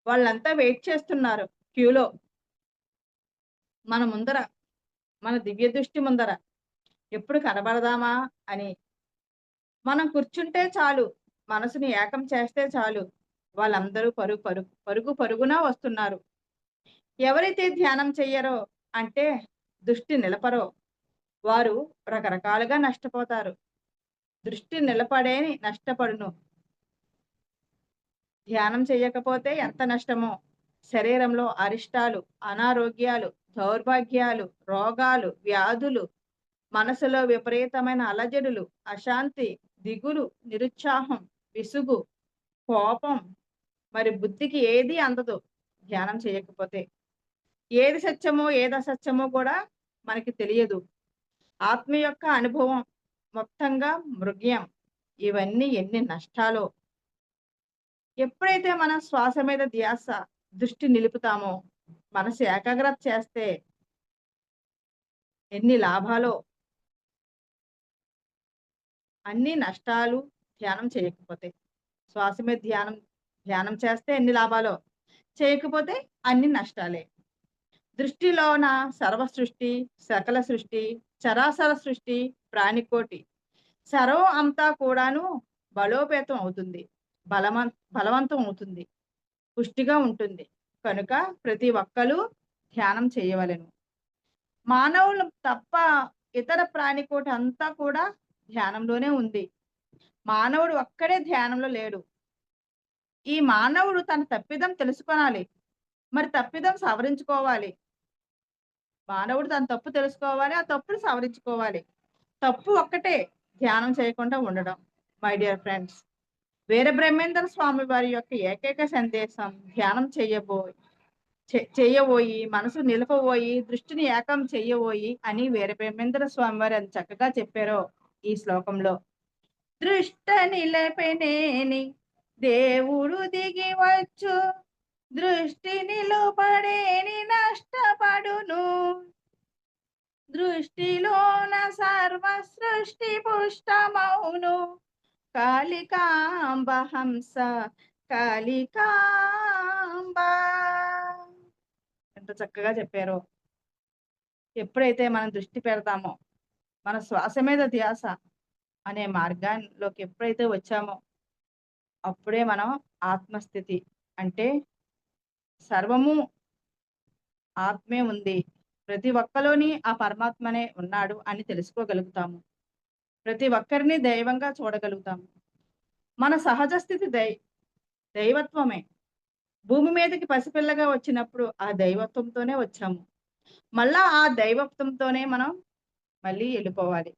Speaker 3: వాళ్ళంతా వెయిట్ చేస్తున్నారు క్యూలో మన ముందర, మన దివ్య దృష్టి ముందర ఎప్పుడు కనబడదామా అని. మనం కూర్చుంటే చాలు, మనసుని ఏకం చేస్తే చాలు, వాళ్ళందరూ పరుగున వస్తున్నారు. ఎవరైతే ధ్యానం చెయ్యరో అంటే దృష్టి నిలపరో వారు రకరకాలుగా నష్టపోతారు. దృష్టి నిలపడేని నష్టపడును. ధ్యానం చేయకపోతే ఎంత నష్టమో. శరీరంలో అరిష్టాలు, అనారోగ్యాలు, దౌర్భాగ్యాలు, రోగాలు, వ్యాధులు, మనసులో విపరీతమైన అలజడులు, అశాంతి, దిగులు, నిరుత్సాహం, విసుగు, కోపం, మరి బుద్ధికి ఏది అందదు ధ్యానం చేయకపోతే. ఏది సత్యమో ఏది అసత్యమో కూడా మనకి తెలియదు. ఆత్మ యొక్క అనుభవం మొత్తంగా మృగ్యం. ఇవన్నీ ఎన్ని నష్టాలో. ఎప్పుడైతే మనం శ్వాస మీద ధ్యాస దృష్టి నిలుపుతామో, మనసు ఏకాగ్రత చేస్తే ఎన్ని లాభాలో. అన్ని నష్టాలు ధ్యానం చేయకపోతే. శ్వాస మీద ధ్యానం చేస్తే ఎన్ని లాభాలో, చేయకపోతే అన్ని నష్టాలే. దృష్టిలోన సర్వ సృష్టి, సకల సృష్టి, చరాచర సృష్టి, ప్రాణికోటి సర్వం అంతా కూడాను బలోపేతం అవుతుంది, బలవంతం అవుతుంది, పుష్టిగా ఉంటుంది. కనుక ప్రతి ఒక్కరూ ధ్యానం చేయవలెను. మానవులు తప్ప ఇతర ప్రాణికోటి అంతా కూడా ధ్యానంలోనే ఉంది. మానవుడు ఒక్కడే ధ్యానంలో లేడు. ఈ మానవుడు తన తప్పిదం తెలుసుకోవాలి, మరి తప్పిదం సవరించుకోవాలి. మానవుడు తన తప్పు తెలుసుకోవాలి, ఆ తప్పును సవరించుకోవాలి. తప్పు ఒక్కటే, ధ్యానం చేయకుండా ఉండడం. మై డియర్ ఫ్రెండ్స్, వీర బ్రహ్మేంద్ర స్వామి వారి యొక్క ఏకైక సందేశం ధ్యానం చెయ్యబోయి మనసు నిలపబోయి దృష్టిని ఏకం చెయ్యబోయి అని వీర బ్రహ్మేంద్ర స్వామి వారు ఎంత చక్కగా చెప్పారో ఈ శ్లోకంలో. దృష్ట నిలపెనేని దేవుడు దిగి వచ్చు, దృష్టి నిలుపడేని నష్టపడును. దృష్టిలోన సర్వ సృష్టి పుష్టమౌను, కాళికాంబ హంస కాళికాంబ. ఎంత చక్కగా చెప్పారో. ఎప్పుడైతే మనం దృష్టి పెడతామో, మన శ్వాస మీద ధ్యాస అనే మార్గాల్లోకి ఎప్పుడైతే వచ్చామో అప్పుడే మనం ఆత్మస్థితి, అంటే సర్వము ఆత్మే ఉంది, ప్రతి ఒక్కలోని ఆ పరమాత్మనే ఉన్నాడు అని తెలుసుకోగలుగుతాము. ప్రతి ఒక్కరిని దైవంగా చూడగలుగుతాము. మన సహజ స్థితి దైవత్వమే. భూమి మీదకి పసిపిల్లగా వచ్చినప్పుడు ఆ దైవత్వంతోనే వచ్చాము. మళ్ళా ఆ దైవత్వంతోనే మనం మళ్ళీ వెళ్ళిపోవాలి.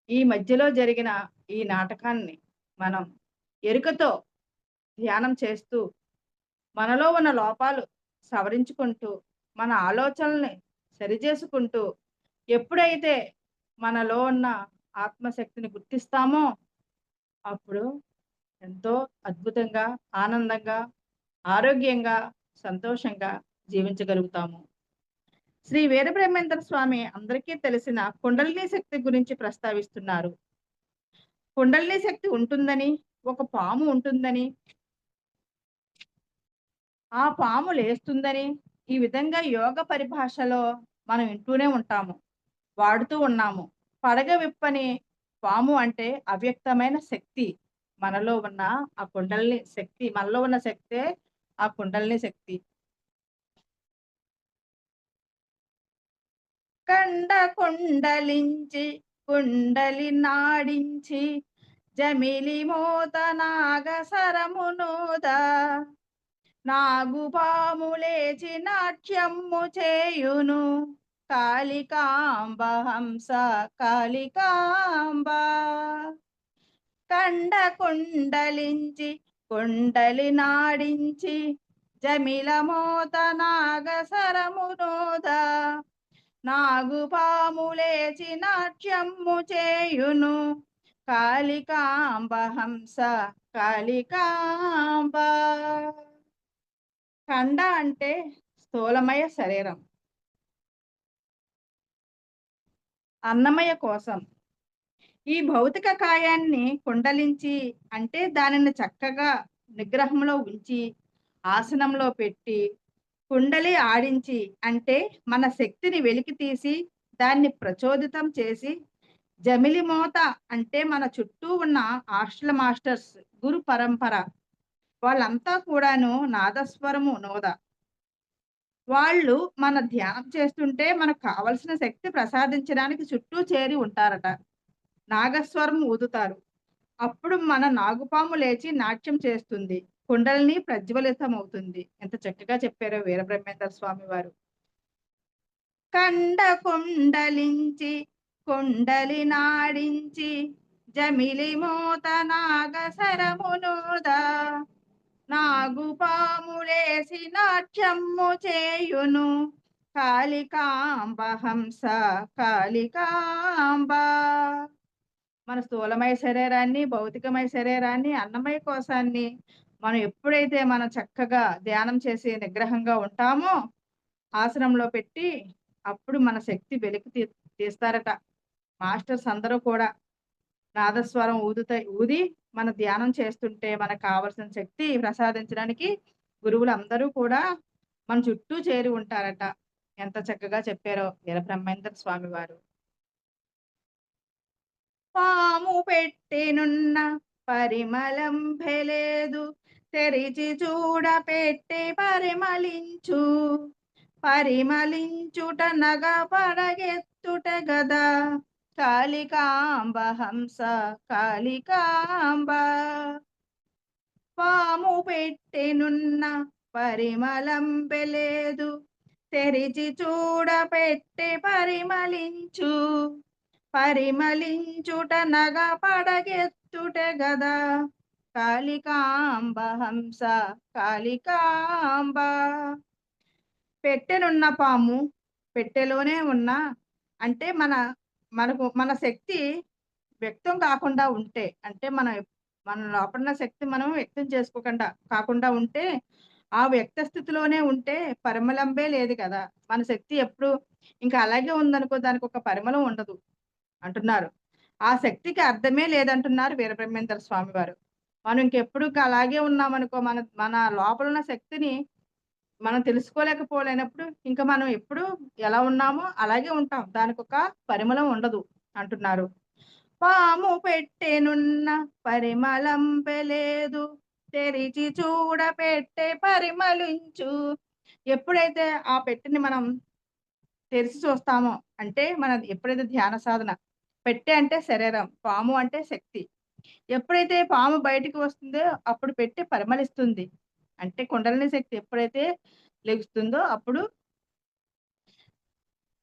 Speaker 3: ఈ మధ్యలో జరిగిన ఈ నాటకాన్ని మనం ఎరుకతో ధ్యానం చేస్తూ మనలో ఉన్న లోపాలు సవరించుకుంటూ మన ఆలోచనల్ని సరిచేసుకుంటూ ఎప్పుడైతే మనలో ఉన్న ఆత్మశక్తిని గుర్తిస్తామో అప్పుడు ఎంతో అద్భుతంగా, ఆనందంగా, ఆరోగ్యంగా, సంతోషంగా జీవించగలుగుతాము. శ్రీ వీరబ్రహ్మేంద్ర స్వామి అందరికీ తెలిసిన కుండలిని శక్తి గురించి ప్రస్తావిస్తున్నారు. కుండలిని శక్తి ఉంటుందని, ఒక పాము ఉంటుందని, ఆ పాము లేస్తుందని, ఈ విధంగా యోగ పరిభాషలో మనం వింటూనే ఉంటాము, వాడుతూ ఉన్నాము. పడగ విప్పని పాము అంటే అవ్యక్తమైన శక్తి. మనలో ఉన్న ఆ కుండలిని శక్తి, మనలో ఉన్న శక్తే ఆ కుండలిని శక్తి. కండ కుండలించి కుండలి నాడించి జమిలి మోత నాగసరమునోద నాగుపాములేచి నాట్యము చేయును కాళికాంబ హంస కాళికాంబ. కండ కుండలించి కుండలి నాడించి జమిల మోత నాగసరమునోద నాగుపాములేచి నాట్యము చేయును కాళికాంబ హంస కాళికాంబ. కండ అంటే స్థూలమయ శరీరం, అన్నమయ కోసం. ఈ భౌతిక కాయాన్ని కుండలించి అంటే దానిని చక్కగా నిగ్రహంలో ఉంచి ఆసనంలో పెట్టి కుండలి ఆడించి అంటే మన శక్తిని వెలికి తీసి దాన్ని ప్రచోదితం చేసి జమిలి మోత అంటే మన చుట్టూ ఉన్న హాస్టల్ మాస్టర్స్ గురు పరంపర వాళ్ళంతా కూడాను నాదస్వరము నోద. వాళ్ళు మన ధ్యానం చేస్తుంటే మనకు కావలసిన శక్తి ప్రసాదించడానికి చుట్టూ చేరి ఉంటారట. నాగస్వరం ఊదుతారు. అప్పుడు మన నాగుపాము లేచి నాట్యం చేస్తుంది, కుండలిని ప్రజ్వలితం అవుతుంది. ఎంత చక్కగా చెప్పారో వీరబ్రహ్మేంద్ర స్వామి వారు. కండ కుండలించి కుండలి నాడించి జమిలి మోత నాగసరమునోద నాగుపాములేసి నాట్యము చేయును కాళికాంబ హంస కాళికాంబ. మన స్థూలమయ శరీరాన్ని, భౌతికమయ శరీరాన్ని, అన్నమయ కోశాన్ని మనం ఎప్పుడైతే మనం చక్కగా ధ్యానం చేసి నిగ్రహంగా ఉంటామో ఆసనంలో పెట్టి అప్పుడు మన శక్తి వెలికి తీస్తారట. మాస్టర్స్ అందరూ కూడా నాదస్వరం ఊది మన ధ్యానం చేస్తుంటే మనకు కావలసిన శక్తి ప్రసాదించడానికి గురువులు అందరూ కూడా మన చుట్టూ చేరి ఉంటారట. ఎంత చక్కగా చెప్పారో వీరబ్రహ్మేంద్ర స్వామి వారు. పాము పెట్టెనున్న పరిమళం భెలేదు తెరిచి చూడ పెట్టి పరిమళించు పరిమళించుట నగ పడగెత్తుట గదా కాళికాంబ హంస కాళికాంబ. పాము పెట్టెనున్న పరిమళం బెలేదు తెరిచి చూడ పెట్టి పరిమళించు పరిమళించుట నగ పడగెత్తుట గదా కాళికాంబ హంస కాళికాంబ. పెట్టెనున్న పాము పెట్టెలోనే ఉన్న అంటే మన శక్తి వ్యక్తం కాకుండా ఉంటే అంటే మన లోపల శక్తి మనం వ్యక్తం చేసుకోకుండా కాకుండా ఉంటే ఆ వ్యక్త స్థితిలోనే ఉంటే పరిమళంబే లేదు కదా. మన శక్తి ఎప్పుడు ఇంకా అలాగే ఉందనుకో, దానికి ఒక పరిమళం ఉండదు అంటున్నారు. ఆ శక్తికి అర్థమే లేదంటున్నారు వీరబ్రహ్మేంద్ర స్వామి వారు. మనం ఇంకెప్పుడు అలాగే ఉన్నామనుకో, మన లోపల ఉన్న శక్తిని మనం తెలుసుకోలేకపోలేనప్పుడు ఇంకా మనం ఎప్పుడు ఎలా ఉన్నామో అలాగే ఉంటాం, దానికి ఒక పరిమళం ఉండదు అంటున్నారు. పాము పెట్టెనున్న పరిమళం పెలేదు తెరిచి చూడ పెట్టే పరిమళించు. ఎప్పుడైతే ఆ పెట్టెని మనం తెరిచి చూస్తామో అంటే మన ఎప్పుడైతే ధ్యాన సాధన, పెట్టె అంటే శరీరం, పాము అంటే శక్తి. ఎప్పుడైతే పాము బయటికి వస్తుందో అప్పుడు పెట్టె పరిమళిస్తుంది. అంటే కుండలిని శక్తి ఎప్పుడైతే లెగుస్తుందో అప్పుడు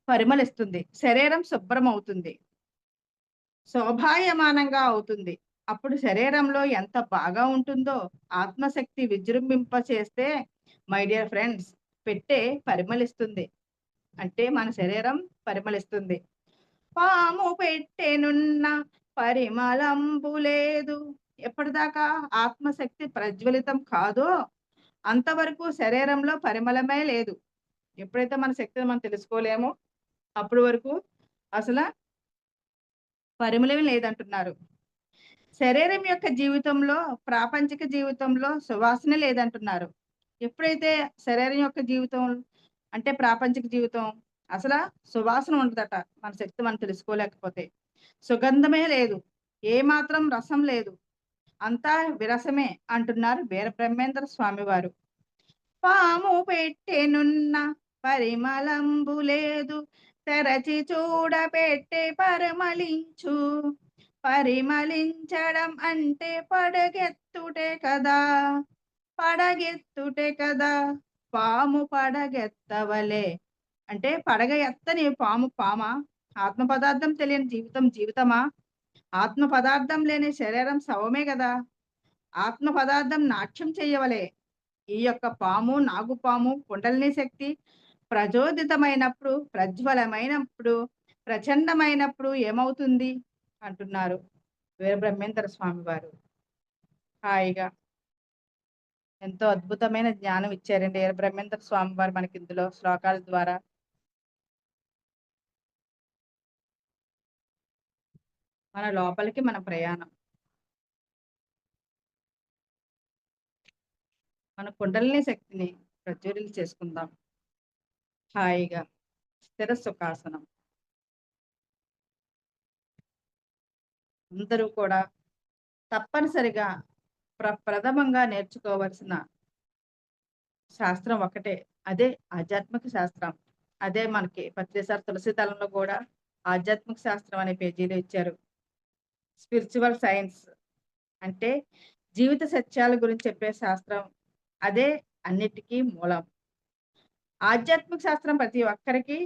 Speaker 3: పరిమళిస్తుంది, శరీరం శుభ్రం అవుతుంది, శోభాయమానంగా అవుతుంది. అప్పుడు శరీరంలో ఎంత బాగా ఉంటుందో ఆత్మశక్తి విజృంభింప చేస్తే మై డియర్ ఫ్రెండ్స్ పెట్టె పరిమళిస్తుంది, అంటే మన శరీరం పరిమళిస్తుంది. పాము పెట్టెనున్న పరిమళంబు లేదు. ఎప్పటిదాకా ఆత్మశక్తి ప్రజ్వలితం కాదో అంతవరకు శరీరంలో పరిమళమే లేదు. ఎప్పుడైతే మన శక్తిని మనం తెలుసుకోలేమో అప్పటి వరకు అసలు పరిమళం లేదంటున్నారు. శరీరం యొక్క జీవితంలో, ప్రాపంచిక జీవితంలో సువాసన లేదంటున్నారు. ఎప్పుడైతే శరీరం యొక్క జీవితం అంటే ప్రాపంచిక జీవితం అసల సువాసన ఉండదట. మన శక్తి మనం తెలుసుకోలేకపోతే. సుగంధమే లేదు. ఏమాత్రం రసం లేదు. అంతా విరసమే అంటున్నారు వీరబ్రహ్మేంద్ర స్వామి వారు. పాము పెట్టెనున్న పరిమళంబు లేదు, తెరచి చూడబెట్టె పరిమళించు. పరిమళించడం అంటే పడగెత్తుటే కదా, పడగెత్తుటే కదా. పాము పడగెత్తవలే అంటే పడగ ఎత్తని పాము పామా? ఆత్మ పదార్థం తెలియని జీవితం జీవితమా? ఆత్మ పదార్థం లేని శరీరం శవమే కదా. ఆత్మ పదార్థం నాట్యం చెయ్యవలే. ఈ యొక్క పాము, నాగుపాము, కుండలిని శక్తి ప్రచోదితమైనప్పుడు, ప్రజ్వలమైనప్పుడు, ప్రచండమైనప్పుడు ఏమవుతుంది అంటున్నారు వీరబ్రహ్మేంద్ర స్వామి వారు. హాయిగా ఎంతో అద్భుతమైన జ్ఞానం ఇచ్చారండి వీరబ్రహ్మేంద్ర స్వామి వారు మనకి ఇందులో శ్లోకాల ద్వారా. మన లోపలికి మన ప్రయాణం. మన కుండలిని శక్తిని ప్రజ్వలిత చేసుకుందాం హాయిగా. స్థిర సుఖాసనం. అందరూ కూడా తప్పనిసరిగా ప్రథమంగా నేర్చుకోవలసిన శాస్త్రం ఒకటే. అదే ఆధ్యాత్మిక శాస్త్రం. అదే మనకి పత్రిసారి తులసి దళంలో కూడా ఆధ్యాత్మిక శాస్త్రం అనే పేజీలో ఇచ్చారు. స్పిరిచువల్ సైన్స్ అంటే జీవిత సత్యాల గురించి చెప్పే శాస్త్రం. అదే అన్నిటికీ మూలం. ఆధ్యాత్మిక శాస్త్రం ప్రతి ఒక్కరికి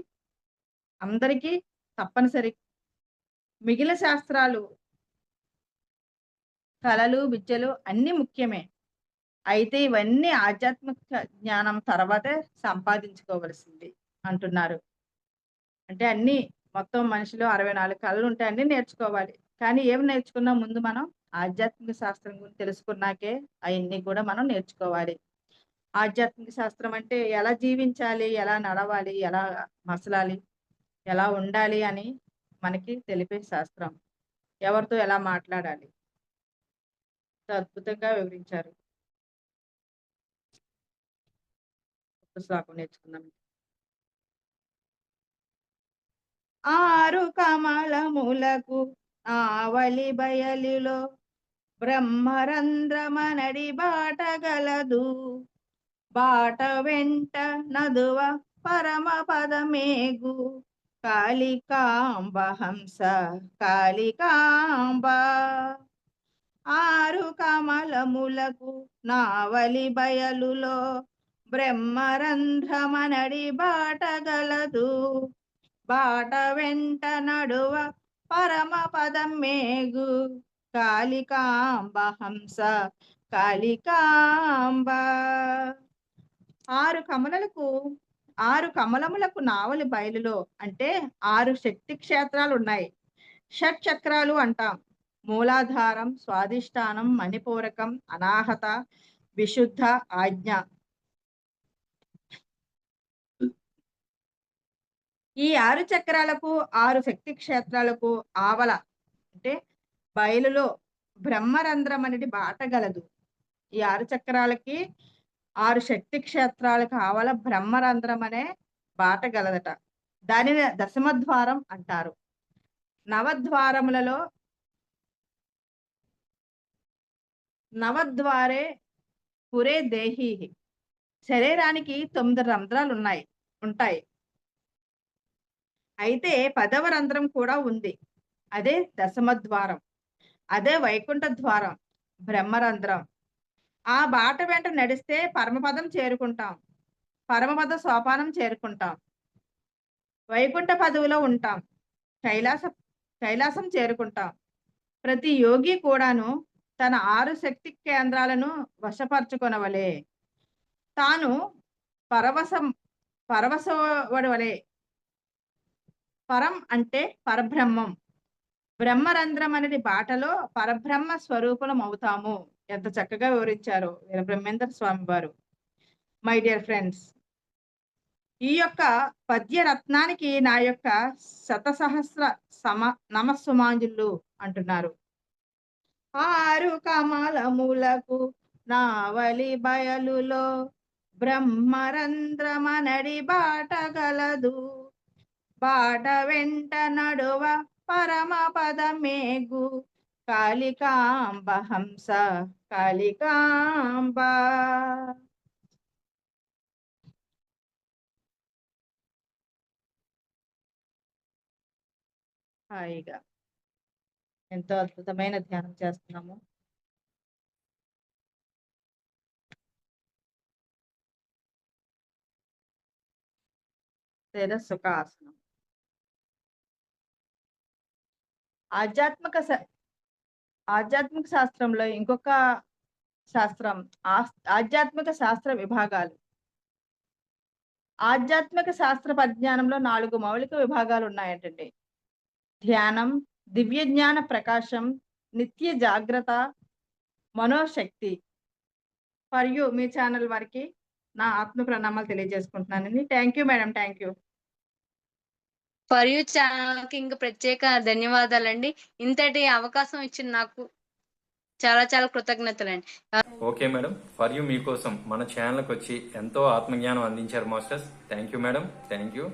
Speaker 3: అందరికీ తప్పనిసరి. మిగిలిన శాస్త్రాలు కళలు విద్యలు అన్ని ముఖ్యమే. అయితే ఇవన్నీ ఆధ్యాత్మిక జ్ఞానం తర్వాతే సంపాదించుకోవలసింది అంటున్నారు. అంటే అన్ని మొత్తం మనిషిలో 64 కళలు ఉంటాయి, అన్ని నేర్చుకోవాలి. కానీ ఏమి నేర్చుకున్నా ముందు మనం ఆధ్యాత్మిక శాస్త్రం గురించి తెలుసుకున్నాకే అవన్నీ కూడా మనం నేర్చుకోవాలి. ఆధ్యాత్మిక శాస్త్రం అంటే ఎలా జీవించాలి, ఎలా నడవాలి, ఎలా మసలాలి, ఎలా ఉండాలి అని మనకి తెలిపే శాస్త్రం. ఎవరితో ఎలా మాట్లాడాలి అద్భుతంగా వివరించారు. శ్లోకం నేర్చుకుందాం. ఆరు కమలములకు ఆవలి బయలిలో బ్రహ్మరంధ్రమనడి బాట గలదు. బాట వెంట నదువ పరమ పదమేగు కాళికాంబ హంస కాళికాంబ. ఆరు కమలములకు నావలి బయలులో బ్రహ్మరంధ్రమనడి బాట గలదు. బాట వెంట నడువ పరమ పదం మేగు కాళికాంబ హంస కాళికాంబ. ఆరు కమలములకు నావలి బయలులో అంటే 6 శక్తి క్షేత్రాలు ఉన్నాయి. షట్ చక్రాలు అంటాం. మూలాధారం, స్వాధిష్టానం, మణిపూరకం, అనాహత, విశుద్ధ, ఆజ్ఞ. ఈ 6 చక్రాలకు 6 శక్తి క్షేత్రాలకు ఆవల అంటే బయలులో బ్రహ్మరంధ్రం అనేది బాట గలదు. ఈ 6 చక్రాలకి 6 శక్తి క్షేత్రాలకు ఆవల బ్రహ్మరంధ్రం అనే బాట గలదట. దానిని దశమద్వారం అంటారు. నవద్వారే పురే దేహి. శరీరానికి 9 రంధ్రాలు ఉంటాయి. అయితే 10వ రంధ్రం కూడా ఉంది. అదే దశమద్వారం. అదే వైకుంఠ ద్వారం, బ్రహ్మరంధ్రం. ఆ బాట వెంట నడిస్తే పరమపదం చేరుకుంటాం. పరమపద సోపానం చేరుకుంటాం. వైకుంఠ పదవిలో ఉంటాం. కైలాసం చేరుకుంటాం. ప్రతి యోగి కూడాను తన 6 శక్తి కేంద్రాలను వశపరచుకొనవలే. తాను పరవశవడవలే. పరం అంటే పరబ్రహ్మం. బ్రహ్మరంధ్రం అనేది బాటలో పరబ్రహ్మ స్వరూపులం అవుతాము. ఎంత చక్కగా వివరించారు వీరబ్రహ్మేంద్ర స్వామి వారు. మై డియర్ ఫ్రెండ్స్, ఈ యొక్క పద్య రత్నానికి నా యొక్క శతసహస్ర నమస్సుమాంజులు అంటున్నారు. ఆరు కమలములకు నావలి బయలులో బ్రహ్మరంధ్రమనడి బాట గలదు. బాట వెంట నడువ పరమ పదమేగు కాళికాంబ హంస కాళికాంబ. హాయిగా ఎంతో అద్భుతమైన ధ్యానం చేస్తున్నాము. లేదా సుఖాసనం. ఆధ్యాత్మిక శాస్త్రంలో ఇంకొక శాస్త్రం ఆధ్యాత్మిక శాస్త్ర విభాగాలు. ఆధ్యాత్మిక శాస్త్ర పరిజ్ఞానంలో 4 మౌలిక విభాగాలు ఉన్నాయంటండి. ధ్యానం, దివ్య జ్ఞాన ప్రకాశం, నిత్య జాగ్రత్త, మనోశక్తి. మరియు మీ ఛానల్ వారికి నా ఆత్మ ప్రణామాలు తెలియజేసుకుంటున్నానండి. Thank you madam, thank you.
Speaker 2: For you ఛానల్కి ఇంకా ప్రత్యేక ధన్యవాదాలండి. ఇంతటి అవకాశం ఇచ్చిన నాకు చాలా చాలా కృతజ్ఞతలండి.
Speaker 1: ఓకే మేడం, ఫర్ యూ మీకోసం మన ఛానల్కి వచ్చి ఎంతో ఆత్మజ్ఞానం అందించారు masters. Thank you madam, thank you.